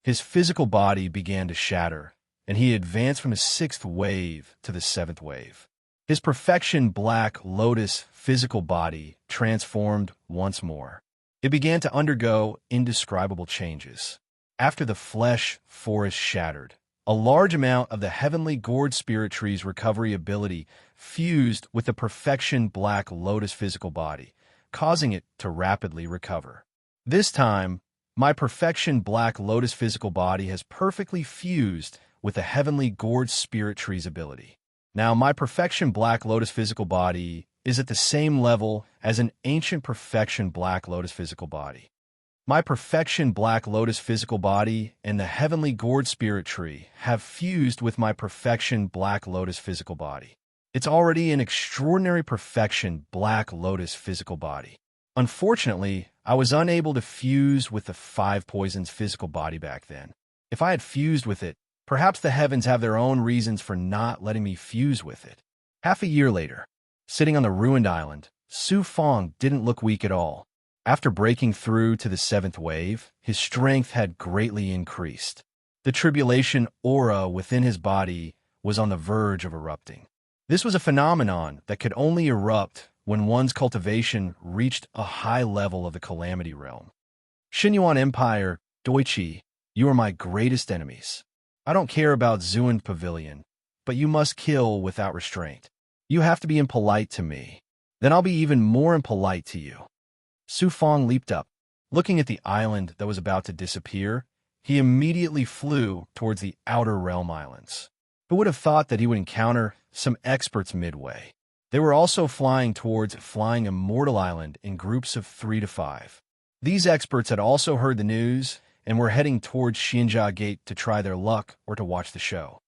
His physical body began to shatter, and he advanced from his 6th wave to the 7th wave. His perfection black lotus physical body transformed once more. It began to undergo indescribable changes. After the flesh forest shattered, a large amount of the heavenly gourd spirit tree's recovery ability fused with the perfection black lotus physical body, causing it to rapidly recover. This time, my perfection black lotus physical body has perfectly fused with the heavenly gourd spirit tree's ability. Now, my perfection black lotus physical body is at the same level as an ancient perfection black lotus physical body. My perfection black lotus physical body and the heavenly gourd spirit tree have fused with my perfection black lotus physical body. It's already an extraordinary perfection black lotus physical body. Unfortunately, I was unable to fuse with the 5 poisons physical body back then. If I had fused with it, perhaps the heavens have their own reasons for not letting me fuse with it. Half a year later, sitting on the ruined island, Su Fong didn't look weak at all. After breaking through to the 7th wave, his strength had greatly increased. The tribulation aura within his body was on the verge of erupting. This was a phenomenon that could only erupt when one's cultivation reached a high level of the calamity realm. Xinyuan Empire, Doichi, you are my greatest enemies. I don't care about Zuan Pavilion, but you must kill without restraint. You have to be impolite to me. Then I'll be even more impolite to you. Su Fong leaped up. Looking at the island that was about to disappear, he immediately flew towards the Outer Realm Islands. Who would have thought that he would encounter some experts midway? They were also flying towards Flying Immortal Island in groups of 3 to 5. These experts had also heard the news and were heading towards Xinjia Gate to try their luck or to watch the show.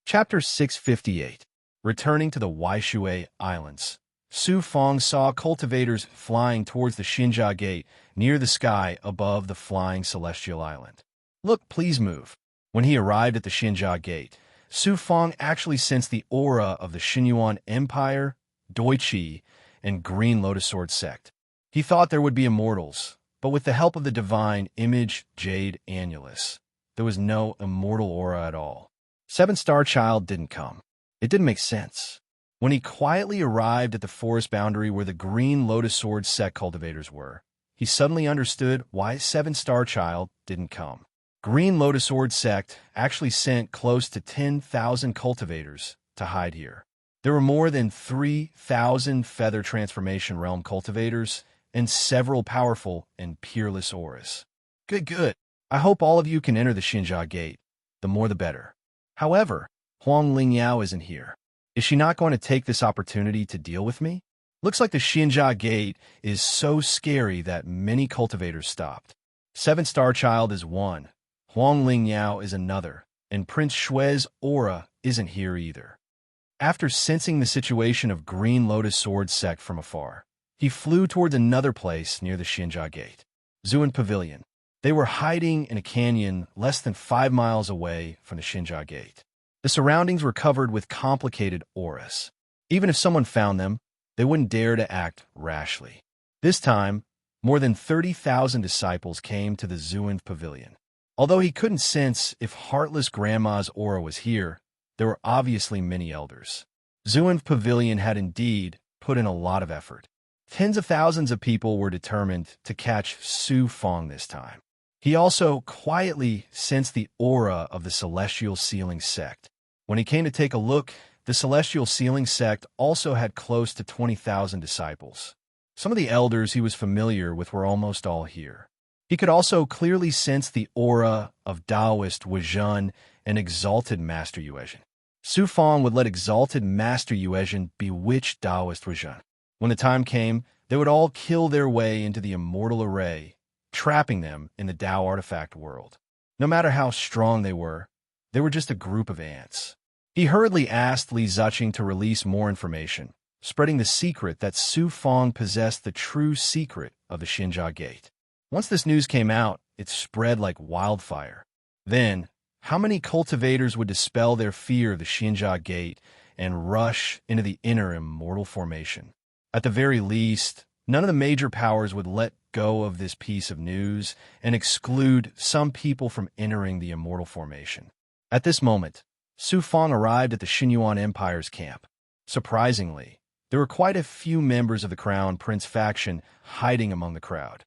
Chapter 658. Returning to the Waishui Islands. Su Fong saw cultivators flying towards the Xinjia Gate near the sky above the flying celestial island. Look, please move. When he arrived at the Xinjia Gate, Su Fong actually sensed the aura of the Xinyuan Empire, Doichi, and Green Lotus Sword sect. He thought there would be immortals, but with the help of the divine image Jade Annulus, there was no immortal aura at all. 7-star child didn't come. It didn't make sense. When he quietly arrived at the forest boundary where the Green Lotus Sword sect cultivators were, he suddenly understood why 7-star child didn't come. Green Lotus Sword sect actually sent close to 10,000 cultivators to hide here. There were more than 3,000 Feather Transformation Realm cultivators and several powerful and peerless auras. Good. I hope all of you can enter the Xinjia Gate. The more the better. However, Huang Lingyao isn't here. Is she not going to take this opportunity to deal with me? Looks like the Xinjia Gate is so scary that many cultivators stopped. 7-star child is one, Huang Lingyao is another, and Prince Shui's aura isn't here either. After sensing the situation of Green Lotus Sword sect from afar, He flew towards another place near the Xinjia Gate, Zuan Pavilion. They were hiding in a canyon less than 5 miles away from the Xinjia Gate. The surroundings were covered with complicated auras. Even if someone found them, they wouldn't dare to act rashly. This time, more than 30,000 disciples came to the Zuan Pavilion. Although he couldn't sense if Heartless Grandma's aura was here, there were obviously many elders. Zuan Pavilion had indeed put in a lot of effort. Tens of thousands of people were determined to catch Su Fong this time. He also quietly sensed the aura of the Celestial Sealing Sect. When he came to take a look, the Celestial Sealing Sect also had close to 20,000 disciples. Some of the elders he was familiar with were almost all here. He could also clearly sense the aura of Taoist Wuzhen and Exalted Master Yuezhen. Su Fong would let Exalted Master Yuezhen bewitch Taoist Wuzhen. When the time came, they would all kill their way into the immortal array, trapping them in the Tao artifact world. No matter how strong they were just a group of ants. He hurriedly asked Li Ziqing to release more information, spreading the secret that Su Fong possessed the true secret of the Xinjia Gate. Once this news came out, it spread like wildfire. Then, how many cultivators would dispel their fear of the Xinjia Gate and rush into the inner immortal formation? At the very least, none of the major powers would let go of this piece of news and exclude some people from entering the immortal formation. At this moment, Su Fong arrived at the Xinyuan Empire's camp. Surprisingly, there were quite a few members of the Crown Prince faction hiding among the crowd.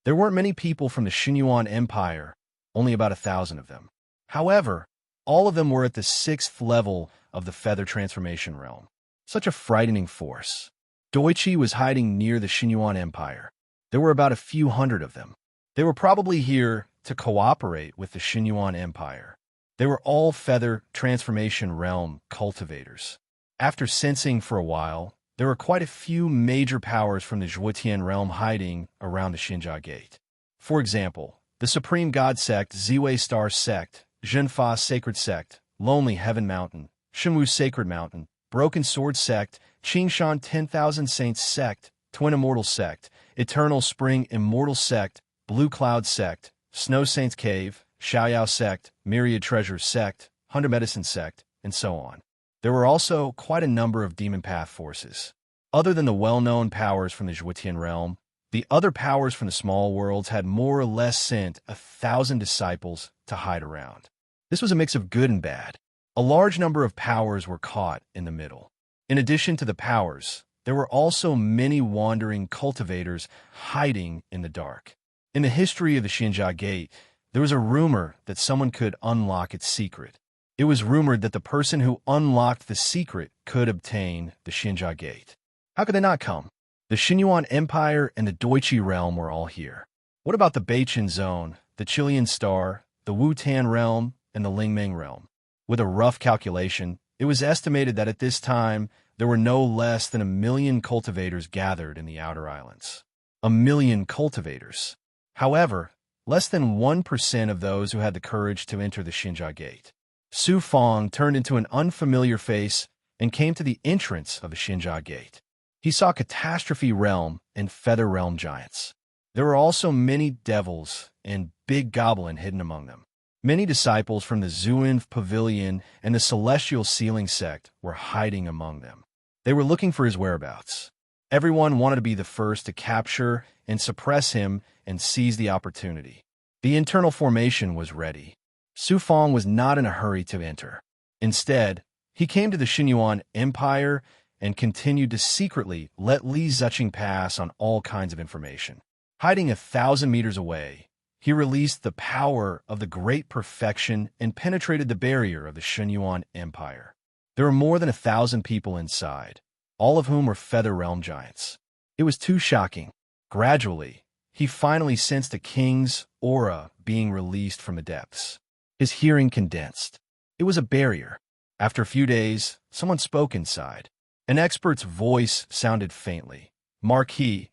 There weren't many people from the Xinyuan Empire, only about 1,000 of them. However, all of them were at the 6th level of the Feather Transformation Realm. Such a frightening force. Doichi was hiding near the Xinyuan Empire. There were about a few hundred of them. They were probably here to cooperate with the Xinyuan Empire. They were all Feather Transformation Realm cultivators. After sensing for a while, there were quite a few major powers from the Zhuotian realm hiding around the Xinjia Gate. For example, the Supreme God Sect, Ziwei Star Sect, Zhenfa Sacred Sect, Lonely Heaven Mountain, Shimu Sacred Mountain, Broken Sword Sect, Qingshan 10,000 Saints Sect, Twin Immortal Sect, Eternal Spring Immortal Sect, Blue Cloud Sect, Snow Saints Cave, Xiaoyao Sect, Myriad Treasures Sect, Hunter Medicine Sect, and so on. There were also quite a number of Demon Path forces. Other than the well-known powers from the Zhuotian realm, the other powers from the small worlds had more or less sent 1,000 disciples to hide around. This was a mix of good and bad. A large number of powers were caught in the middle. In addition to the powers, there were also many wandering cultivators hiding in the dark. In the history of the Xinjia Gate, there was a rumor that someone could unlock its secret. It was rumored that the person who unlocked the secret could obtain the Xinjia Gate. How could they not come? The Xinyuan Empire and the Doichi realm were all here. What about the Beichen Zone, the Chilean Star, the Wutan realm, and the Lingmeng realm? With a rough calculation, it was estimated that at this time, there were no less than 1 million cultivators gathered in the Outer Islands. 1 million cultivators. However, less than 1% of those who had the courage to enter the Xinjia Gate. Su Fong turned into an unfamiliar face and came to the entrance of the Xinjia Gate. He saw Catastrophe Realm and Feather Realm giants. There were also many devils and big goblin hidden among them. Many disciples from the Zuan Pavilion and the Celestial Sealing Sect were hiding among them. They were looking for his whereabouts. Everyone wanted to be the first to capture and suppress him and seize the opportunity. The internal formation was ready. Su Fong was not in a hurry to enter. Instead, he came to the Xinyuan Empire and continued to secretly let Li Ziqing pass on all kinds of information. Hiding 1,000 meters away, he released the power of the great perfection and penetrated the barrier of the Xinyuan Empire. There were more than 1,000 people inside, all of whom were Feather Realm giants. It was too shocking. Gradually, he finally sensed a king's aura being released from the depths. His hearing condensed. It was a barrier. After a few days, someone spoke inside. An expert's voice sounded faintly. Marquis,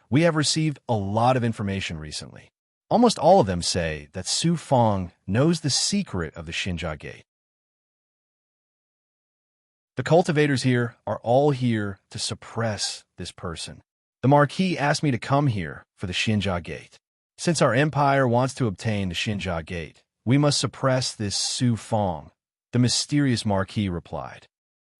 we have received a lot of information recently. Almost all of them say that Su Fong knows the secret of the Xinjia Gate. The cultivators here are all here to suppress this person. The Marquis asked me to come here for the Xinjia Gate. Since our empire wants to obtain the Xinjia Gate, we must suppress this Su Fong, the mysterious Marquis replied.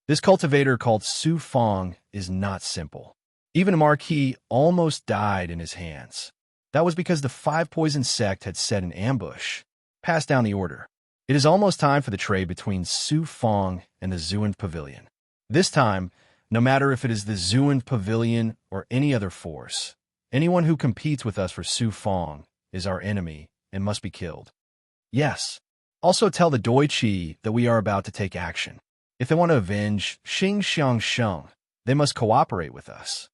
This cultivator called Su Fong is not simple. Even a Marquis almost died in his hands. That was because the Five Poison sect had set an ambush. Pass down the order. It is almost time for the trade between Su Fong and the Zuan Pavilion. This time, no matter if it is the Zuan Pavilion or any other force, anyone who competes with us for Su Fong is our enemy and must be killed. Yes. Also tell the Doichi that we are about to take action. If they want to avenge Xing Xiang Sheng, they must cooperate with us.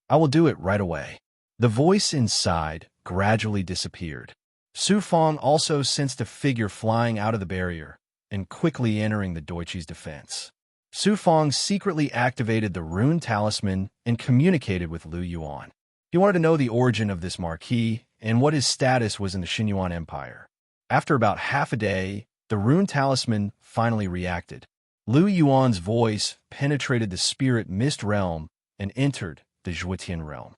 I will do it right away. The voice inside gradually disappeared. Su Fong also sensed a figure flying out of the barrier and quickly entering the Doichi's defense. Su Fong secretly activated the rune talisman and communicated with Lu Yuan. He wanted to know the origin of this Marquis and what his status was in the Xinyuan Empire. After about half a day, the rune talisman finally reacted. Lu Yuan's voice penetrated the spirit mist realm and entered the Zhuotian realm.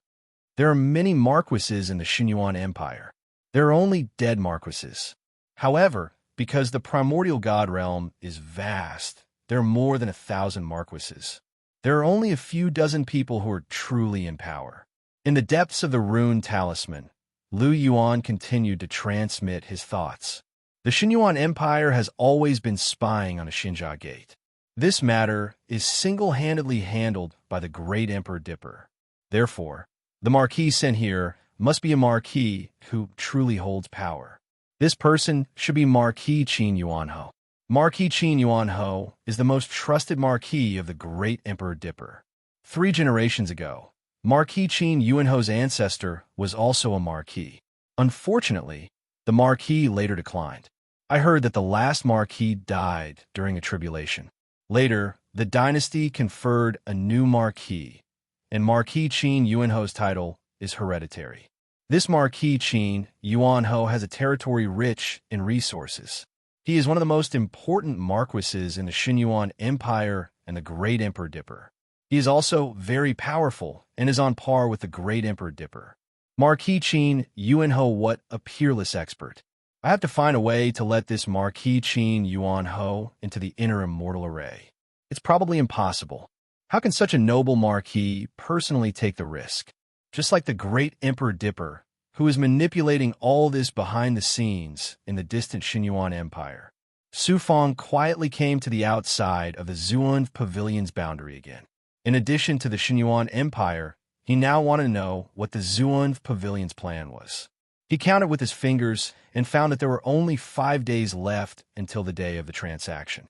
There are many marquises in the Xinyuan Empire. There are only dead marquises. However, because the primordial god realm is vast, there are more than 1,000 marquises. There are only a few dozen people who are truly in power. In the depths of the rune talisman, Lu Yuan continued to transmit his thoughts. The Xinyuan Empire has always been spying on a Xinjia Gate. This matter is single-handedly handled by the great Emperor Dipper. Therefore, the Marquis sent here must be a Marquis who truly holds power. This person should be Marquis Qin Yuanho. Marquis Qin Yuanho is the most trusted Marquis of the great Emperor Dipper. 3 generations ago, Marquis Qin Yuanho's ancestor was also a Marquis. Unfortunately, the Marquis later declined. I heard that the last Marquis died during a tribulation. Later, the dynasty conferred a new Marquis, and Marquis Qin Yuanho's title is hereditary. This Marquis Qin Yuanho has a territory rich in resources. He is one of the most important marquises in the Xinyuan Empire and the Great Emperor Dipper. He is also very powerful and is on par with the Great Emperor Dipper. Marquis Qin Yuanho, what a peerless expert. I have to find a way to let this Marquis Qin Yuanho into the inner immortal array. It's probably impossible. How can such a noble Marquis personally take the risk? Just like the Great Emperor Dipper, who is manipulating all this behind the scenes in the distant Xinyuan Empire. Su Fong quietly came to the outside of the Zuan Pavilion's boundary again. In addition to the Xinyuan Empire, he now wanted to know what the Zuan Pavilion's plan was. He counted with his fingers and found that there were only 5 days left until the day of the transaction.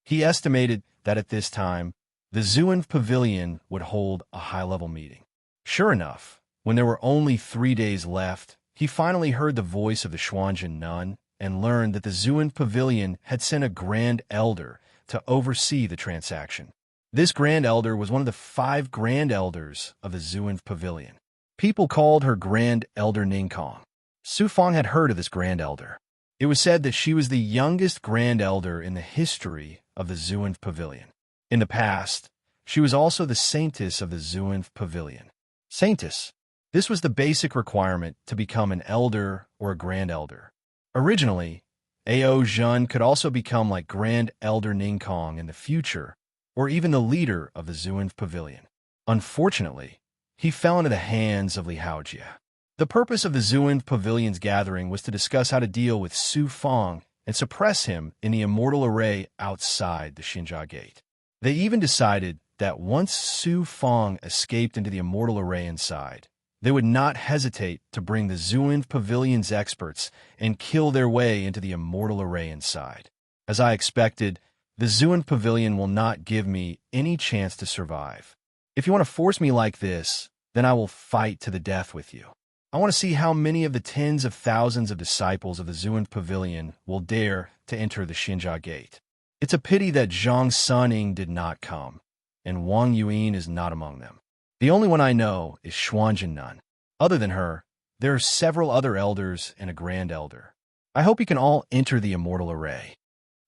He estimated that at this time, the Zuan Pavilion would hold a high-level meeting. Sure enough, when there were only 3 days left, he finally heard the voice of the Xuanjin nun and learned that the Zuan Pavilion had sent a Grand Elder to oversee the transaction. This Grand Elder was one of the 5 Grand Elders of the Zuan Pavilion. People called her Grand Elder Ningkong. Su Fong had heard of this Grand Elder. It was said that she was the youngest Grand Elder in the history of the Zuan Pavilion. In the past, she was also the Saintess of the Zuan Pavilion. Saintess. This was the basic requirement to become an elder or a Grand Elder. Originally, Ao Zhen could also become like Grand Elder Ningkong in the future, or even the leader of the Zuan Pavilion. Unfortunately, he fell into the hands of Li Haojia. The purpose of the Zuan Pavilion's gathering was to discuss how to deal with Su Fong and suppress him in the immortal array outside the Xinjia Gate. They even decided that once Su Fong escaped into the immortal array inside, they would not hesitate to bring the Zuan Pavilion's experts and kill their way into the immortal array inside. As I expected, the Zuan Pavilion will not give me any chance to survive. If you want to force me like this, then I will fight to the death with you. I want to see how many of the tens of thousands of disciples of the Zuan Pavilion will dare to enter the Xinjia Gate. It's a pity that Zhang Suning did not come, and Wang Yuan is not among them. The only one I know is Xuanjin Nun. Other than her, there are several other elders and a Grand Elder. I hope you can all enter the immortal array.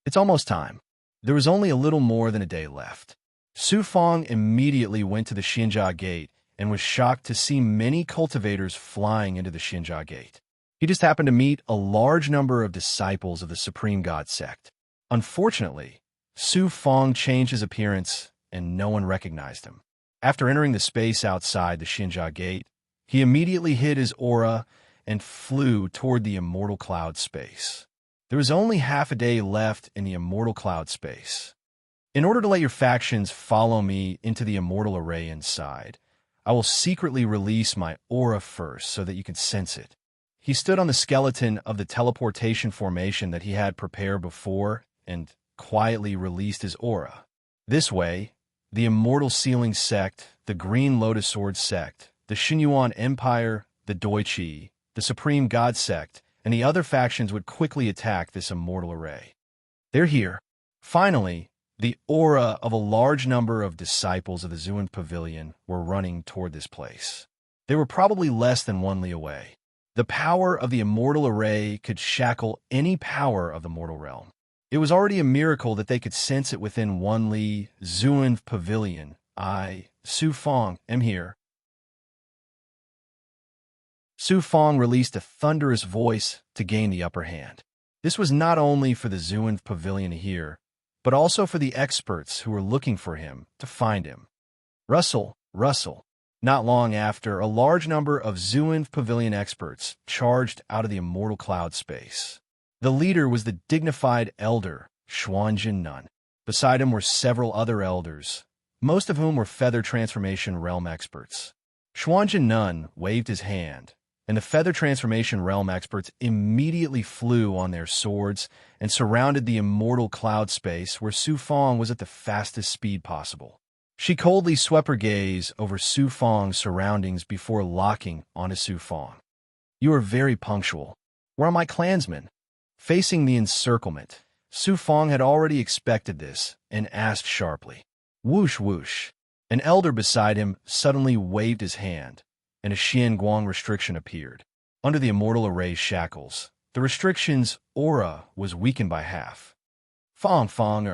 It's almost time. There was only a little more than a day left. Su Fong immediately went to the Xinjia Gate and was shocked to see many cultivators flying into the Xinjia Gate. He just happened to meet a large number of disciples of the Supreme God sect. Unfortunately, Su Fong changed his appearance and no one recognized him. After entering the space outside the Xinjia Gate, he immediately hid his aura and flew toward the immortal cloud space. There was only half a day left in the immortal cloud space. In order to let your factions follow me into the immortal array inside, I will secretly release my aura first so that you can sense it. He stood on the skeleton of the teleportation formation that he had prepared before and quietly released his aura. This way, the Immortal Sealing Sect, the Green Lotus Sword Sect, the Xinyuan Empire, the Doichi, the Supreme God Sect, and the other factions would quickly attack this immortal array. They're here. Finally, the aura of a large number of disciples of the Zuin Pavilion were running toward this place. They were probably less than 1 li away. The power of the immortal array could shackle any power of the mortal realm. It was already a miracle that they could sense it within 1 li. Zuin Pavilion. I, Su Fong, am here. Su Fong released a thunderous voice to gain the upper hand. This was not only for the Zuin Pavilion to hear, but also for the experts who were looking for him to find him. Rustle, rustle. Not long after, a large number of Zuin Pavilion experts charged out of the immortal cloud space. The leader was the dignified elder, Xuanjin Nun. Beside him were several other elders, most of whom were feather transformation realm experts. Xuanjin Nun waved his hand, and the feather transformation realm experts immediately flew on their swords and surrounded the immortal cloud space where Su Fong was at the fastest speed possible. She coldly swept her gaze over Su Fong's surroundings before locking onto Su Fong. You are very punctual. Where are my clansmen? Facing the encirclement, Su Fong had already expected this and asked sharply. Whoosh whoosh. An elder beside him suddenly waved his hand, and a Xian Guang restriction appeared. Under the immortal array's shackles, the restriction's aura was weakened by half. Fong Fong.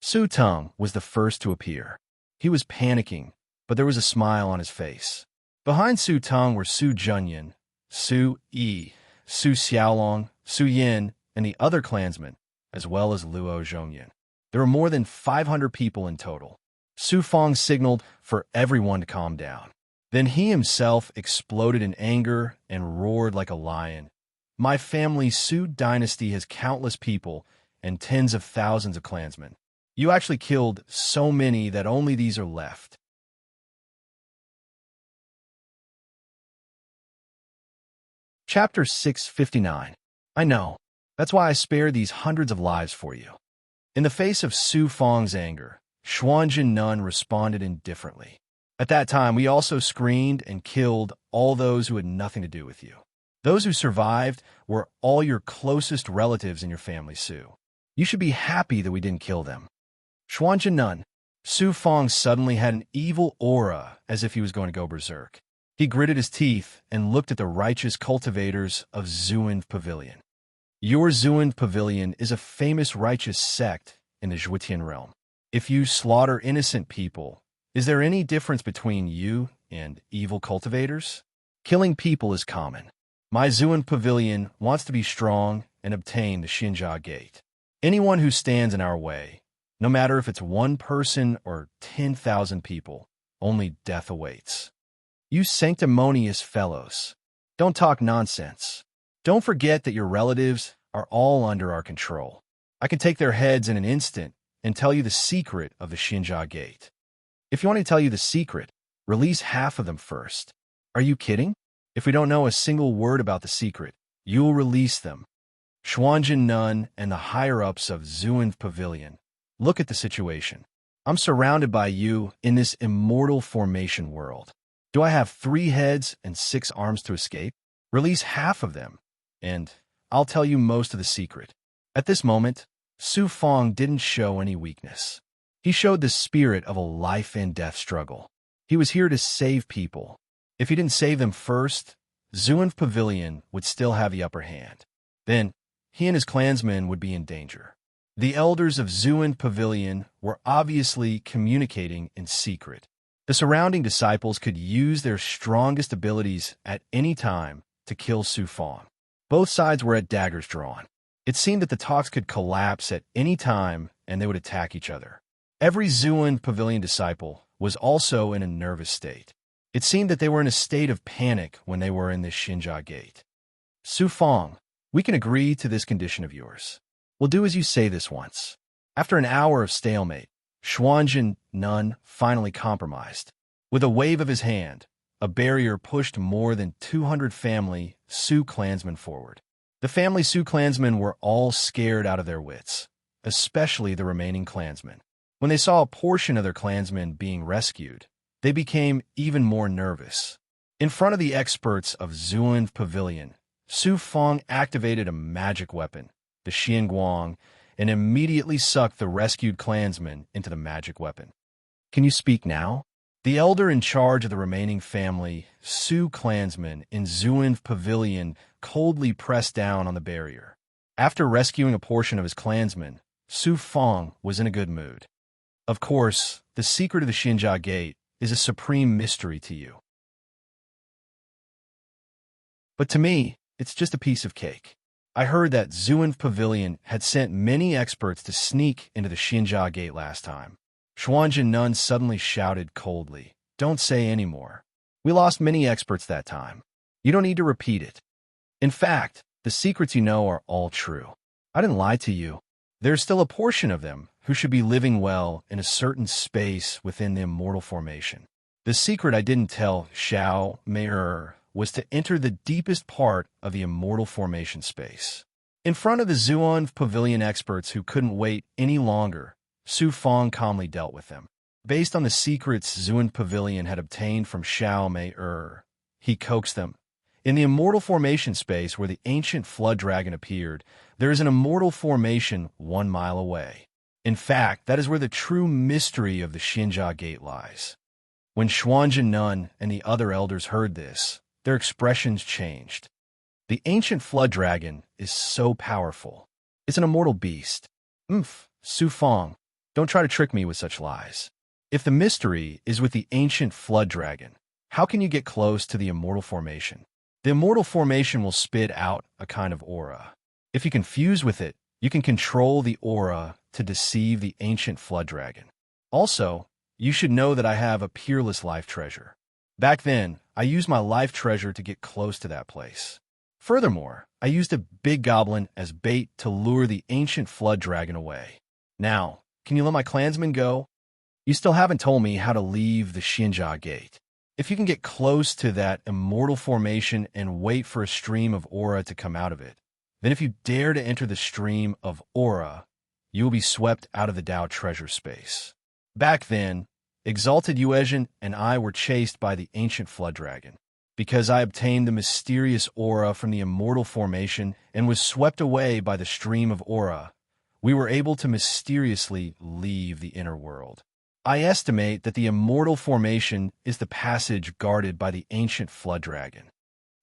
Su Teng was the first to appear. He was panicking, but there was a smile on his face. Behind Su Teng were Su Junyan, Su Yi, Su Xiaolong, Su Yin, and the other clansmen, as well as Luo Zhongyan. There were more than 500 people in total. Su Fong signaled for everyone to calm down. Then he himself exploded in anger and roared like a lion. My family's Su dynasty has countless people and tens of thousands of clansmen. You actually killed so many that only these are left. Chapter 659. I know. That's why I spared these hundreds of lives for you. In the face of Su Fong's anger, Xuanjin Nun responded indifferently. At that time, we also screened and killed all those who had nothing to do with you. Those who survived were all your closest relatives in your family, Su. You should be happy that we didn't kill them. Xuanjin Nun. Su Fong suddenly had an evil aura as if he was going to go berserk. He gritted his teeth and looked at the righteous cultivators of Zuin Pavilion. Your Zuin Pavilion is a famous righteous sect in the Zhuotian realm. If you slaughter innocent people, is there any difference between you and evil cultivators? Killing people is common. My Zuin Pavilion wants to be strong and obtain the Xinjia Gate. Anyone who stands in our way, no matter if it's 1 person or 10,000 people, only death awaits. You sanctimonious fellows, don't talk nonsense. Don't forget that your relatives are all under our control. I can take their heads in an instant and tell you the secret of the Xinjia Gate. If you want me to tell you the secret, release half of them first. Are you kidding? If we don't know a single word about the secret, you will release them. Xuanjin Nun and the higher-ups of Zuin Pavilion, look at the situation. I'm surrounded by you in this immortal formation world. Do I have 3 heads and 6 arms to escape? Release half of them, and I'll tell you most of the secret. At this moment, Su Fong didn't show any weakness. He showed the spirit of a life-and-death struggle. He was here to save people. If he didn't save them first, Zuin Pavilion would still have the upper hand. Then, he and his clansmen would be in danger. The elders of Zuan Pavilion were obviously communicating in secret. The surrounding disciples could use their strongest abilities at any time to kill Su Fang. Both sides were at daggers drawn. It seemed that the talks could collapse at any time and they would attack each other. Every Zuan Pavilion disciple was also in a nervous state. It seemed that they were in a state of panic when they were in the Xinjia Gate. Su Fang, we can agree to this condition of yours. We'll do as you say this once. After an hour of stalemate, Xuanzhen Nun finally compromised. With a wave of his hand, a barrier pushed more than 200 family Su clansmen forward. The family Su clansmen were all scared out of their wits, especially the remaining clansmen. When they saw a portion of their clansmen being rescued, they became even more nervous. In front of the experts of Zuan Pavilion, Su Fang activated a magic weapon, the Xianguang, and immediately sucked the rescued clansmen into the magic weapon. Can you speak now? The elder in charge of the remaining family, Su clansmen in Zuan Pavilion, coldly pressed down on the barrier. After rescuing a portion of his clansmen, Su Fang was in a good mood. Of course, the secret of the Xinjia Gate is a supreme mystery to you. But to me, it's just a piece of cake. I heard that Zuan Pavilion had sent many experts to sneak into the Xinjia Gate last time. Xuanzhen Nun suddenly shouted coldly, "Don't say any more. We lost many experts that time. You don't need to repeat it. In fact, the secrets you know are all true. I didn't lie to you. There's still a portion of them who should be living well in a certain space within the immortal formation. The secret I didn't tell Xiao Mei was to enter the deepest part of the immortal formation space." In front of the Zuan Pavilion experts who couldn't wait any longer, Su Fang calmly dealt with them. Based on the secrets Zuan Pavilion had obtained from Xiao Mei, he coaxed them. In the immortal formation space where the ancient flood dragon appeared, there is an immortal formation 1 mile away. In fact, that is where the true mystery of the Xinjia Gate lies. When Xuanzhen Nun and the other elders heard this, their expressions changed. The ancient flood dragon is so powerful. It's an immortal beast. Su Fang, don't try to trick me with such lies. If the mystery is with the ancient flood dragon, how can you get close to the immortal formation? The immortal formation will spit out a kind of aura. If you confuse with it, you can control the aura to deceive the ancient flood dragon. Also, you should know that I have a peerless life treasure. Back then, I used my life treasure to get close to that place. Furthermore, I used a big goblin as bait to lure the ancient flood dragon away. Now, can you let my clansmen go? You still haven't told me how to leave the Xinjia Gate. If you can get close to that immortal formation and wait for a stream of aura to come out of it, then if you dare to enter the stream of aura, you will be swept out of the Dao treasure space. Back then, Exalted Yuezhen and I were chased by the ancient flood dragon. Because I obtained the mysterious aura from the immortal formation and was swept away by the stream of aura, we were able to mysteriously leave the inner world. I estimate that the immortal formation is the passage guarded by the ancient flood dragon.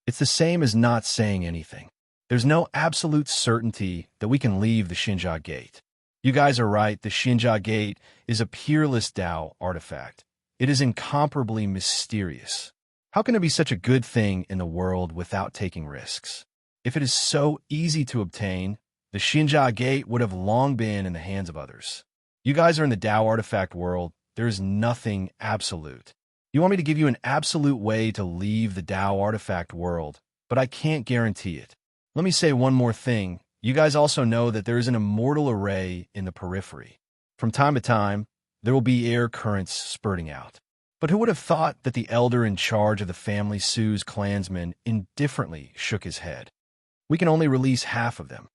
It's the same as not saying anything. There's no absolute certainty that we can leave the Xinjia Gate. You guys are right, the Xinjia Gate is a peerless Dao artifact. It is incomparably mysterious. How can it be such a good thing in the world without taking risks? If it is so easy to obtain, the Xinjia Gate would have long been in the hands of others. You guys are in the Dao artifact world. There is nothing absolute. You want me to give you an absolute way to leave the Dao artifact world, but I can't guarantee it. Let me say one more thing. You guys also know that there is an immortal array in the periphery. From time to time, there will be air currents spurting out. But who would have thought that the elder in charge of the family Su's clansmen indifferently shook his head? We can only release half of them.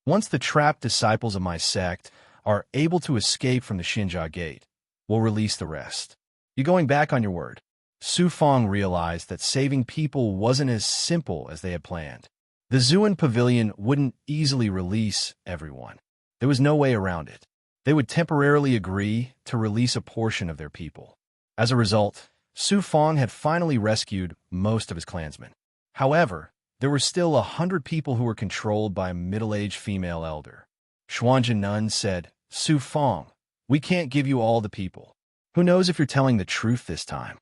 Once the trapped disciples of my sect are able to escape from the Xinjia Gate, we'll release the rest. You going back on your word? Su Fang realized that saving people wasn't as simple as they had planned. The Zuan Pavilion wouldn't easily release everyone. There was no way around it. They would temporarily agree to release a portion of their people. As a result, Su Fang had finally rescued most of his clansmen. However, there were still 100 people who were controlled by a middle-aged female elder. Xuanjin Nun said, Su Fong, we can't give you all the people. Who knows if you're telling the truth this time?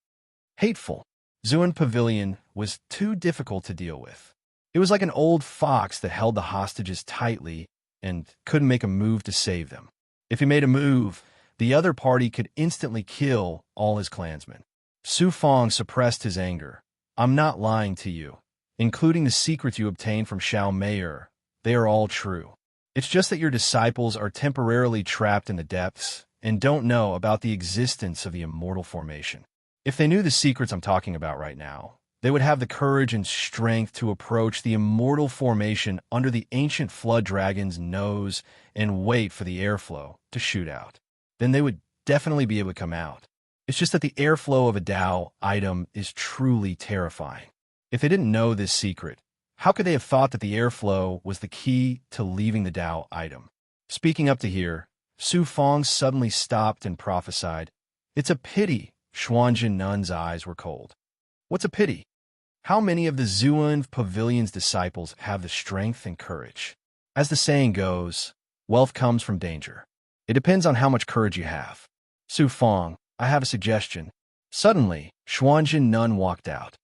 Hateful. Zuan Pavilion was too difficult to deal with. It was like an old fox that held the hostages tightly and couldn't make a move to save them. If he made a move, the other party could instantly kill all his clansmen. Su Fong suppressed his anger. I'm not lying to you. Including the secrets you obtained from Xiao Meier, they are all true. It's just that your disciples are temporarily trapped in the depths and don't know about the existence of the immortal formation. If they knew the secrets I'm talking about right now, they would have the courage and strength to approach the immortal formation under the ancient flood dragon's nose and wait for the airflow to shoot out. Then they would definitely be able to come out. It's just that the airflow of a Dao item is truly terrifying. If they didn't know this secret, how could they have thought that the airflow was the key to leaving the Dao item? Speaking up to here, Su Fong suddenly stopped and prophesied, It's a pity. Xuanjin Nun's eyes were cold. What's a pity? How many of the Zuan Pavilion's disciples have the strength and courage? As the saying goes, wealth comes from danger. It depends on how much courage you have. Su Fong, I have a suggestion. Suddenly, Xuanjin Nun walked out.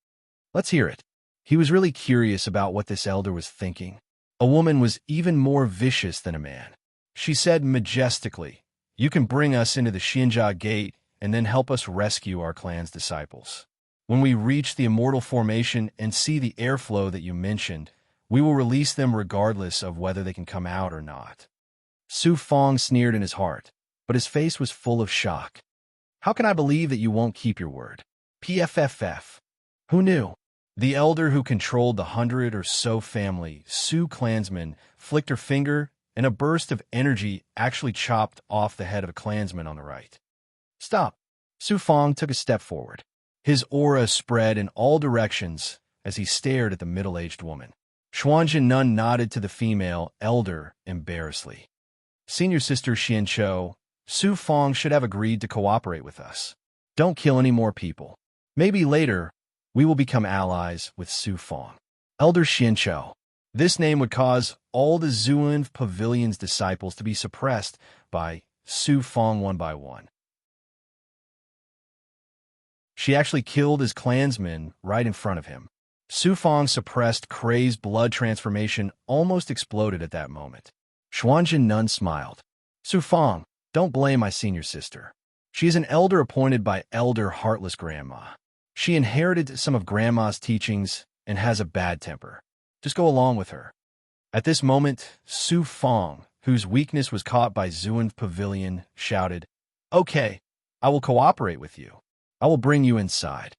Let's hear it. He was really curious about what this elder was thinking. A woman was even more vicious than a man. She said majestically, You can bring us into the Xinjia Gate and then help us rescue our clan's disciples. When we reach the immortal formation and see the airflow that you mentioned, we will release them regardless of whether they can come out or not. Su Fong sneered in his heart, but his face was full of shock. How can I believe that you won't keep your word? PFFF. Who knew? The elder who controlled the 100 or so family, Su clansmen, flicked her finger, and a burst of energy actually chopped off the head of a clansman on the right. Stop. Su Fong took a step forward. His aura spread in all directions as he stared at the middle-aged woman. Xuanjin Nun nodded to the female elder embarrassedly. Senior Sister Xianqiu, Su Fong should have agreed to cooperate with us. Don't kill any more people. Maybe later, we will become allies with Su Fong. Elder Xianqiu. This name would cause all the Zuan Pavilion's disciples to be suppressed by Su Fong one by one. She actually killed his clansmen right in front of him. Su Fong's suppressed, crazed blood transformation almost exploded at that moment. Xuanjin Nun smiled. Su Fong, don't blame my senior sister. She is an elder appointed by Elder Heartless Grandma. She inherited some of Grandma's teachings and has a bad temper. Just go along with her. At this moment, Su Fong, whose weakness was caught by Zuan Pavilion, shouted, Okay, I will cooperate with you. I will bring you inside.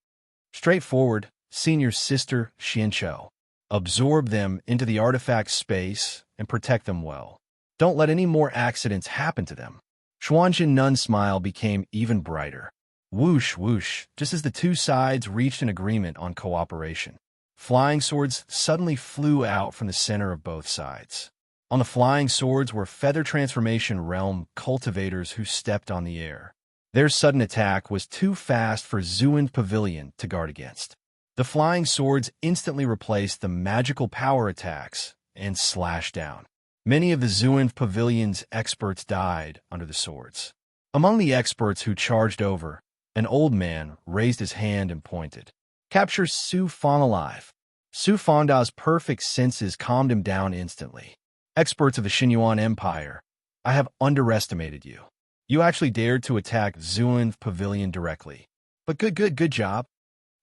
Straightforward, senior sister Xianqiu. Absorb them into the artifact space and protect them well. Don't let any more accidents happen to them. Xuanjin Nun's smile became even brighter. Whoosh, whoosh, just as the two sides reached an agreement on cooperation. Flying swords suddenly flew out from the center of both sides. On the flying swords were feather transformation realm cultivators who stepped on the air. Their sudden attack was too fast for Zuan Pavilion to guard against. The flying swords instantly replaced the magical power attacks and slashed down. Many of the Zuan Pavilion's experts died under the swords. Among the experts who charged over, an old man raised his hand and pointed. Capture Su Fong alive. Su Fongda's perfect senses calmed him down instantly. Experts of the Xinyuan Empire, I have underestimated you. You actually dared to attack Zuan Pavilion directly. But good job.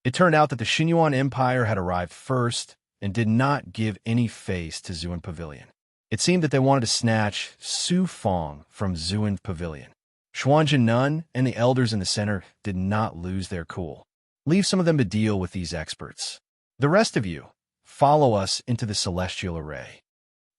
It turned out that the Xinyuan Empire had arrived first and did not give any face to Zuan Pavilion. It seemed that they wanted to snatch Su Fong from Zuan Pavilion. Xuanjin Nun and the elders in the center did not lose their cool. Leave some of them to deal with these experts. The rest of you, follow us into the celestial array.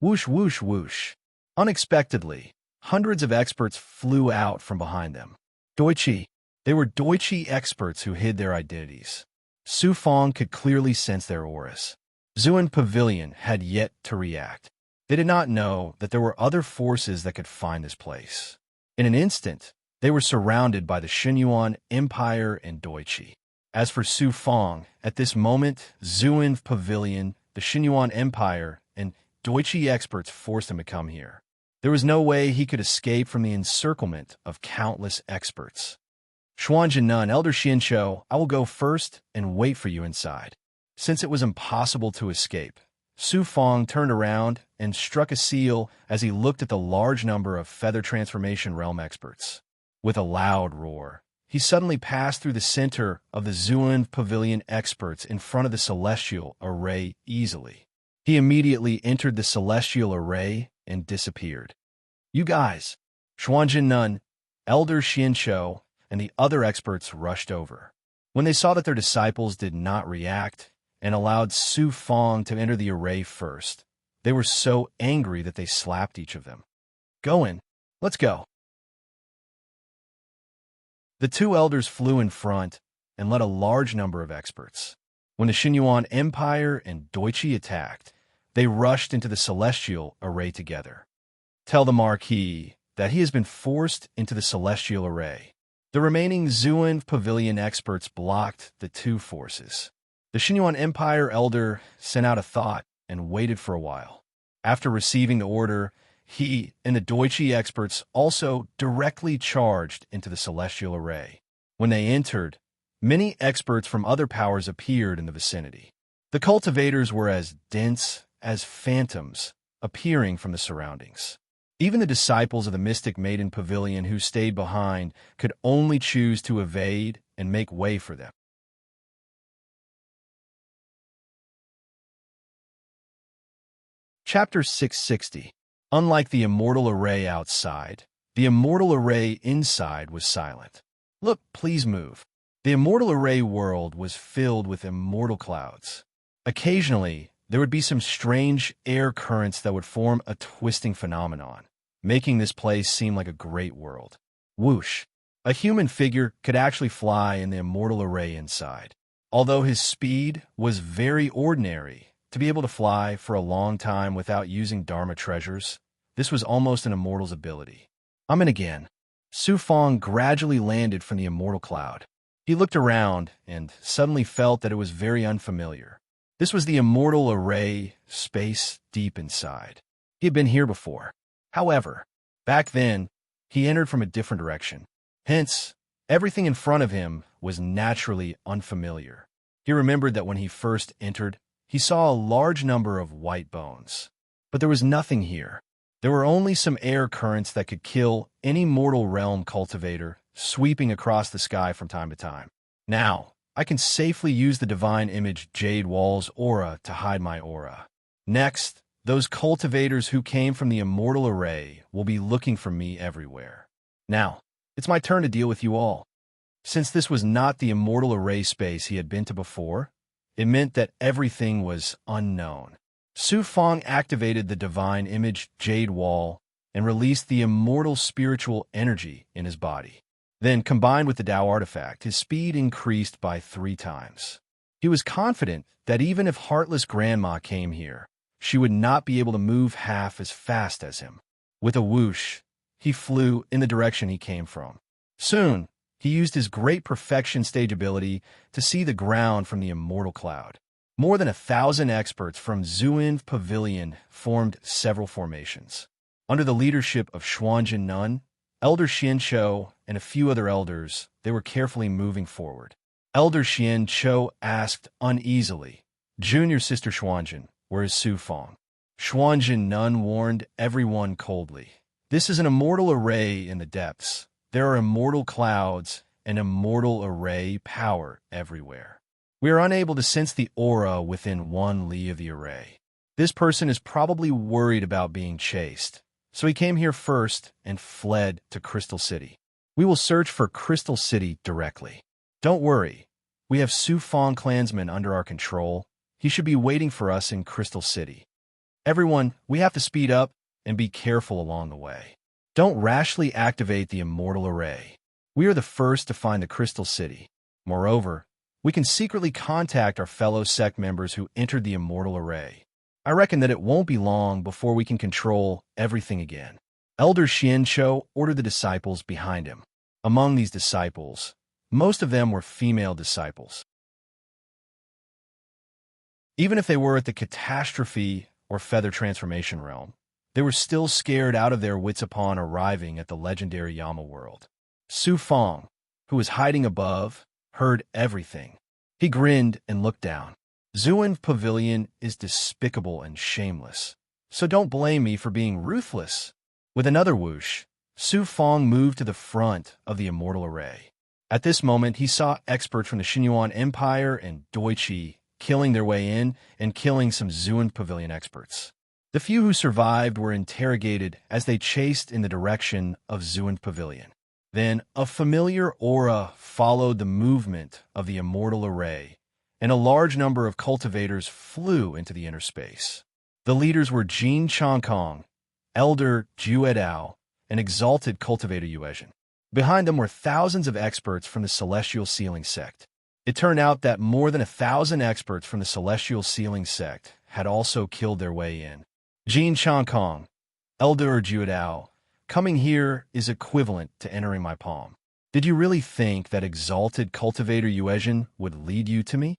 Whoosh, whoosh, whoosh. Unexpectedly, hundreds of experts flew out from behind them. Doichi. They were Doichi experts who hid their identities. Su Fong could clearly sense their auras. Zuan Pavilion had yet to react. They did not know that there were other forces that could find this place. In an instant, they were surrounded by the Xinyuan Empire and Doichi. As for Su Fong, at this moment, Zuan Pavilion the Xinyuan Empire and Deutsche experts forced him to come here. There was no way he could escape from the encirclement of countless experts. Xuanzhen Nun, Elder Xianshou, I will go first and wait for you inside. Since it was impossible to escape, Su Fong turned around and struck a seal as he looked at the large number of feather transformation realm experts. With a loud roar, he suddenly passed through the center of the Zuan Pavilion experts in front of the celestial array easily. He immediately entered the celestial array and disappeared. You guys, Xuanzhen Nun, Elder Xianshou, and the other experts rushed over. When they saw that their disciples did not react and allowed Su Fong to enter the array first, they were so angry that they slapped each of them. Go in. Let's go. The two elders flew in front and led a large number of experts. When the Xinyuan Empire and Deutsche attacked, they rushed into the celestial array together. Tell the Marquis that he has been forced into the celestial array. The remaining Zuan Pavilion experts blocked the two forces. The Xinyuan Empire elder sent out a thought and waited for a while. After receiving the order, he and the Deutsche experts also directly charged into the celestial array. When they entered, many experts from other powers appeared in the vicinity. The cultivators were as dense as phantoms appearing from the surroundings. Even the disciples of the Mystic Maiden Pavilion who stayed behind could only choose to evade and make way for them. Chapter 660. Unlike the immortal array outside, the immortal array inside was silent. Look, please move. The immortal array world was filled with immortal clouds. Occasionally, there would be some strange air currents that would form a twisting phenomenon, making this place seem like a great world. Whoosh! A human figure could actually fly in the immortal array inside. Although his speed was very ordinary, to be able to fly for a long time without using Dharma treasures, this was almost an immortal's ability. I'm in again. Su Fong gradually landed from the immortal cloud. He looked around and suddenly felt that it was very unfamiliar. This was the immortal array space deep inside. He had been here before. However, back then, he entered from a different direction. Hence, everything in front of him was naturally unfamiliar. He remembered that when he first entered, he saw a large number of white bones. But there was nothing here. There were only some air currents that could kill any mortal realm cultivator sweeping across the sky from time to time. Now, I can safely use the divine image Jade Wall's aura to hide my aura. Next, those cultivators who came from the immortal array will be looking for me everywhere. Now, it's my turn to deal with you all. Since this was not the immortal array space he had been to before, it meant that everything was unknown. Su Fong activated the divine image Jade Wall and released the immortal spiritual energy in his body. Then, combined with the Tao artifact, his speed increased by 3 times. He was confident that even if Heartless Grandma came here, she would not be able to move half as fast as him. With a whoosh, he flew in the direction he came from. Soon, he used his great perfection stage ability to see the ground from the immortal cloud. More than 1,000 experts from Zuan Pavilion formed several formations. Under the leadership of Xuanzhen Nun, Elder Xianshou, and a few other elders, they were carefully moving forward. Elder Xianshou asked uneasily, Junior Sister Xuanzhen, where is Su Fong? Xuanzhen Nun warned everyone coldly. This is an immortal array in the depths. There are immortal clouds and immortal array power everywhere. We are unable to sense the aura within 1 li of the array. This person is probably worried about being chased, so he came here first and fled to Crystal City. We will search for Crystal City directly. Don't worry, we have Su Fong clansmen under our control. He should be waiting for us in Crystal City. Everyone, we have to speed up and be careful along the way. Don't rashly activate the immortal array. We are the first to find the Crystal City. Moreover, we can secretly contact our fellow sect members who entered the immortal array. I reckon that it won't be long before we can control everything again. Elder Xianshou ordered the disciples behind him. Among these disciples, most of them were female disciples. Even if they were at the catastrophe or feather transformation realm, they were still scared out of their wits upon arriving at the legendary Yama world. Su Fong, who was hiding above, heard everything. He grinned and looked down. Zuin Pavilion is despicable and shameless, so don't blame me for being ruthless. With another whoosh, Su Fong moved to the front of the immortal array. At this moment, he saw experts from the Xinyuan Empire and Doichi killing their way in and killing some Zuin Pavilion experts. The few who survived were interrogated as they chased in the direction of Zuin Pavilion. Then a familiar aura followed the movement of the immortal array, and a large number of cultivators flew into the inner space. The leaders were Jin Changkong, Elder Juedao, and exalted cultivator Yuezhen. Behind them were thousands of experts from the Celestial Sealing Sect. It turned out that more than 1,000 experts from the Celestial Sealing Sect had also killed their way in. Jin Changkong, Elder Juedao, coming here is equivalent to entering my palm. Did you really think that exalted cultivator Yuezhen would lead you to me?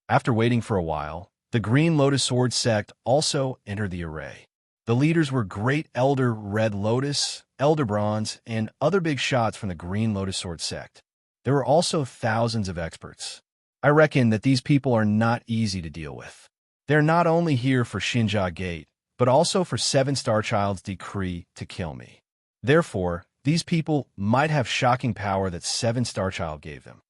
After waiting for a while, the Green Lotus Sword sect also entered the array. The leaders were Great Elder Red Lotus, Elder Bronze, and other big shots from the Green Lotus Sword sect. There were also thousands of experts. I reckon that these people are not easy to deal with. They're not only here for Xinjia Gate, but also for Seven Star Child's decree to kill me. Therefore, these people might have shocking power that Seven Star Child gave them.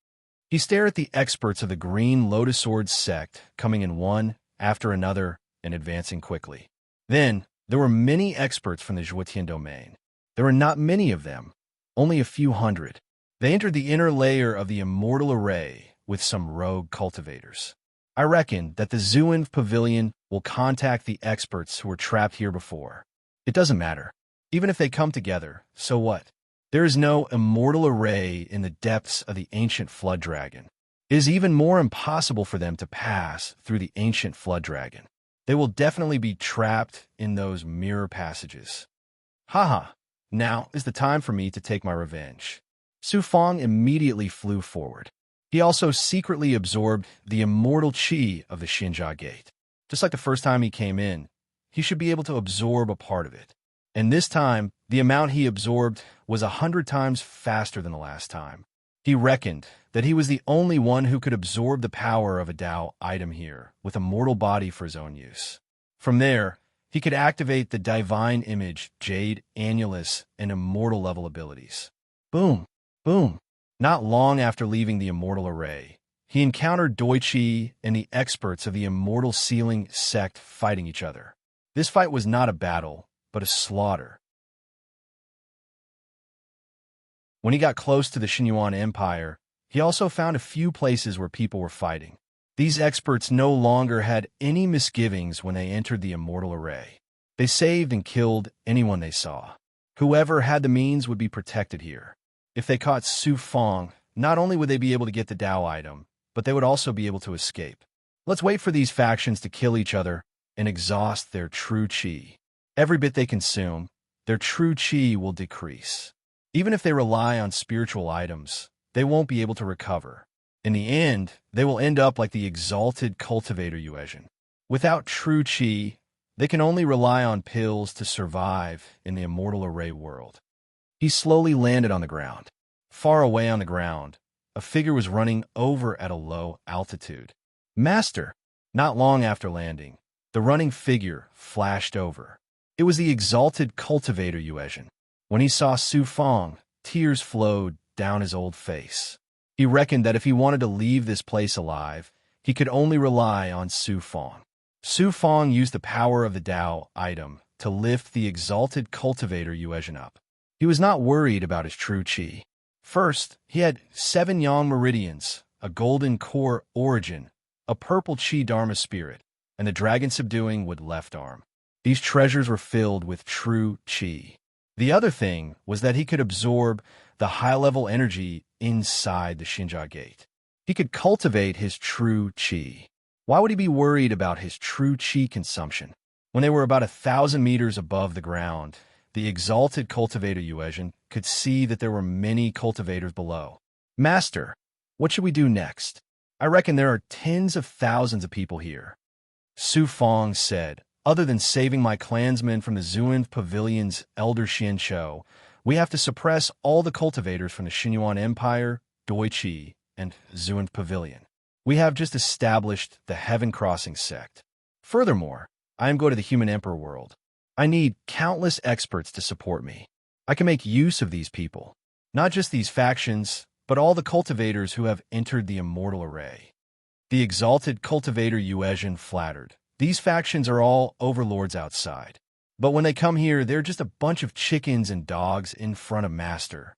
He stared at the experts of the Green Lotus Sword sect coming in one after another and advancing quickly. Then, there were many experts from the Zhuotian domain. There were not many of them, only a few hundred. They entered the inner layer of the immortal array with some rogue cultivators. I reckon that the Zuin Pavilion will contact the experts who were trapped here before. It doesn't matter. Even if they come together, so what? There is no immortal array in the depths of the ancient flood dragon. It is even more impossible for them to pass through the ancient flood dragon. They will definitely be trapped in those mirror passages. Haha, now is the time for me to take my revenge. Su Fong immediately flew forward. He also secretly absorbed the immortal chi of the Xinjia Gate. Just like the first time he came in, he should be able to absorb a part of it. And this time, the amount he absorbed was 100 times faster than the last time. He reckoned that he was the only one who could absorb the power of a Dao item here, with a mortal body for his own use. From there, he could activate the Divine Image, Jade, Annulus, and Immortal level abilities. Boom, boom. Not long after leaving the Immortal Array, he encountered Doichi and the experts of the Immortal Sealing Sect fighting each other. This fight was not a battle, but a slaughter. When he got close to the Xinyuan Empire, he also found a few places where people were fighting. These experts no longer had any misgivings when they entered the Immortal Array. They saved and killed anyone they saw. Whoever had the means would be protected here. If they caught Su Fong, not only would they be able to get the Dao item, but they would also be able to escape. Let's wait for these factions to kill each other and exhaust their true chi. Every bit they consume, their true chi will decrease. Even if they rely on spiritual items, they won't be able to recover. In the end, they will end up like the exalted cultivator Yuezhen. Without true chi, they can only rely on pills to survive in the Immortal Array world. He slowly landed on the ground. Far away on the ground, a figure was running over at a low altitude. Master! Not long after landing, the running figure flashed over. It was the exalted cultivator Yuezhen. When he saw Su Fong, tears flowed down his old face. He reckoned that if he wanted to leave this place alive, he could only rely on Su Fong. Su Fong used the power of the Dao item to lift the exalted cultivator Yuezhen up. He was not worried about his true chi. First, he had 7 yang meridians, a golden core origin, a purple chi dharma spirit, and the dragon subduing wood left arm. These treasures were filled with true chi. The other thing was that he could absorb the high-level energy inside the Xinjia Gate. He could cultivate his true chi. Why would he be worried about his true chi consumption? When they were about 1,000 meters above the ground, the exalted cultivator Yuezhen could see that there were many cultivators below. Master, what should we do next? I reckon there are tens of thousands of people here. Su Fong said, "Other than saving my clansmen from the Zhuan Pavilion's elder Xianqiu, we have to suppress all the cultivators from the Xinyuan Empire, Doiqi, and Zhuan Pavilion. We have just established the Heaven Crossing sect. Furthermore, I am going to the Human Emperor world. I need countless experts to support me. I can make use of these people, not just these factions, but all the cultivators who have entered the immortal array." The exalted cultivator Yuezhan flattered. "These factions are all overlords outside. But when they come here, they're just a bunch of chickens and dogs in front of Master.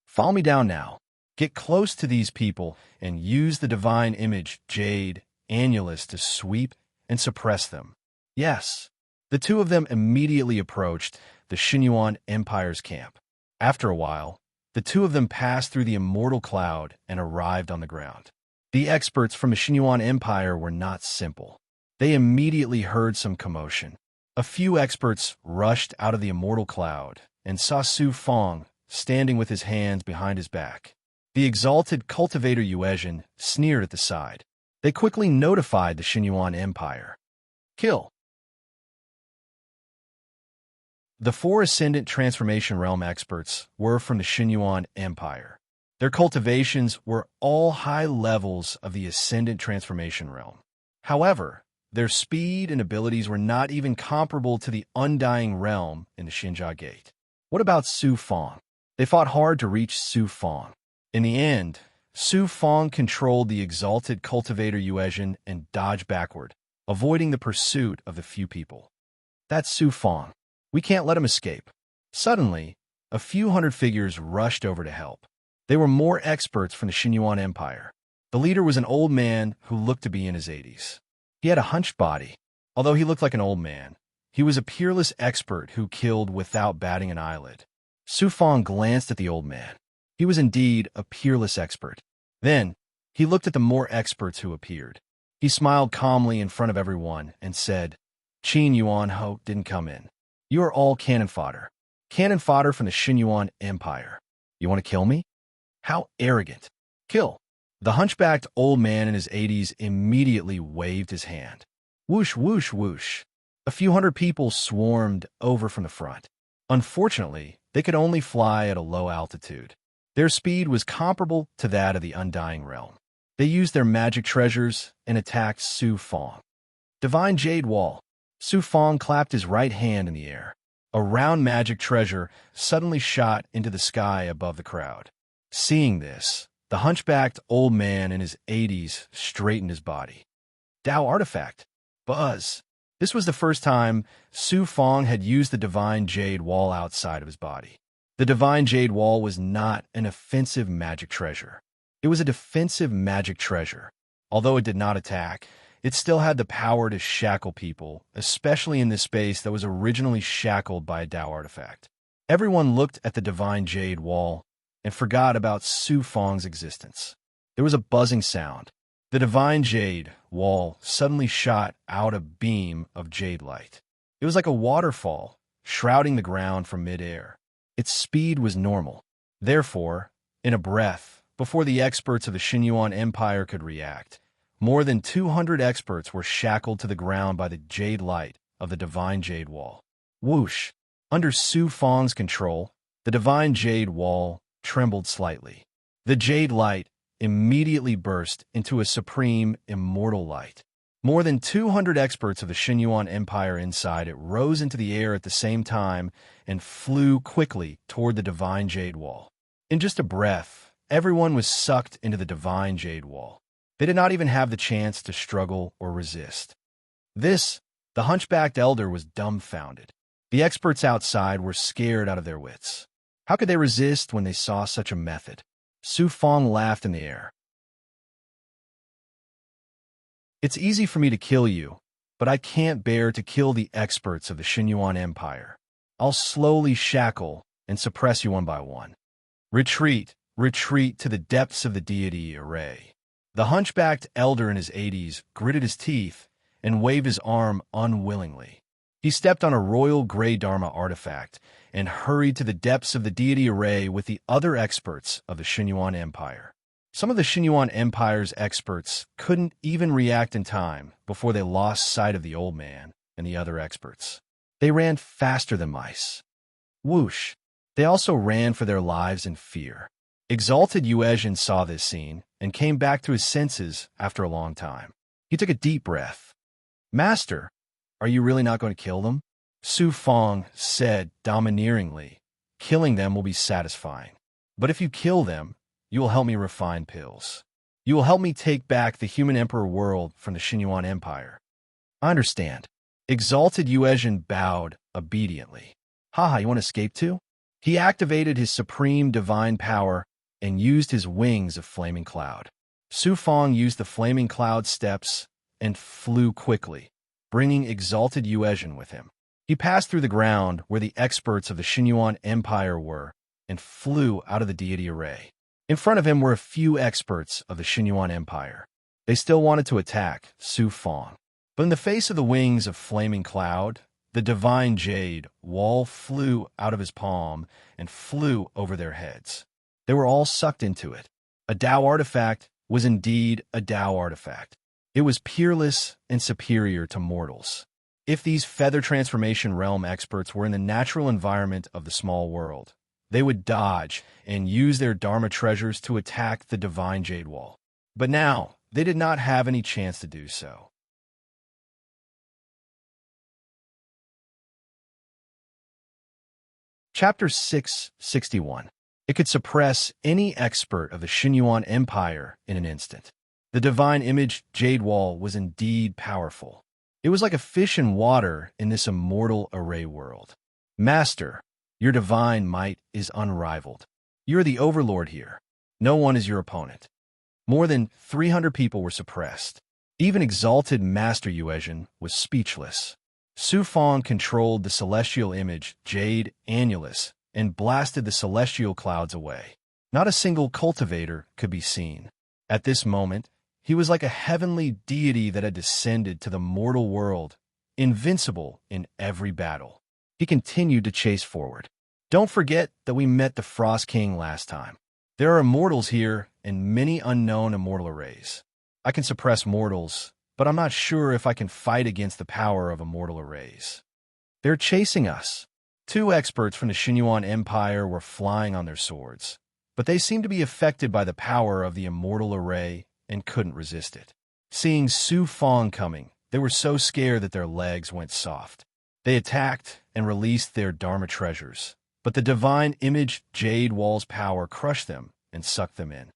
Follow me down now. Get close to these people and use the divine image, Jade, Annulus, to sweep and suppress them." Yes. The two of them immediately approached the Xinyuan Empire's camp. After a while, the two of them passed through the immortal cloud and arrived on the ground. The experts from the Xinyuan Empire were not simple. They immediately heard some commotion. A few experts rushed out of the immortal cloud and saw Su Fong standing with his hands behind his back. The exalted cultivator Yuezhan sneered at the side. They quickly notified the Xinyuan Empire. Kill. The four Ascendant Transformation Realm experts were from the Xinyuan Empire. Their cultivations were all high levels of the Ascendant Transformation Realm. However, their speed and abilities were not even comparable to the Undying Realm in the Xinjia Gate. What about Su Fong? They fought hard to reach Su Fong. In the end, Su Fong controlled the exalted cultivator Yuezhan and dodged backward, avoiding the pursuit of the few people. That's Su Fong. We can't let him escape. Suddenly, a few hundred figures rushed over to help. They were more experts from the Xinyuan Empire. The leader was an old man who looked to be in his 80s. He had a hunched body. Although he looked like an old man, he was a peerless expert who killed without batting an eyelid. Su Fong glanced at the old man. He was indeed a peerless expert. Then, he looked at the more experts who appeared. He smiled calmly in front of everyone and said, "Qin Yuan Ho didn't come in. You are all cannon fodder. Cannon fodder from the Xinyuan Empire. You want to kill me? How arrogant. Kill." The hunchbacked old man in his 80s immediately waved his hand. Whoosh, whoosh, whoosh. A few hundred people swarmed over from the front. Unfortunately, they could only fly at a low altitude. Their speed was comparable to that of the Undying Realm. They used their magic treasures and attacked Su Fong. Divine Jade Wall. Su Fong clapped his right hand in the air. A round magic treasure suddenly shot into the sky above the crowd. Seeing this, the hunchbacked old man in his 80s straightened his body. Tao artifact. Buzz. This was the first time Su Fong had used the Divine Jade Wall outside of his body. The Divine Jade Wall was not an offensive magic treasure. It was a defensive magic treasure. Although it did not attack, it still had the power to shackle people, especially in this space that was originally shackled by a Tao artifact. Everyone looked at the Divine Jade Wall and forgot about Su Fong's existence. There was a buzzing sound. The Divine Jade Wall suddenly shot out a beam of jade light. It was like a waterfall, shrouding the ground from midair. Its speed was normal. Therefore, in a breath, before the experts of the Xinyuan Empire could react, more than 200 experts were shackled to the ground by the jade light of the Divine Jade Wall. Whoosh! Under Su Fong's control, the Divine Jade Wall trembled slightly. The jade light immediately burst into a supreme, immortal light. More than 200 experts of the Xinyuan Empire inside it rose into the air at the same time and flew quickly toward the Divine Jade Wall. In just a breath, everyone was sucked into the Divine Jade Wall. They did not even have the chance to struggle or resist. The hunchbacked elder was dumbfounded. The experts outside were scared out of their wits. How could they resist when they saw such a method? Su Fong laughed in the air. "It's easy for me to kill you, but I can't bear to kill the experts of the Xinyuan Empire. I'll slowly shackle and suppress you one by one. Retreat, retreat to the depths of the deity array." The hunchbacked elder in his 80s gritted his teeth and waved his arm unwillingly. He stepped on a royal gray Dharma artifact and hurried to the depths of the deity array with the other experts of the Xinyuan Empire. Some of the Xinyuan Empire's experts couldn't even react in time before they lost sight of the old man and the other experts. They ran faster than mice. Whoosh! They also ran for their lives in fear. Exalted Yuezhin saw this scene and came back to his senses after a long time. He took a deep breath. "Master, are you really not going to kill them?" Su Fong said domineeringly. "Killing them will be satisfying. But if you kill them, you will help me refine pills. You will help me take back the human emperor world from the Xinyuan Empire." "I understand." Exalted Yuezhin bowed obediently. "Haha, you want to escape too?" He activated his supreme divine power and used his wings of flaming cloud. Su Fong used the flaming cloud steps and flew quickly, bringing Exalted Yuezhin with him. He passed through the ground where the experts of the Xinyuan Empire were and flew out of the deity array. In front of him were a few experts of the Xinyuan Empire. They still wanted to attack Su Fong. But in the face of the wings of flaming cloud, the divine jade wall flew out of his palm and flew over their heads. They were all sucked into it. A Tao artifact was indeed a Tao artifact. It was peerless and superior to mortals. If these feather transformation realm experts were in the natural environment of the small world, they would dodge and use their Dharma treasures to attack the divine jade wall. But now, they did not have any chance to do so. Chapter 661. It could suppress any expert of the Xinyuan Empire in an instant. The divine image jade wall was indeed powerful. It was like a fish in water in this immortal array world. "Master, your divine might is unrivaled. You're the overlord here. No one is your opponent." More than 300 people were suppressed. Even exalted Master Yuezhin was speechless. Su Fong controlled the celestial image jade annulus and blasted the celestial clouds away. Not a single cultivator could be seen. At this moment, he was like a heavenly deity that had descended to the mortal world, invincible in every battle. He continued to chase forward. "Don't forget that we met the Frost King last time. There are immortals here and many unknown immortal arrays. I can suppress mortals, but I'm not sure if I can fight against the power of immortal arrays. They're chasing us." Two experts from the Xinyuan Empire were flying on their swords, but they seemed to be affected by the power of the immortal array and couldn't resist it. Seeing Su Fong coming, they were so scared that their legs went soft. They attacked and released their Dharma treasures, but the divine image jade wall's power crushed them and sucked them in.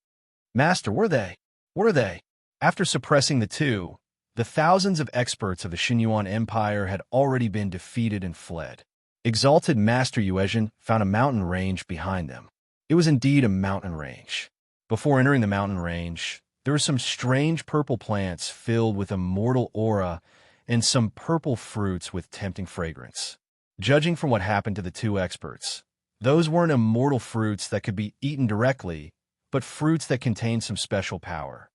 "Master, where are they? Where are they?" After suppressing the two, the thousands of experts of the Xinyuan Empire had already been defeated and fled. Exalted Master Yuezhin found a mountain range behind them. It was indeed a mountain range. Before entering the mountain range, there were some strange purple plants filled with immortal aura and some purple fruits with tempting fragrance. Judging from what happened to the two experts, those weren't immortal fruits that could be eaten directly, but fruits that contained some special power.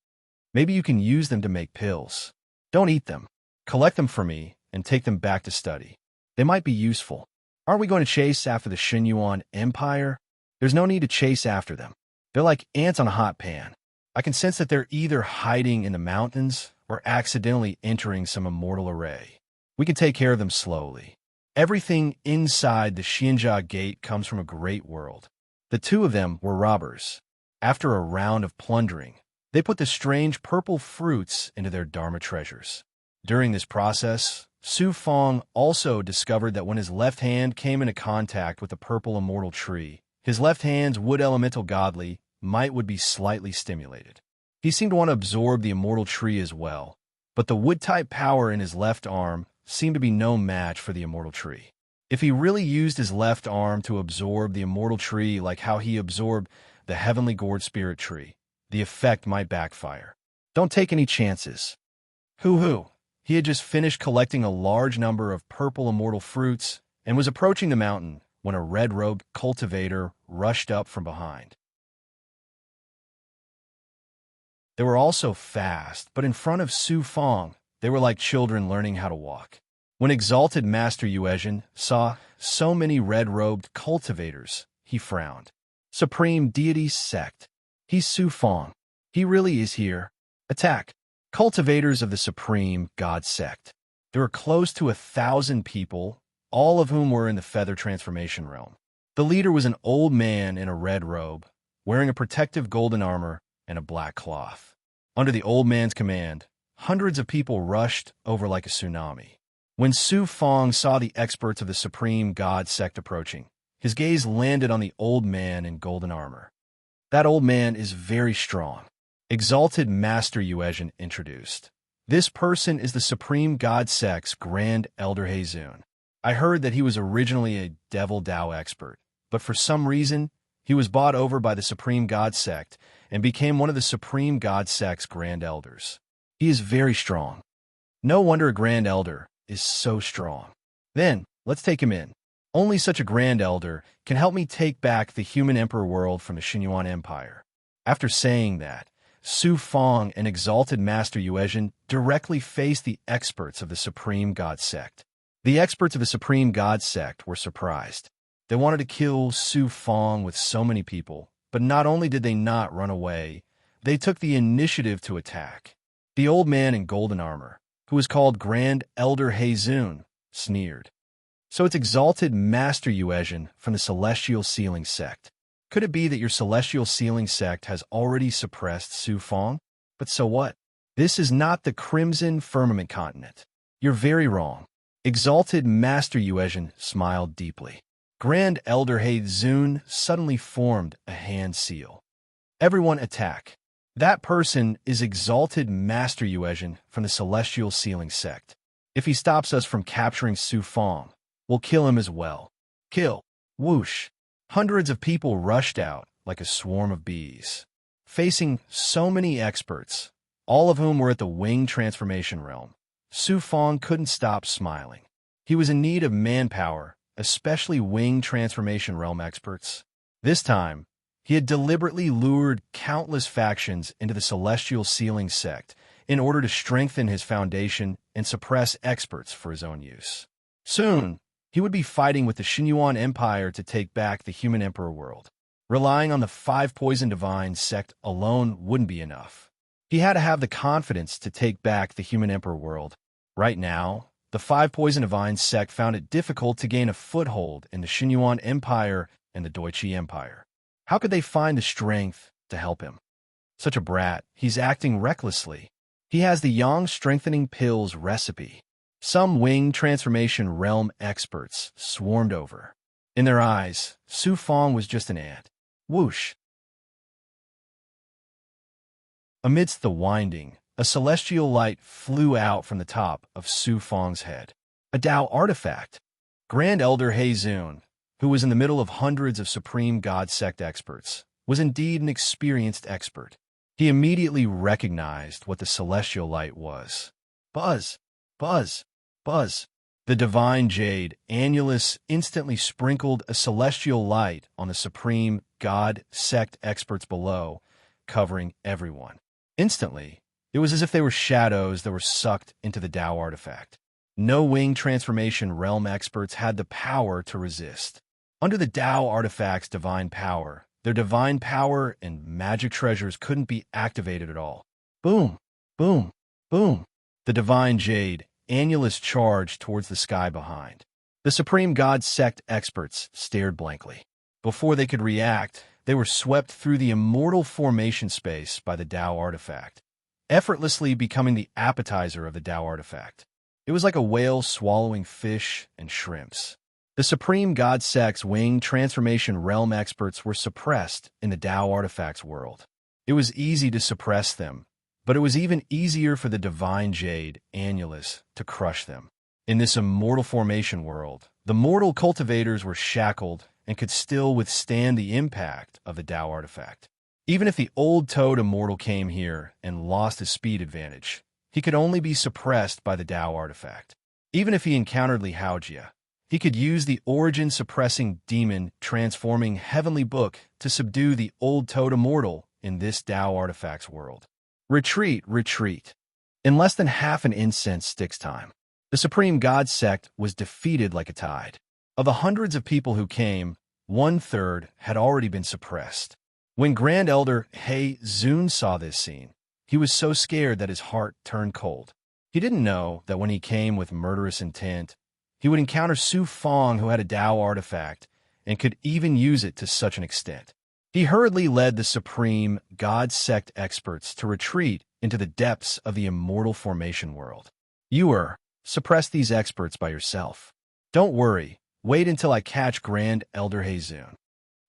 Maybe you can use them to make pills. Don't eat them. Collect them for me and take them back to study. They might be useful. Aren't we going to chase after the Xinyuan Empire? There's no need to chase after them. They're like ants on a hot pan. I can sense that they're either hiding in the mountains or accidentally entering some immortal array. We can take care of them slowly. Everything inside the Xianjia Gate comes from a great world. The two of them were robbers. After a round of plundering, they put the strange purple fruits into their Dharma treasures. During this process, Su Fong also discovered that when his left hand came into contact with the purple immortal tree, his left hand's wood elemental godly might would be slightly stimulated. He seemed to want to absorb the immortal tree as well, but the wood-type power in his left arm seemed to be no match for the immortal tree. If he really used his left arm to absorb the immortal tree like how he absorbed the heavenly gourd spirit tree, the effect might backfire. Don't take any chances. Hoo-hoo. He had just finished collecting a large number of purple immortal fruits and was approaching the mountain when a red-robed cultivator rushed up from behind. They were also fast, but in front of Su Fong, they were like children learning how to walk. When exalted Master Yuezhin saw so many red-robed cultivators, he frowned. Supreme Deity Sect. He's Su Fong. He really is here. Attack. Cultivators of the Supreme God Sect. There were close to 1,000 people, all of whom were in the feather transformation realm. The leader was an old man in a red robe, wearing a protective golden armor and a black cloth. Under the old man's command, hundreds of people rushed over like a tsunami. When Su Fong saw the experts of the Supreme God Sect approaching, his gaze landed on the old man in golden armor. That old man is very strong. Exalted Master Yuezhan introduced. This person is the Supreme God Sect's Grand Elder Heizun. I heard that he was originally a Devil Dao expert, but for some reason, he was bought over by the Supreme God Sect and became one of the Supreme God Sect's Grand Elders. He is very strong. No wonder a Grand Elder is so strong. Then, let's take him in. Only such a Grand Elder can help me take back the human emperor world from the Xinyuan Empire. After saying that, Su Fong and Exalted Master Yuezhan directly faced the experts of the Supreme God Sect. The experts of the Supreme God Sect were surprised. They wanted to kill Su Fong with so many people, but not only did they not run away, they took the initiative to attack. The old man in golden armor, who was called Grand Elder Heizun, sneered. So it's Exalted Master Yuezhan from the Celestial Sealing Sect. Could it be that your Celestial Sealing Sect has already suppressed Su Fong? But so what? This is not the Crimson Firmament Continent. You're very wrong. Exalted Master Yuezhan smiled deeply. Grand Elder Heizun suddenly formed a hand seal. Everyone attack. That person is Exalted Master Yuezhan from the Celestial Sealing Sect. If he stops us from capturing Su Fong, we'll kill him as well. Kill. Whoosh. Hundreds of people rushed out like a swarm of bees. Facing so many experts, all of whom were at the wing transformation realm, Su Fong couldn't stop smiling. He was in need of manpower, especially wing transformation realm experts. This time, he had deliberately lured countless factions into the Celestial Sealing Sect in order to strengthen his foundation and suppress experts for his own use. Soon, he would be fighting with the Xinyuan Empire to take back the human emperor world. Relying on the 5 Poison Divine sect alone wouldn't be enough. He had to have the confidence to take back the human emperor world. Right now, the 5 Poison Divine sect found it difficult to gain a foothold in the Xinyuan Empire and the Deutsche Empire. How could they find the strength to help him? Such a brat, he's acting recklessly. He has the Yang Strengthening Pills recipe. Some wing transformation realm experts swarmed over. In their eyes, Su Fong was just an ant. Whoosh. Amidst the winding, a celestial light flew out from the top of Su Fong's head. A Dao artifact. Grand Elder Heizun, who was in the middle of hundreds of Supreme God Sect experts, was indeed an experienced expert. He immediately recognized what the celestial light was. Buzz, buzz, buzz. The divine jade annulus instantly sprinkled a celestial light on the Supreme God Sect experts below, covering everyone. Instantly, it was as if they were shadows that were sucked into the Dao artifact. No wing transformation realm experts had the power to resist. Under the Dao artifact's divine power, their divine power and magic treasures couldn't be activated at all. Boom, boom, boom. The divine jade annulus charged towards the sky behind. The Supreme God Sect experts stared blankly. Before they could react, they were swept through the immortal formation space by the Dao artifact, effortlessly becoming the appetizer of the Dao artifact. It was like a whale swallowing fish and shrimps. The Supreme God Sect's wing transformation realm experts were suppressed in the Dao artifact's world. It was easy to suppress them, but it was even easier for the divine jade annulus to crush them. In this immortal formation world, the mortal cultivators were shackled and could still withstand the impact of the Dao artifact. Even if the old toad immortal came here and lost his speed advantage, he could only be suppressed by the Dao artifact. Even if he encountered Li Haojia, he could use the origin-suppressing demon transforming heavenly book to subdue the old toad immortal in this Dao artifact's world. Retreat, retreat. In less than half an incense stick's time, the Supreme God Sect was defeated like a tide. Of the hundreds of people who came, 1/3 had already been suppressed. When Grand Elder He Zun saw this scene, he was so scared that his heart turned cold. He didn't know that when he came with murderous intent, he would encounter Su Fong, who had a Dao artifact and could even use it to such an extent. He hurriedly led the supreme God sect experts to retreat into the depths of the immortal formation world. Suppress these experts by yourself. Don't worry, wait until I catch Grand Elder He Zun.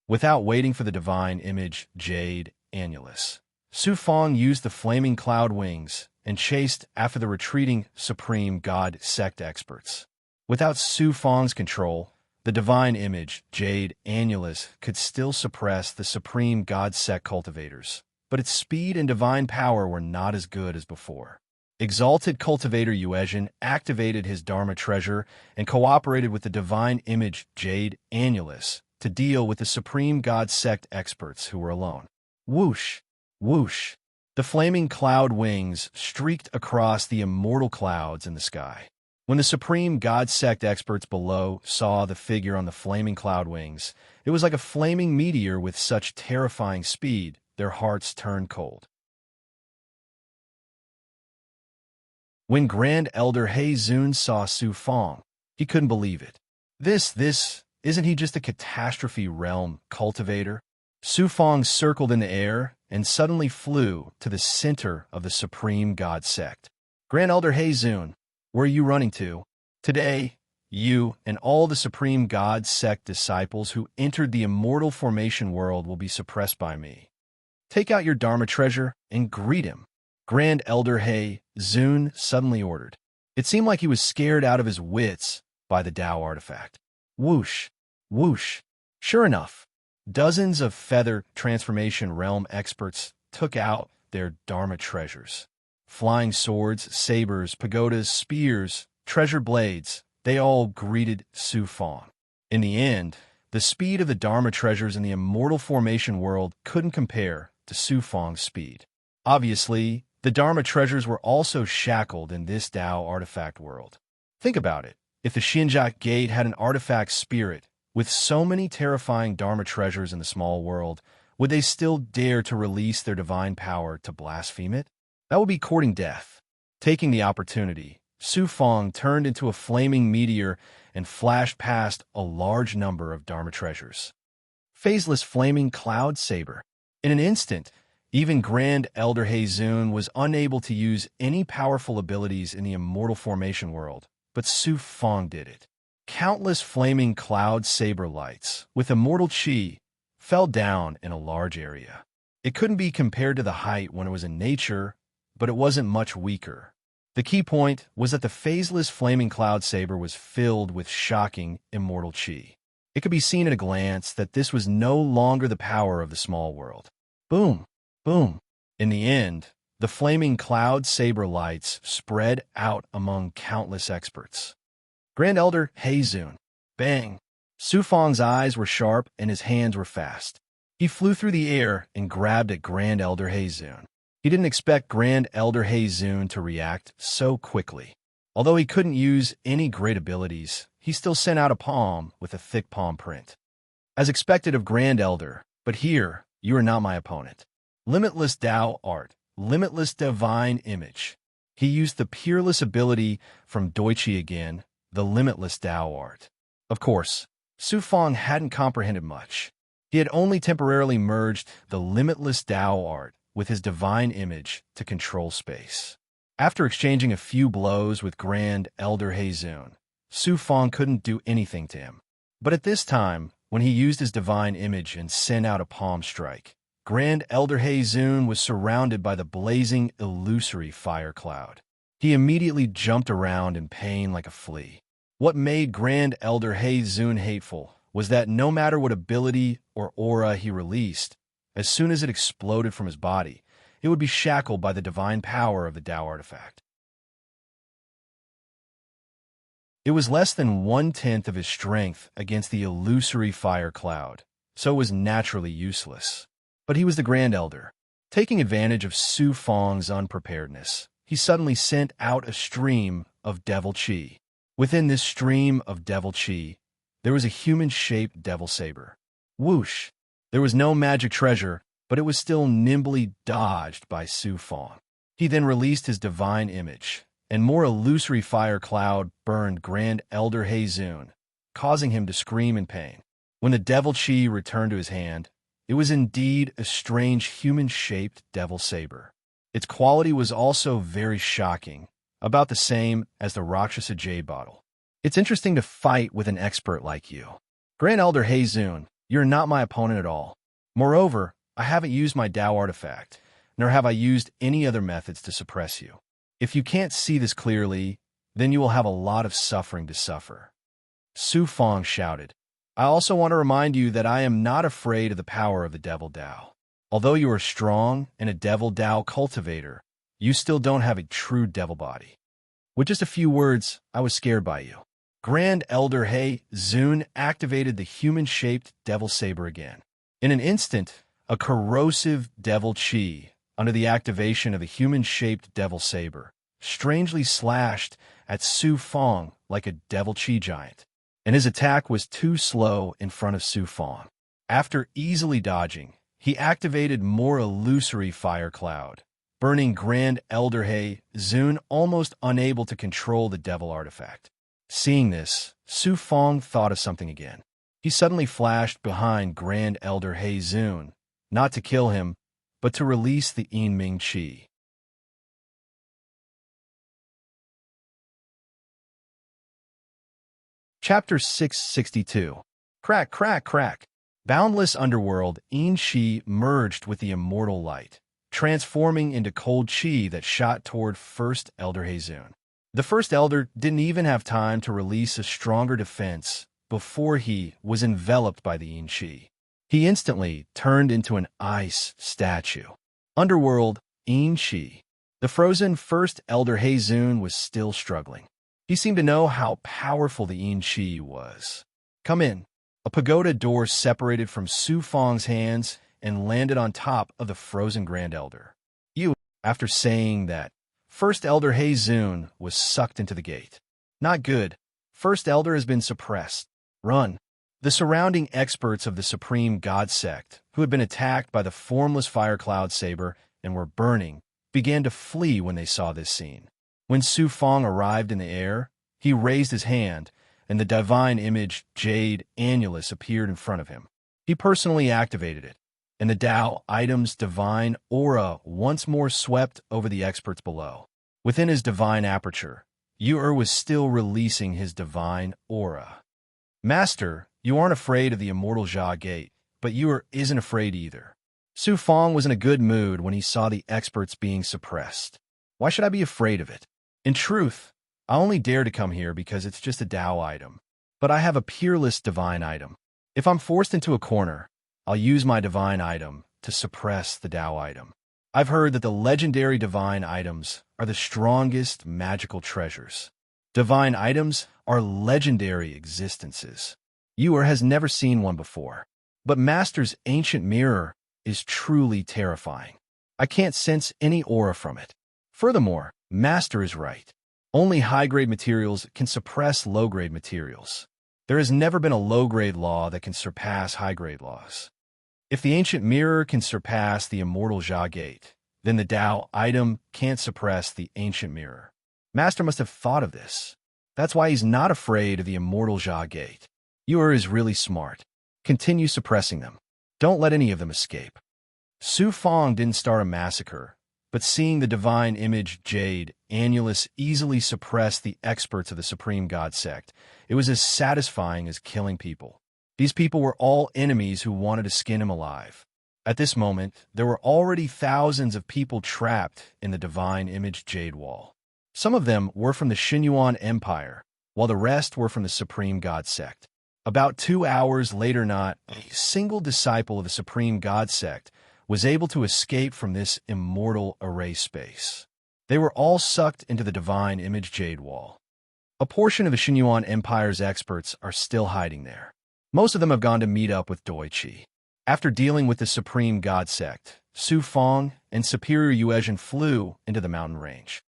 Without waiting for the divine image Jade Annulus, Su Fong used the flaming cloud wings and chased after the retreating supreme God sect experts. Without Su Fong's control, the divine image Jade Annulus could still suppress the supreme God sect cultivators, but its speed and divine power were not as good as before. Exalted cultivator Yuezhin activated his Dharma treasure and cooperated with the divine image Jade Annulus to deal with the supreme God sect experts who were alone. Whoosh! Whoosh! The flaming cloud wings streaked across the immortal clouds in the sky. When the supreme God sect experts below saw the figure on the flaming cloud wings, it was like a flaming meteor with such terrifying speed, their hearts turned cold. When Grand Elder He Zun saw Su Fong, he couldn't believe it. Isn't he just a catastrophe realm cultivator? Su Fong circled in the air and suddenly flew to the center of the supreme God sect. Grand Elder He Zun, where are you running to? Today, you and all the supreme God sect disciples who entered the immortal formation world will be suppressed by me. Take out your Dharma treasure and greet him, Grand Elder He Zun suddenly ordered. It seemed like he was scared out of his wits by the Dao artifact. Whoosh! Whoosh! Sure enough, dozens of feather transformation realm experts took out their Dharma treasures. Flying swords, sabers, pagodas, spears, treasure blades, they all greeted Su Fong. In the end, the speed of the Dharma treasures in the immortal formation world couldn't compare to Su Fong's speed. Obviously, the Dharma treasures were also shackled in this Dao artifact world. Think about it. If the Xinjiang Gate had an artifact spirit with so many terrifying Dharma treasures in the small world, would they still dare to release their divine power to blaspheme it? That would be courting death. Taking the opportunity, Su Fong turned into a flaming meteor and flashed past a large number of Dharma treasures. Phaseless flaming cloud saber. In an instant, even Grand Elder He Zun was unable to use any powerful abilities in the immortal formation world, but Su Fong did it. Countless flaming cloud saber lights, with immortal chi, fell down in a large area. It couldn't be compared to the height when it was in nature, but it wasn't much weaker. The key point was that the phaseless flaming cloud saber was filled with shocking immortal chi. It could be seen at a glance that this was no longer the power of the small world. Boom! Boom! In the end, the flaming cloud saber lights spread out among countless experts. Grand Elder He Zun. Bang! Su Fong's eyes were sharp and his hands were fast. He flew through the air and grabbed at Grand Elder He Zun. He didn't expect Grand Elder He Zun to react so quickly. Although he couldn't use any great abilities, he still sent out a palm with a thick palm print. As expected of Grand Elder, but here, you are not my opponent. Limitless Dao Art, Limitless Divine Image. He used the peerless ability from Doichi again, the Limitless Dao Art. Of course, Su Fong hadn't comprehended much. He had only temporarily merged the Limitless Dao Art with his divine image to control space. After exchanging a few blows with Grand Elder He Zun, Su Fong couldn't do anything to him. But at this time, when he used his divine image and sent out a palm strike, Grand Elder He Zun was surrounded by the blazing, illusory fire cloud. He immediately jumped around in pain like a flea. What made Grand Elder He Zun hateful was that no matter what ability or aura he released, as soon as it exploded from his body, it would be shackled by the divine power of the Dao artifact. It was less than 1/10 of his strength against the illusory fire cloud, so it was naturally useless. But he was the Grand Elder. Taking advantage of Su Fong's unpreparedness, he suddenly sent out a stream of devil chi. Within this stream of devil chi, there was a human-shaped devil saber. Whoosh! There was no magic treasure, but it was still nimbly dodged by Su Fong. He then released his divine image, and more illusory fire cloud burned Grand Elder Heizun, causing him to scream in pain. When the devil chi returned to his hand, it was indeed a strange human-shaped devil saber. Its quality was also very shocking, about the same as the Rakshasa Jade bottle. It's interesting to fight with an expert like you. Grand Elder Heizun, you're not my opponent at all. Moreover, I haven't used my Tao artifact, nor have I used any other methods to suppress you. If you can't see this clearly, then you will have a lot of suffering to suffer. Su Fong shouted. I also want to remind you that I am not afraid of the power of the Devil Tao. Although you are strong and a Devil Tao cultivator, you still don't have a true devil body. With just a few words, I was scared by you. Grand Elder Heizun activated the human-shaped devil saber again. In an instant, a corrosive devil chi, under the activation of a human-shaped devil saber, strangely slashed at Su Fong like a devil chi giant, and his attack was too slow in front of Su Fong. After easily dodging, he activated more illusory fire cloud, burning Grand Elder Heizun almost unable to control the devil artifact. Seeing this, Su Fong thought of something again. He suddenly flashed behind Grand Elder Heizun, not to kill him, but to release the Yinming Qi. Chapter 662. Crack, crack, crack. Boundless underworld, Yin Qi merged with the immortal light, transforming into cold Qi that shot toward First Elder Heizun. The First Elder didn't even have time to release a stronger defense before he was enveloped by the Yin Qi. He instantly turned into an ice statue. Underworld, Yin Qi. The frozen First Elder Heizun was still struggling. He seemed to know how powerful the Yin Qi was. Come in. A pagoda door separated from Su Fong's hands and landed on top of the frozen Grand Elder. After saying that, First Elder Heizun was sucked into the gate. Not good. First Elder has been suppressed. Run. The surrounding experts of the Supreme God Sect, who had been attacked by the formless fire cloud saber and were burning, began to flee when they saw this scene. When Su Fong arrived in the air, he raised his hand, and the divine image Jade Annulus appeared in front of him. He personally activated it, and the Tao item's divine aura once more swept over the experts below. Within his divine aperture, Yu-Er was still releasing his divine aura. Master, you aren't afraid of the immortal Jia Gate, but Yu-Er isn't afraid either. Su Fong was in a good mood when he saw the experts being suppressed. Why should I be afraid of it? In truth, I only dare to come here because it's just a Tao item. But I have a peerless divine item. If I'm forced into a corner, I'll use my divine item to suppress the Tao item. I've heard that the legendary divine items are the strongest magical treasures. Divine items are legendary existences. Yu-Er has never seen one before. But Master's ancient mirror is truly terrifying. I can't sense any aura from it. Furthermore, Master is right. Only high-grade materials can suppress low-grade materials. There has never been a low-grade law that can surpass high-grade laws. If the ancient mirror can surpass the immortal Jia Gate, then the Tao item can't suppress the ancient mirror. Master must have thought of this. That's why he's not afraid of the immortal Jia Gate. Yu-Er is really smart. Continue suppressing them. Don't let any of them escape. Su Fong didn't start a massacre, but seeing the divine image Jade Annulus easily suppress the experts of the Supreme God Sect, it was as satisfying as killing people. These people were all enemies who wanted to skin him alive. At this moment, there were already thousands of people trapped in the divine image Jade Wall. Some of them were from the Xinyuan Empire, while the rest were from the Supreme God Sect. About 2 hours later, not a single disciple of the Supreme God Sect was able to escape from this immortal array space. They were all sucked into the divine image Jade Wall. A portion of the Xinyuan Empire's experts are still hiding there. Most of them have gone to meet up with Doichi. After dealing with the Supreme God Sect, Su Fong and Superior Yuezhan flew into the mountain range.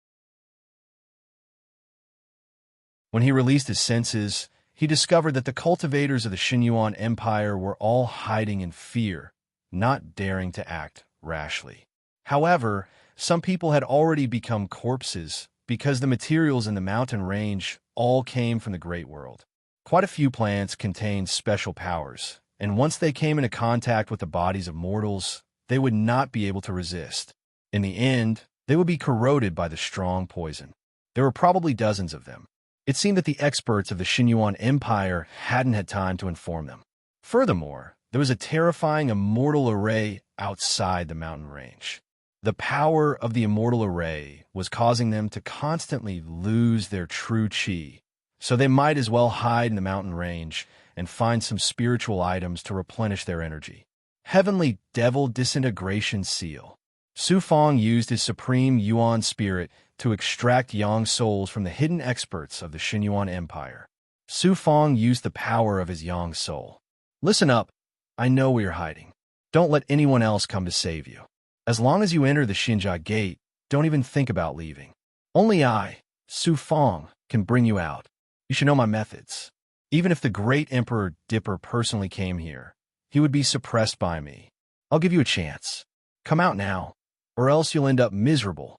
When he released his senses, he discovered that the cultivators of the Xinyuan Empire were all hiding in fear, not daring to act rashly. However, some people had already become corpses because the materials in the mountain range all came from the Great World. Quite a few plants contained special powers, and once they came into contact with the bodies of mortals, they would not be able to resist. In the end, they would be corroded by the strong poison. There were probably dozens of them. It seemed that the experts of the Xinyuan Empire hadn't had time to inform them. Furthermore, there was a terrifying immortal array outside the mountain range. The power of the immortal array was causing them to constantly lose their true chi, so they might as well hide in the mountain range and find some spiritual items to replenish their energy. Heavenly Devil Disintegration Seal. Su Fong used his supreme Yuan spirit to extract yang souls from the hidden experts of the Xinyuan Empire. Su Fong used the power of his yang soul. Listen up. I know where you're hiding. Don't let anyone else come to save you. As long as you enter the Xinjia Gate, don't even think about leaving. Only I, Su Fong, can bring you out. You should know my methods. Even if the great Emperor Dipper personally came here, he would be suppressed by me. I'll give you a chance. Come out now, or else you'll end up miserable.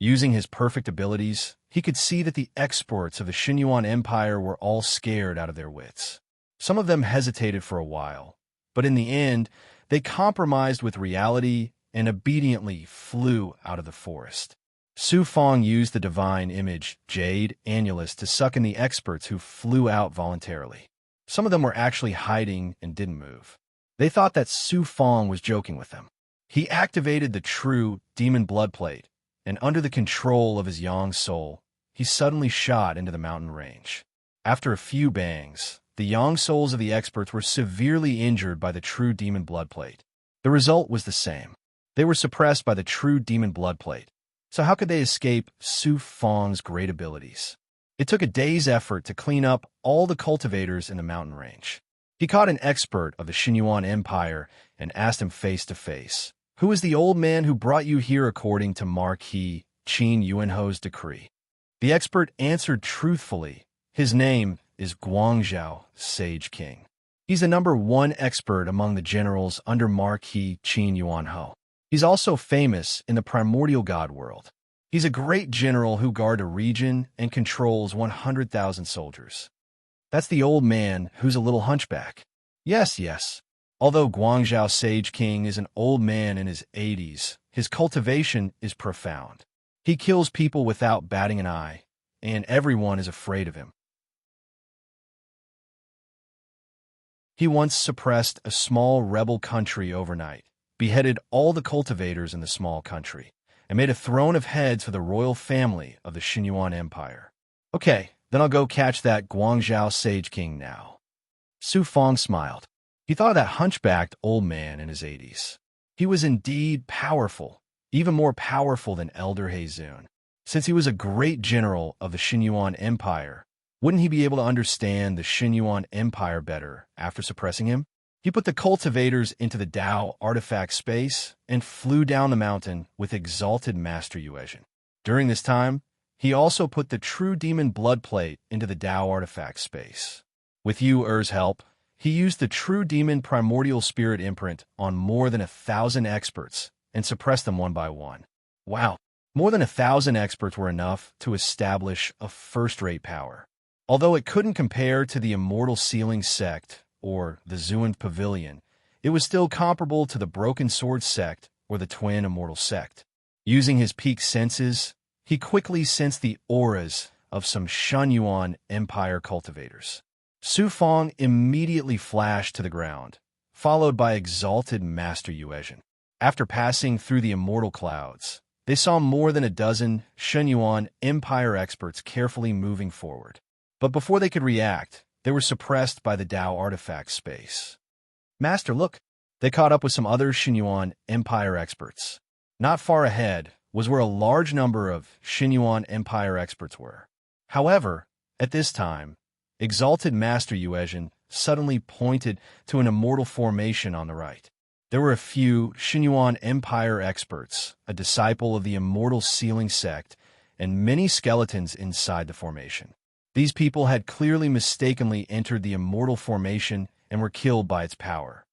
Using his perfect abilities, he could see that the experts of the Xinyuan Empire were all scared out of their wits. Some of them hesitated for a while, but in the end, they compromised with reality and obediently flew out of the forest. Su Fong used the divine image, Jade Annulus, to suck in the experts who flew out voluntarily. Some of them were actually hiding and didn't move. They thought that Su Fong was joking with them. He activated the true demon blood plate, and under the control of his yang soul, he suddenly shot into the mountain range. After a few bangs, the yang souls of the experts were severely injured by the true demon blood plate. The result was the same. They were suppressed by the true demon blood plate. So how could they escape Su Fong's great abilities? It took a day's effort to clean up all the cultivators in the mountain range. He caught an expert of the Xinyuan Empire and asked him face to face, "Who is the old man who brought you here according to Marquis Qin Yuanho's decree?" The expert answered truthfully, "His name is Guangzhou, Sage King. He's the #1 expert among the generals under Marquis Qin Yuanho. He's also famous in the primordial god world. He's a great general who guards a region and controls 100,000 soldiers." That's the old man who's a little hunchback. Yes. Although Guangzhou Sage King is an old man in his 80s, his cultivation is profound. He kills people without batting an eye, and everyone is afraid of him. He once suppressed a small rebel country overnight, beheaded all the cultivators in the small country, and made a throne of heads for the royal family of the Xinyuan Empire. Okay, then I'll go catch that Guangzhou Sage King now. Su Fong smiled. He thought of that hunchbacked old man in his 80s. He was indeed powerful, even more powerful than Elder Heizun. Since he was a great general of the Xinyuan Empire, wouldn't he be able to understand the Xinyuan Empire better after suppressing him? He put the cultivators into the Dao artifact space and flew down the mountain with exalted Master Yuezhen. During this time, he also put the true demon blood plate into the Dao artifact space. With Yu Er's help, he used the true demon primordial spirit imprint on more than 1,000 experts and suppressed them one by one. Wow, more than 1,000 experts were enough to establish a first-rate power. Although it couldn't compare to the Immortal Sealing Sect or the Zuan Pavilion, it was still comparable to the Broken Sword Sect or the Twin Immortal Sect. Using his peak senses, he quickly sensed the auras of some Xinyuan Empire cultivators. Su Fong immediately flashed to the ground, followed by exalted Master Yuezhen. After passing through the immortal clouds, they saw more than a dozen Xinyuan Empire experts carefully moving forward. But before they could react, they were suppressed by the Dao artifact space. "Master, look!" They caught up with some other Xinyuan Empire experts. Not far ahead was where a large number of Xinyuan Empire experts were. However, at this time, exalted Master Yuezhen suddenly pointed to an immortal formation on the right. There were a few Xinyuan Empire experts, a disciple of the Immortal Sealing Sect, and many skeletons inside the formation. These people had clearly mistakenly entered the immortal formation and were killed by its power.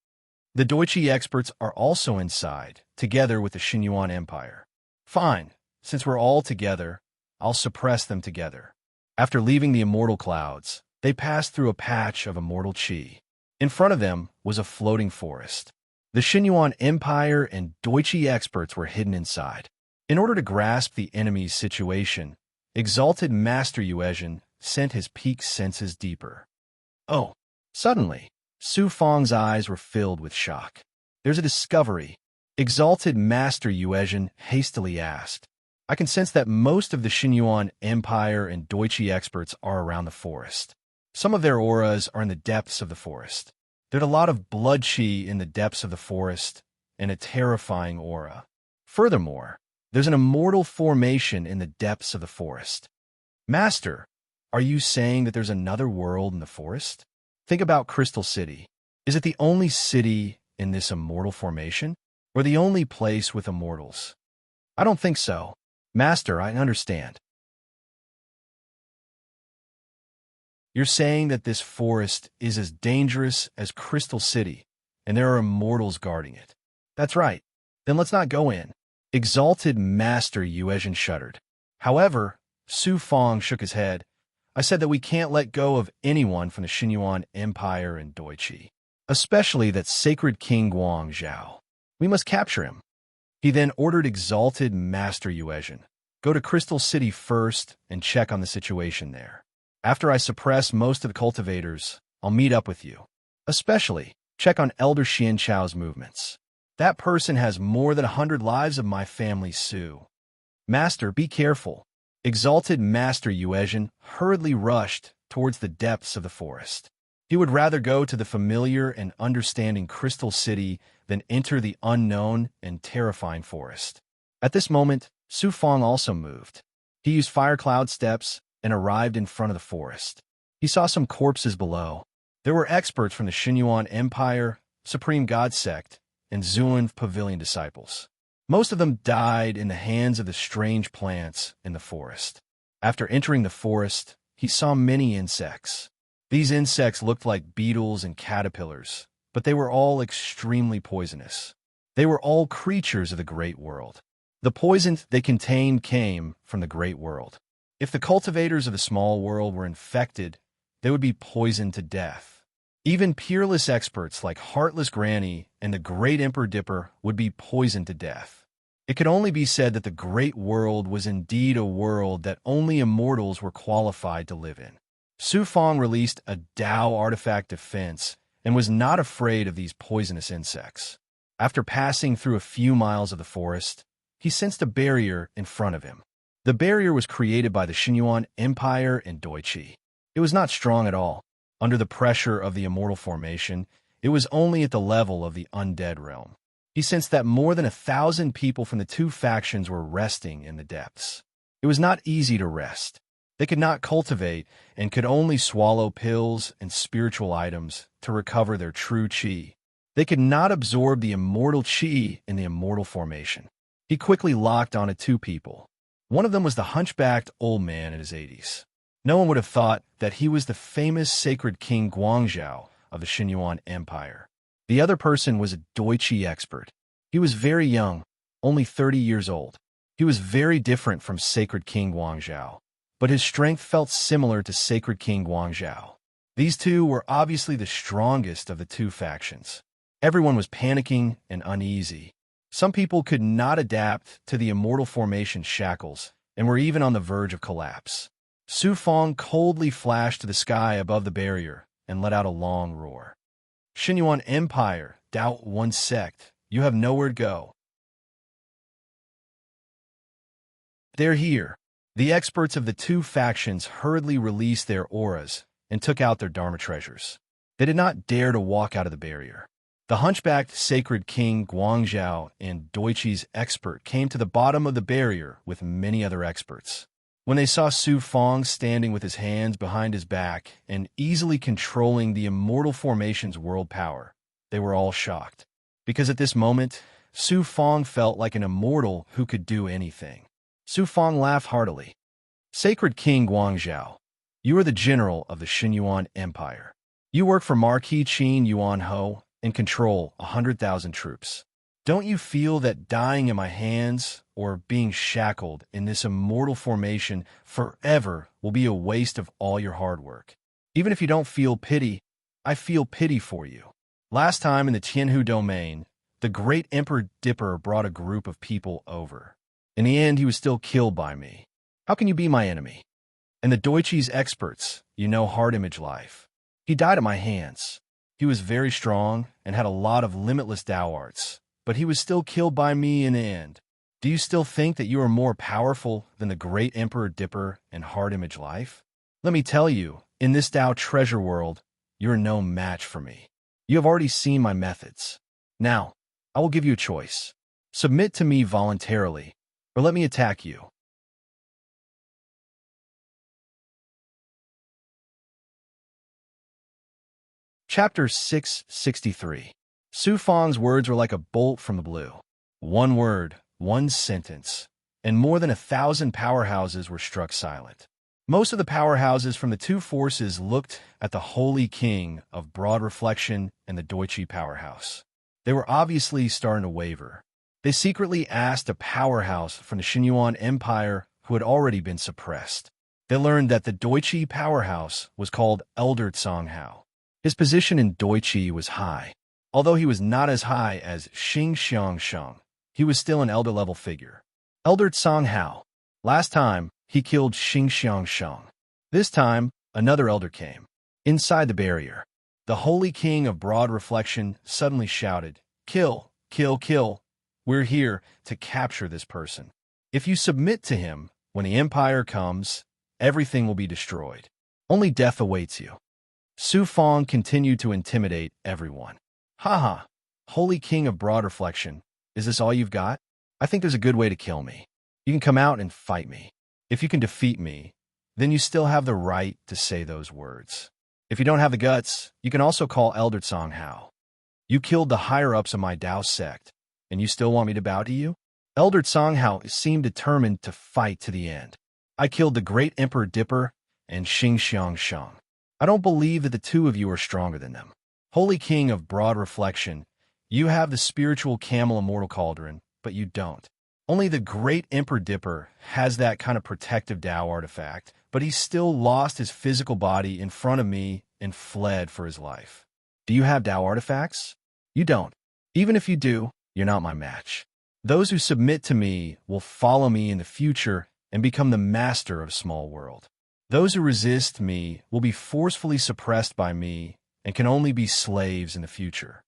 The Deutsche experts are also inside, together with the Xinyuan Empire. Fine, since we're all together, I'll suppress them together. After leaving the immortal clouds, they passed through a patch of immortal qi. In front of them was a floating forest. The Xinyuan Empire and Deutsche experts were hidden inside. In order to grasp the enemy's situation, exalted Master Yuezhen sent his peak senses deeper. Oh! Suddenly, Su Fang's eyes were filled with shock. There's a discovery. Exalted Master Yuezhen hastily asked. I can sense that most of the Xinyuan Empire and Deutsche experts are around the forest. Some of their auras are in the depths of the forest. There's a lot of blood qi in the depths of the forest, and a terrifying aura. Furthermore, there's an immortal formation in the depths of the forest. Master, are you saying that there's another world in the forest? Think about Crystal City. Is it the only city in this immortal formation, or the only place with immortals? I don't think so. Master, I understand. You're saying that this forest is as dangerous as Crystal City, and there are immortals guarding it. That's right. Then let's not go in. Exalted Master Yuezhen shuddered. However, Su Fang shook his head. I said that we can't let go of anyone from the Xinyuan Empire and Deutsche, especially that sacred King Guangzhou. We must capture him. He then ordered Exalted Master Yuezhen, go to Crystal City first and check on the situation there. After I suppress most of the cultivators, I'll meet up with you. Especially, check on Elder Xianchao's movements. That person has more than 100 lives of my family, Su. Master, be careful. Exalted Master Yuezhen hurriedly rushed towards the depths of the forest. He would rather go to the familiar and understanding Crystal City than enter the unknown and terrifying forest. At this moment, Su Fang also moved. He used fire cloud steps and arrived in front of the forest. He saw some corpses below. There were experts from the Xinyuan Empire, Supreme God Sect, and Zhuan Pavilion disciples. Most of them died in the hands of the strange plants in the forest. After entering the forest, he saw many insects. These insects looked like beetles and caterpillars, but they were all extremely poisonous. They were all creatures of the great world. The poison they contained came from the great world. If the cultivators of the small world were infected, they would be poisoned to death. Even peerless experts like Heartless Granny and the Great Emperor Dipper would be poisoned to death. It could only be said that the great world was indeed a world that only immortals were qualified to live in. Su Fang released a Dao artifact defense and was not afraid of these poisonous insects. After passing through a few miles of the forest, he sensed a barrier in front of him. The barrier was created by the Xinyuan Empire and Deutsche. It was not strong at all. Under the pressure of the immortal formation, it was only at the level of the undead realm. He sensed that more than 1,000 people from the two factions were resting in the depths. It was not easy to rest. They could not cultivate and could only swallow pills and spiritual items to recover their true qi. They could not absorb the immortal qi in the immortal formation. He quickly locked onto two people. One of them was the hunchbacked old man in his 80s. No one would have thought that he was the famous sacred King Guangzhou of the Xinyuan Empire. The other person was a Deutsche expert. He was very young, only 30 years old. He was very different from sacred King Guangzhou, but his strength felt similar to sacred King Guangzhou. These two were obviously the strongest of the two factions. Everyone was panicking and uneasy. Some people could not adapt to the immortal formation shackles and were even on the verge of collapse. Su Fang coldly flashed to the sky above the barrier and let out a long roar. Xinyuan Empire, Doubt One Sect, you have nowhere to go. They're here. The experts of the two factions hurriedly released their auras and took out their Dharma treasures. They did not dare to walk out of the barrier. The hunchbacked sacred King Guangzhou and Deutsche's expert came to the bottom of the barrier with many other experts. When they saw Su Fang standing with his hands behind his back and easily controlling the immortal formation's world power, they were all shocked. Because at this moment, Su Fang felt like an immortal who could do anything. Su Fang laughed heartily. Sacred King Guangzhou, you are the general of the Xinyuan Empire. You work for Marquis Qin Yuan Ho and control 100,000 troops. Don't you feel that dying in my hands or being shackled in this immortal formation forever will be a waste of all your hard work? Even if you don't feel pity, I feel pity for you. Last time in the Tianhu domain, the great Emperor Dipper brought a group of people over. In the end, he was still killed by me. How can you be my enemy? And the Deutsches experts, you know, hard image life. He died at my hands. He was very strong and had a lot of limitless Tao arts, but he was still killed by me in the end. Do you still think that you are more powerful than the great Emperor Dipper and hard image life? Let me tell you, in this Tao treasure world, you are no match for me. You have already seen my methods. Now, I will give you a choice. Submit to me voluntarily, or let me attack you. Chapter 663. Su Fang's words were like a bolt from the blue. One word, one sentence, and more than 1,000 powerhouses were struck silent. Most of the powerhouses from the two forces looked at the Holy King of Broad Reflection and the Deutsche powerhouse. They were obviously starting to waver. They secretly asked a powerhouse from the Xinyuan Empire who had already been suppressed. They learned that the Deutsche powerhouse was called Elder Songhao. His position in Deutsche was high. Although he was not as high as Xing Xiangsheng, he was still an elder-level figure. Elder Songhao. Last time, he killed Xing Xiangsheng. This time, another elder came. Inside the barrier, the Holy King of Broad Reflection suddenly shouted, "Kill, kill, kill. We're here to capture this person. If you submit to him, when the Empire comes, everything will be destroyed. Only death awaits you." Su Fang continued to intimidate everyone. "Haha, Holy King of Broad Reflection, is this all you've got? I think there's a good way to kill me. You can come out and fight me. If you can defeat me, then you still have the right to say those words. If you don't have the guts, you can also call Elder Songhao. You killed the higher-ups of my Tao sect, and you still want me to bow to you?" Elder Songhao seemed determined to fight to the end. "I killed the great Emperor Dipper and Xing Xiangsheng. I don't believe that the two of you are stronger than them. Holy King of Broad Reflection, you have the spiritual camel immortal cauldron, but you don't. Only the great Emperor Dipper has that kind of protective Tao artifact, but he still lost his physical body in front of me and fled for his life. Do you have Tao artifacts? You don't. Even if you do, you're not my match. Those who submit to me will follow me in the future and become the master of Small World. Those who resist me will be forcefully suppressed by me and can only be slaves in the future.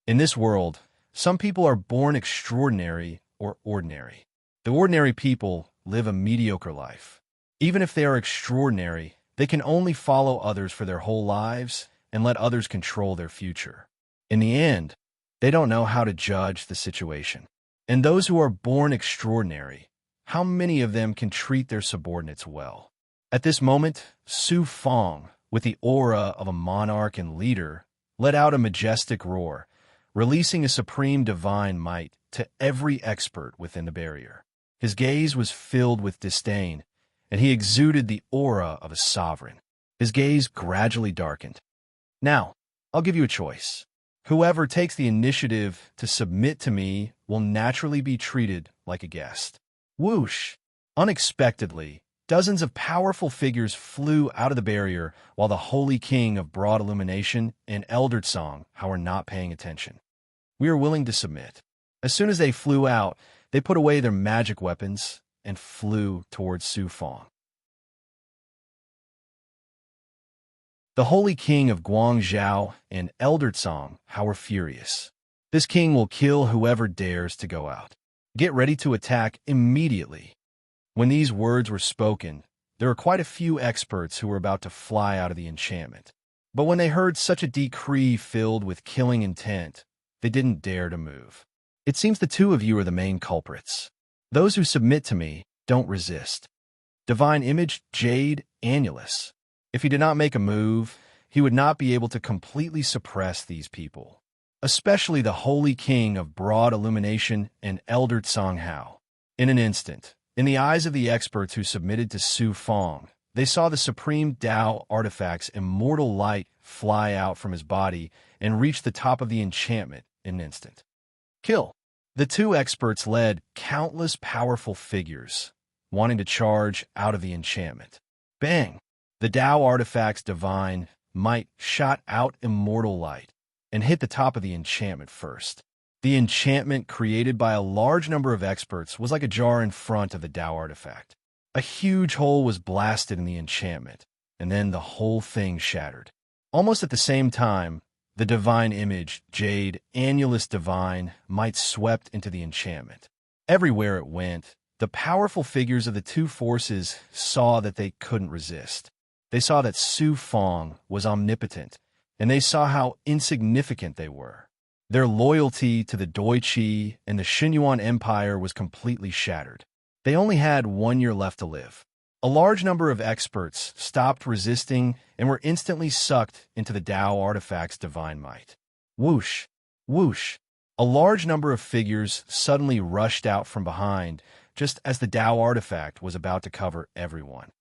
In this world, some people are born extraordinary or ordinary. The ordinary people live a mediocre life. Even if they are extraordinary, they can only follow others for their whole lives and let others control their future. In the end, they don't know how to judge the situation. And those who are born extraordinary, how many of them can treat their subordinates well? At this moment, Su Fang, with the aura of a monarch and leader, let out a majestic roar, releasing a supreme divine might to every expert within the barrier. His gaze was filled with disdain, and he exuded the aura of a sovereign. His gaze gradually darkened. "Now, I'll give you a choice. Whoever takes the initiative to submit to me will naturally be treated like a guest." Whoosh! Unexpectedly, dozens of powerful figures flew out of the barrier while the Holy King of Broad Illumination and Elder Song were not paying attention. "We are willing to submit." As soon as they flew out, they put away their magic weapons and flew towards Su Fang. The Holy King of Guangzhou and Elder Song were furious. "This king will kill whoever dares to go out. Get ready to attack immediately." When these words were spoken, there were quite a few experts who were about to fly out of the enchantment. But when they heard such a decree filled with killing intent, they didn't dare to move. It seems the two of you are the main culprits. Those who submit to me don't resist. Divine Image, Jade, Annulus. If he did not make a move, he would not be able to completely suppress these people, especially the Holy King of Broad Illumination and Elder Songhao. In an instant, in the eyes of the experts who submitted to Su Fang, They saw the supreme Tao artifact's immortal light fly out from his body and reach the top of the enchantment in an instant. Kill. The two experts led countless powerful figures, wanting to charge out of the enchantment. Bang! The Tao artifact's divine might shot out immortal light and hit the top of the enchantment first. The enchantment created by a large number of experts was like a jar in front of the Tao artifact. A huge hole was blasted in the enchantment, and then the whole thing shattered. Almost at the same time, the divine image, Jade, Annulus Divine, might swept into the enchantment. Everywhere it went, the powerful figures of the two forces saw that they couldn't resist. They saw that Su Fong was omnipotent, and they saw how insignificant they were. Their loyalty to the Doichi and the Xinyuan Empire was completely shattered. They only had 1 year left to live. A large number of experts stopped resisting and were instantly sucked into the Tao artifact's divine might. Whoosh! Whoosh! A large number of figures suddenly rushed out from behind, just as the Tao artifact was about to cover everyone.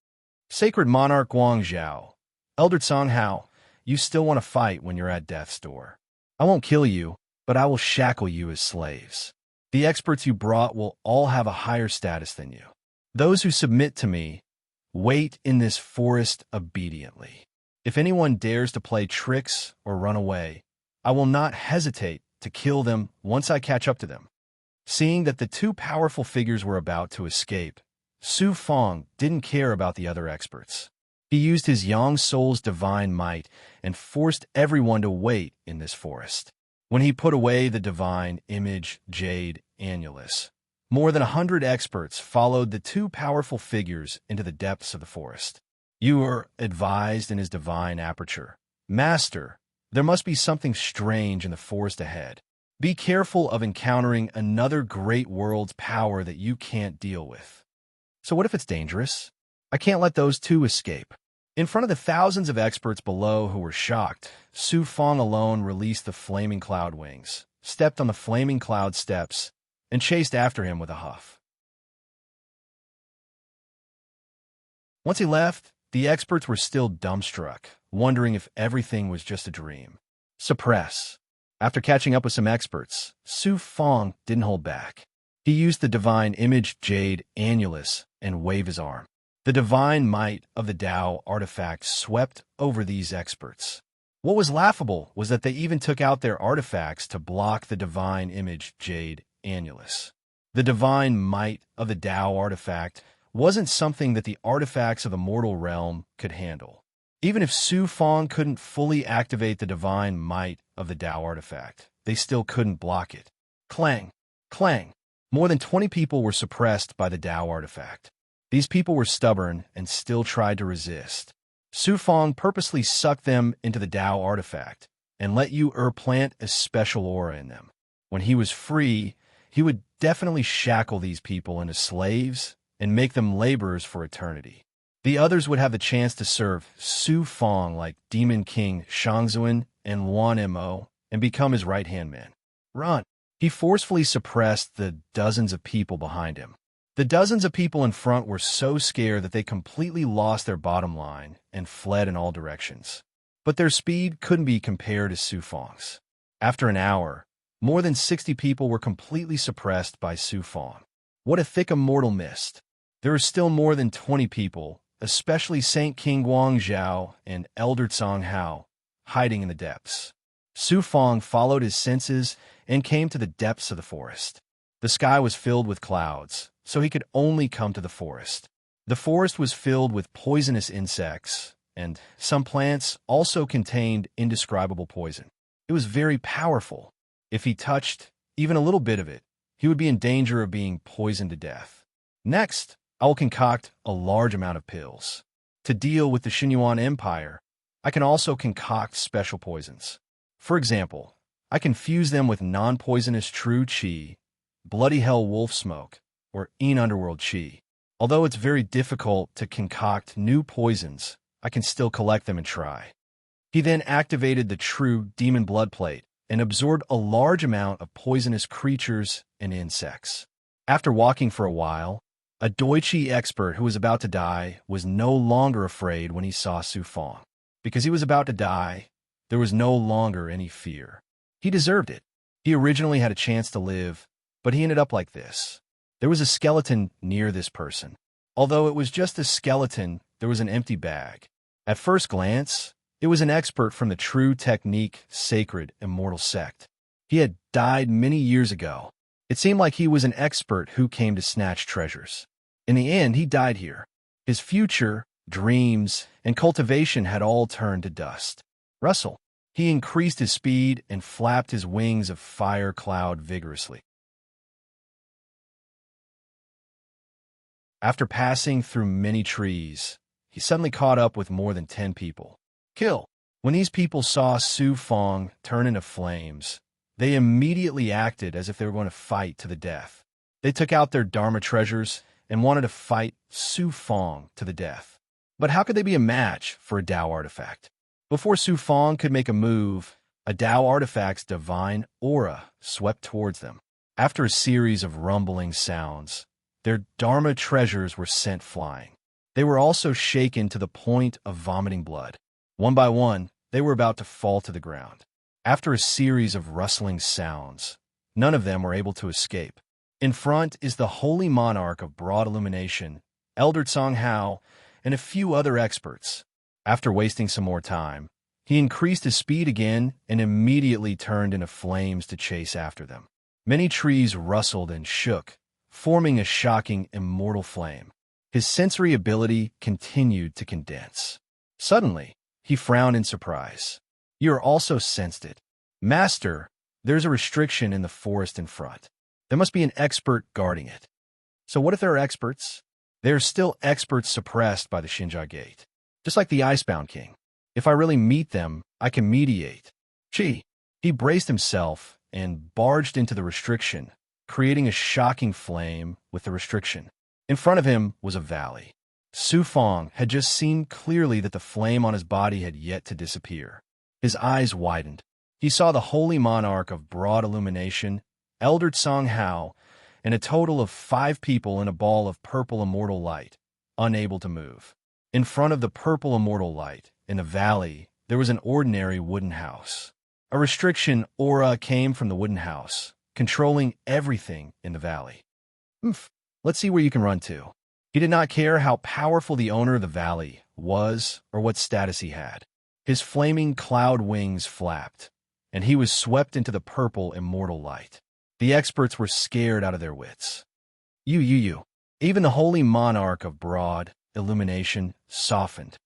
Sacred Monarch Guangzhou, Elder Songhao, you still want to fight when you're at death's door. I won't kill you, but I will shackle you as slaves. The experts you brought will all have a higher status than you. Those who submit to me, wait in this forest obediently. If anyone dares to play tricks or run away, I will not hesitate to kill them once I catch up to them. Seeing that the two powerful figures were about to escape, Su Fong didn't care about the other experts. He used his Yang Soul's divine might and forced everyone to wait in this forest. When he put away the divine image, Jade, Annulus, more than 100 experts followed the two powerful figures into the depths of the forest. You were advised in his divine aperture, Master, there must be something strange in the forest ahead. Be careful of encountering another great world's power that you can't deal with. So what if it's dangerous? I can't let those two escape. In front of the thousands of experts below who were shocked, Su Fong alone released the flaming cloud wings, stepped on the flaming cloud steps, and chased after him with a huff. Once he left, the experts were still dumbstruck, wondering if everything was just a dream. Suppress. After catching up with some experts, Su Fong didn't hold back. He used the divine image Jade Annulus and waved his arm. The divine might of the Tao artifact swept over these experts. What was laughable was that they even took out their artifacts to block the divine image Jade Annulus. The divine might of the Tao artifact wasn't something that the artifacts of the mortal realm could handle. Even if Su Fong couldn't fully activate the divine might of the Tao artifact, they still couldn't block it. Clang! Clang! More than 20 people were suppressed by the Tao artifact. These people were stubborn and still tried to resist. Su Fong purposely sucked them into the Tao artifact and let Yu plant a special aura in them. When he was free, he would definitely shackle these people into slaves and make them laborers for eternity. The others would have the chance to serve Su Fong like Demon King Shangzuan and Luan Mo and become his right-hand man. Run! He forcefully suppressed the dozens of people behind him. The dozens of people in front were so scared that they completely lost their bottom line and fled in all directions. But their speed couldn't be compared to Su Fong's. After an hour, more than 60 people were completely suppressed by Su Fong. What a thick immortal mist. There were still more than 20 people, especially Saint King Guangzhou and Elder Songhao, hiding in the depths. Su Fong followed his senses and came to the depths of the forest. The sky was filled with clouds, so he could only come to the forest. The forest was filled with poisonous insects, and some plants also contained indescribable poison. It was very powerful. If he touched even a little bit of it, he would be in danger of being poisoned to death. Next, I will concoct a large amount of pills. To deal with the Xinyuan Empire, I can also concoct special poisons. For example, I can fuse them with non-poisonous true qi, bloody hell wolf smoke, or Yin underworld qi. Although it's very difficult to concoct new poisons, I can still collect them and try. He then activated the true demon blood plate and absorbed a large amount of poisonous creatures and insects. After walking for a while, A Deutsche expert who was about to die was no longer afraid when he saw Su Fong. Because he was about to die, there was no longer any fear. He deserved it. He originally had a chance to live, but he ended up like this. There was a skeleton near this person. Although it was just a skeleton, there was an empty bag. At first glance, it was an expert from the True Technique Sacred Immortal Sect. He had died many years ago. It seemed like he was an expert who came to snatch treasures. In the end, he died here. His future, dreams, and cultivation had all turned to dust. Russell. He increased his speed and flapped his wings of fire cloud vigorously. After passing through many trees, he suddenly caught up with more than 10 people. Kill. When these people saw Su Fong turn into flames, they immediately acted as if they were going to fight to the death. They took out their Dharma treasures and wanted to fight Su Fong to the death. But how could they be a match for a Tao artifact? Before Su Fong could make a move, a Tao artifact's divine aura swept towards them. After a series of rumbling sounds, their Dharma treasures were sent flying. They were also shaken to the point of vomiting blood. One by one, they were about to fall to the ground. After a series of rustling sounds, none of them were able to escape. In front is the Holy Monarch of Broad Illumination, Elder Tsong Hao, and a few other experts. After wasting some more time, he increased his speed again and immediately turned into flames to chase after them. Many trees rustled and shook, forming a shocking immortal flame. His sensory ability continued to condense. Suddenly, he frowned in surprise. You are also sensed it. Master, there's a restriction in the forest in front. There must be an expert guarding it. So what if there are experts? There are still experts suppressed by the Shinja Gate. Just like the Icebound King. If I really meet them, I can mediate. He braced himself and barged into the restriction, creating a shocking flame with the restriction. In front of him was a valley. Su Fong had just seen clearly that the flame on his body had yet to disappear. His eyes widened. He saw the Holy Monarch of Broad Illumination, Elder Tsong Hao, and a total of 5 people in a ball of purple immortal light, unable to move. In front of the purple immortal light, in the valley, there was an ordinary wooden house. A restriction aura came from the wooden house, controlling everything in the valley. Let's see where you can run to. He did not care how powerful the owner of the valley was or what status he had. His flaming cloud wings flapped, and he was swept into the purple immortal light. The experts were scared out of their wits. You. Even the Holy Monarch of Broad Illumination softened.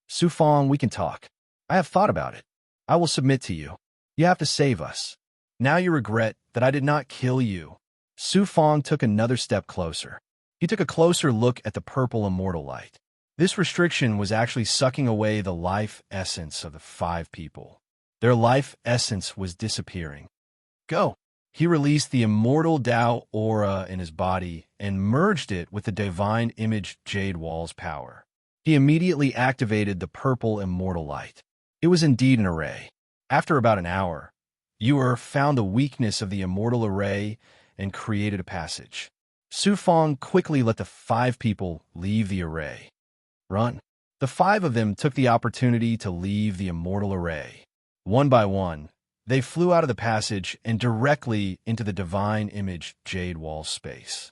Su Fong, we can talk. I have thought about it. I will submit to you. You have to save us. Now you regret that I did not kill you. Su Fong took another step closer. He took a closer look at the purple immortal light. This restriction was actually sucking away the life essence of the 5 people. Their life essence was disappearing. Go. He released the immortal Tao aura in his body and merged it with the divine image Jade Wall's power. He immediately activated the purple immortal light. It was indeed an array. After about an hour, Yuer found the weakness of the immortal array and created a passage. Su Fong quickly let the 5 people leave the array. Run. The 5 of them took the opportunity to leave the immortal array. One by one, they flew out of the passage and directly into the divine image Jade Wall space.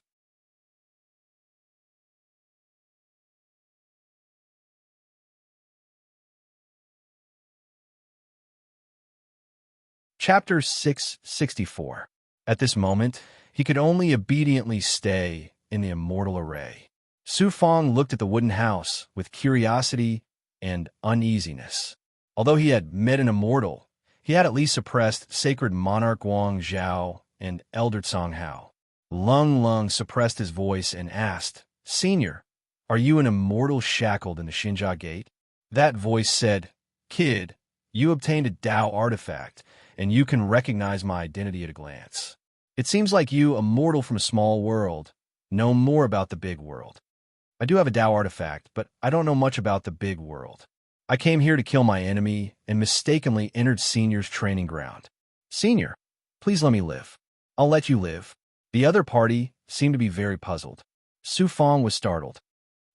Chapter 664. At this moment, he could only obediently stay in the immortal array. Su Fong looked at the wooden house with curiosity and uneasiness. Although he had met an immortal, he had at least suppressed Sacred Monarch Wang Zhao and Elder Tsong Hao. Lung suppressed his voice and asked, Senior, are you an immortal shackled in the Shinja Gate? That voice said, Kid, you obtained a Tao artifact, and you can recognize my identity at a glance. It seems like you, a mortal from a small world, know more about the big world. I do have a Tao artifact, but I don't know much about the big world. I came here to kill my enemy and mistakenly entered Senior's training ground. Senior, please let me live. I'll let you live. The other party seemed to be very puzzled. Su Fong was startled.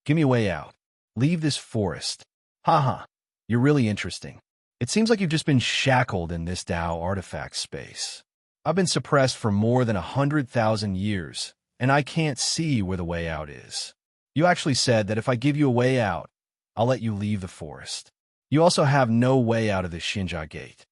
Give me a way out. Leave this forest. Haha, you're really interesting. It seems like you've just been shackled in this Tao artifact space. I've been suppressed for more than 100,000 years, and I can't see where the way out is. You actually said that if I give you a way out, I'll let you leave the forest. You also have no way out of the Xinjia Gate.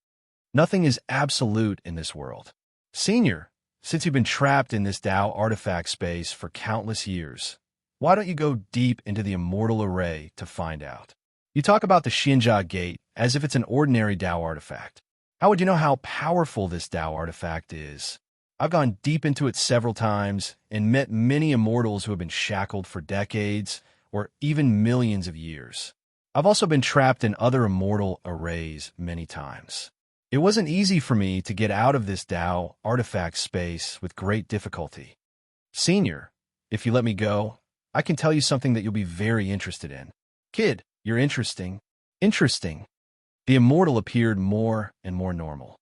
Nothing is absolute in this world. Senior, since you've been trapped in this Tao artifact space for countless years, why don't you go deep into the immortal array to find out? You talk about the Xinjia Gate as if it's an ordinary Tao artifact. How would you know how powerful this Tao artifact is? I've gone deep into it several times and met many immortals who have been shackled for decades or even millions of years. I've also been trapped in other immortal arrays many times. It wasn't easy for me to get out of this Tao artifact space with great difficulty. Senior, if you let me go, I can tell you something that you'll be very interested in. Kid, you're interesting. Interesting. The immortal appeared more and more normal.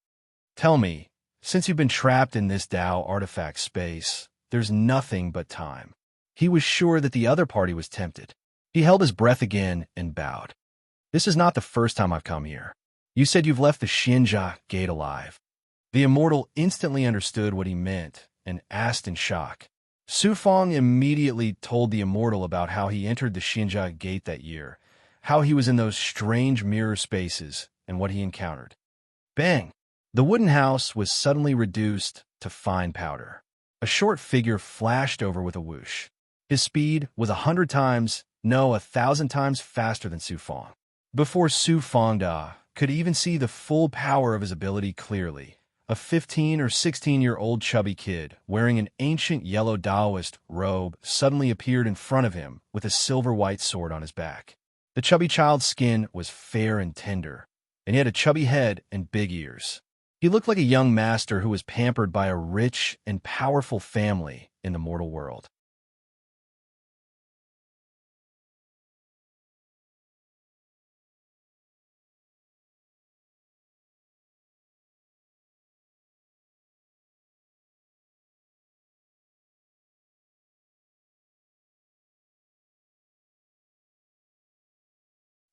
Tell me, since you've been trapped in this Tao artifact space, there's nothing but time. He was sure that the other party was tempted. He held his breath again and bowed. This is not the first time I've come here. You said you've left the Xinjia Gate alive. The immortal instantly understood what he meant and asked in shock. Su Fong immediately told the immortal about how he entered the Xinjia Gate that year, how he was in those strange mirror spaces, and what he encountered. Bang! The wooden house was suddenly reduced to fine powder. A short figure flashed over with a whoosh. His speed was 100 times, no, 1,000 times faster than Su Fong. Before Su Fong could even see the full power of his ability clearly, a 15 or 16-year-old chubby kid wearing an ancient yellow Taoist robe suddenly appeared in front of him with a silver-white sword on his back. The chubby child's skin was fair and tender, and he had a chubby head and big ears. He looked like a young master who was pampered by a rich and powerful family in the mortal world.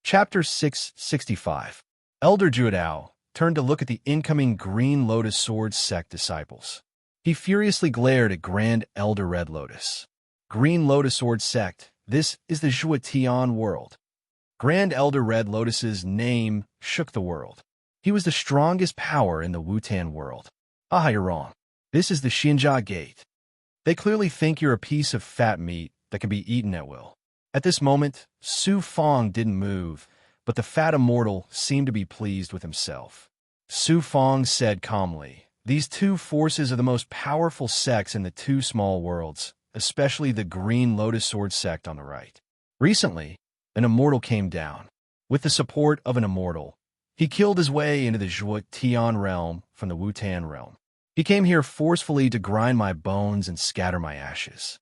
Chapter 665. Elder Juedao turned to look at the incoming Green Lotus Sword sect disciples. He furiously glared at Grand Elder Red Lotus. Green Lotus Sword sect, this is the Zhuotian world. Grand Elder Red Lotus's name shook the world. He was the strongest power in the Wutan world. Ah, you're wrong. This is the Xinjia Gate. They clearly think you're a piece of fat meat that can be eaten at will. At this moment, Su Fong didn't move, but the fat immortal seemed to be pleased with himself. Su Fong said calmly, "These two forces are the most powerful sects in the two small worlds, especially the Green Lotus Sword sect on the right. Recently, an immortal came down. With the support of an immortal, he killed his way into the Zhuotian realm from the Wutan realm. He came here forcefully to grind my bones and scatter my ashes.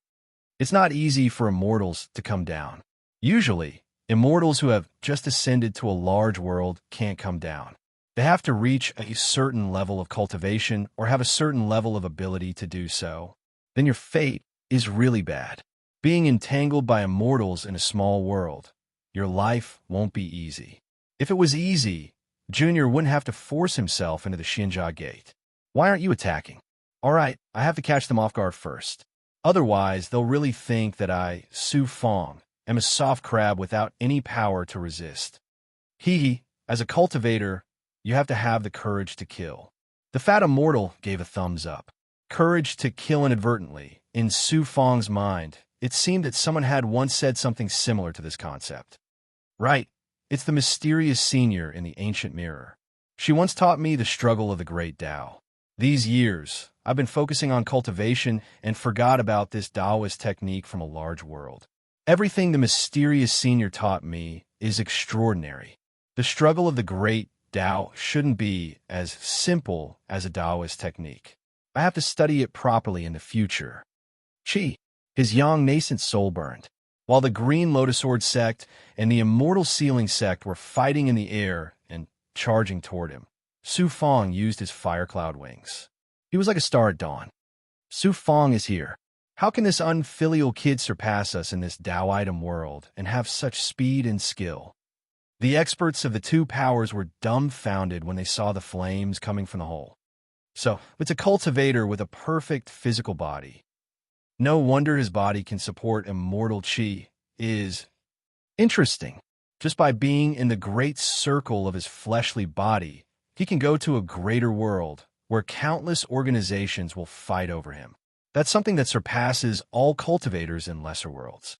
It's not easy for immortals to come down. Usually, immortals who have just ascended to a large world can't come down. They have to reach a certain level of cultivation or have a certain level of ability to do so. Then your fate is really bad. Being entangled by immortals in a small world, your life won't be easy. If it was easy, Junior wouldn't have to force himself into the Xinjia Gate. Why aren't you attacking? All right, I have to catch them off guard first. Otherwise, they'll really think that I, Su Fong, am a soft crab without any power to resist. Hee, as a cultivator, you have to have the courage to kill." The fat immortal gave a thumbs up. Courage to kill inadvertently. In Su Fong's mind, it seemed that someone had once said something similar to this concept. Right, it's the mysterious senior in the ancient mirror. She once taught me the struggle of the great Tao. These years, I've been focusing on cultivation and forgot about this Taoist technique from a large world. Everything the mysterious senior taught me is extraordinary. The struggle of the great Tao shouldn't be as simple as a Taoist technique. I have to study it properly in the future. Chi, his young nascent soul burned. While the Green Lotus Sword sect and the Immortal Sealing sect were fighting in the air and charging toward him, Su Fong used his fire cloud wings. He was like a star at dawn. Su Fong is here. How can this unfilial kid surpass us in this Tao item world and have such speed and skill? The experts of the two powers were dumbfounded when they saw the flames coming from the hole. So, it's a cultivator with a perfect physical body. No wonder his body can support immortal chi. Is interesting. Just by being in the great circle of his fleshly body, he can go to a greater world where countless organizations will fight over him. That's something that surpasses all cultivators in lesser worlds.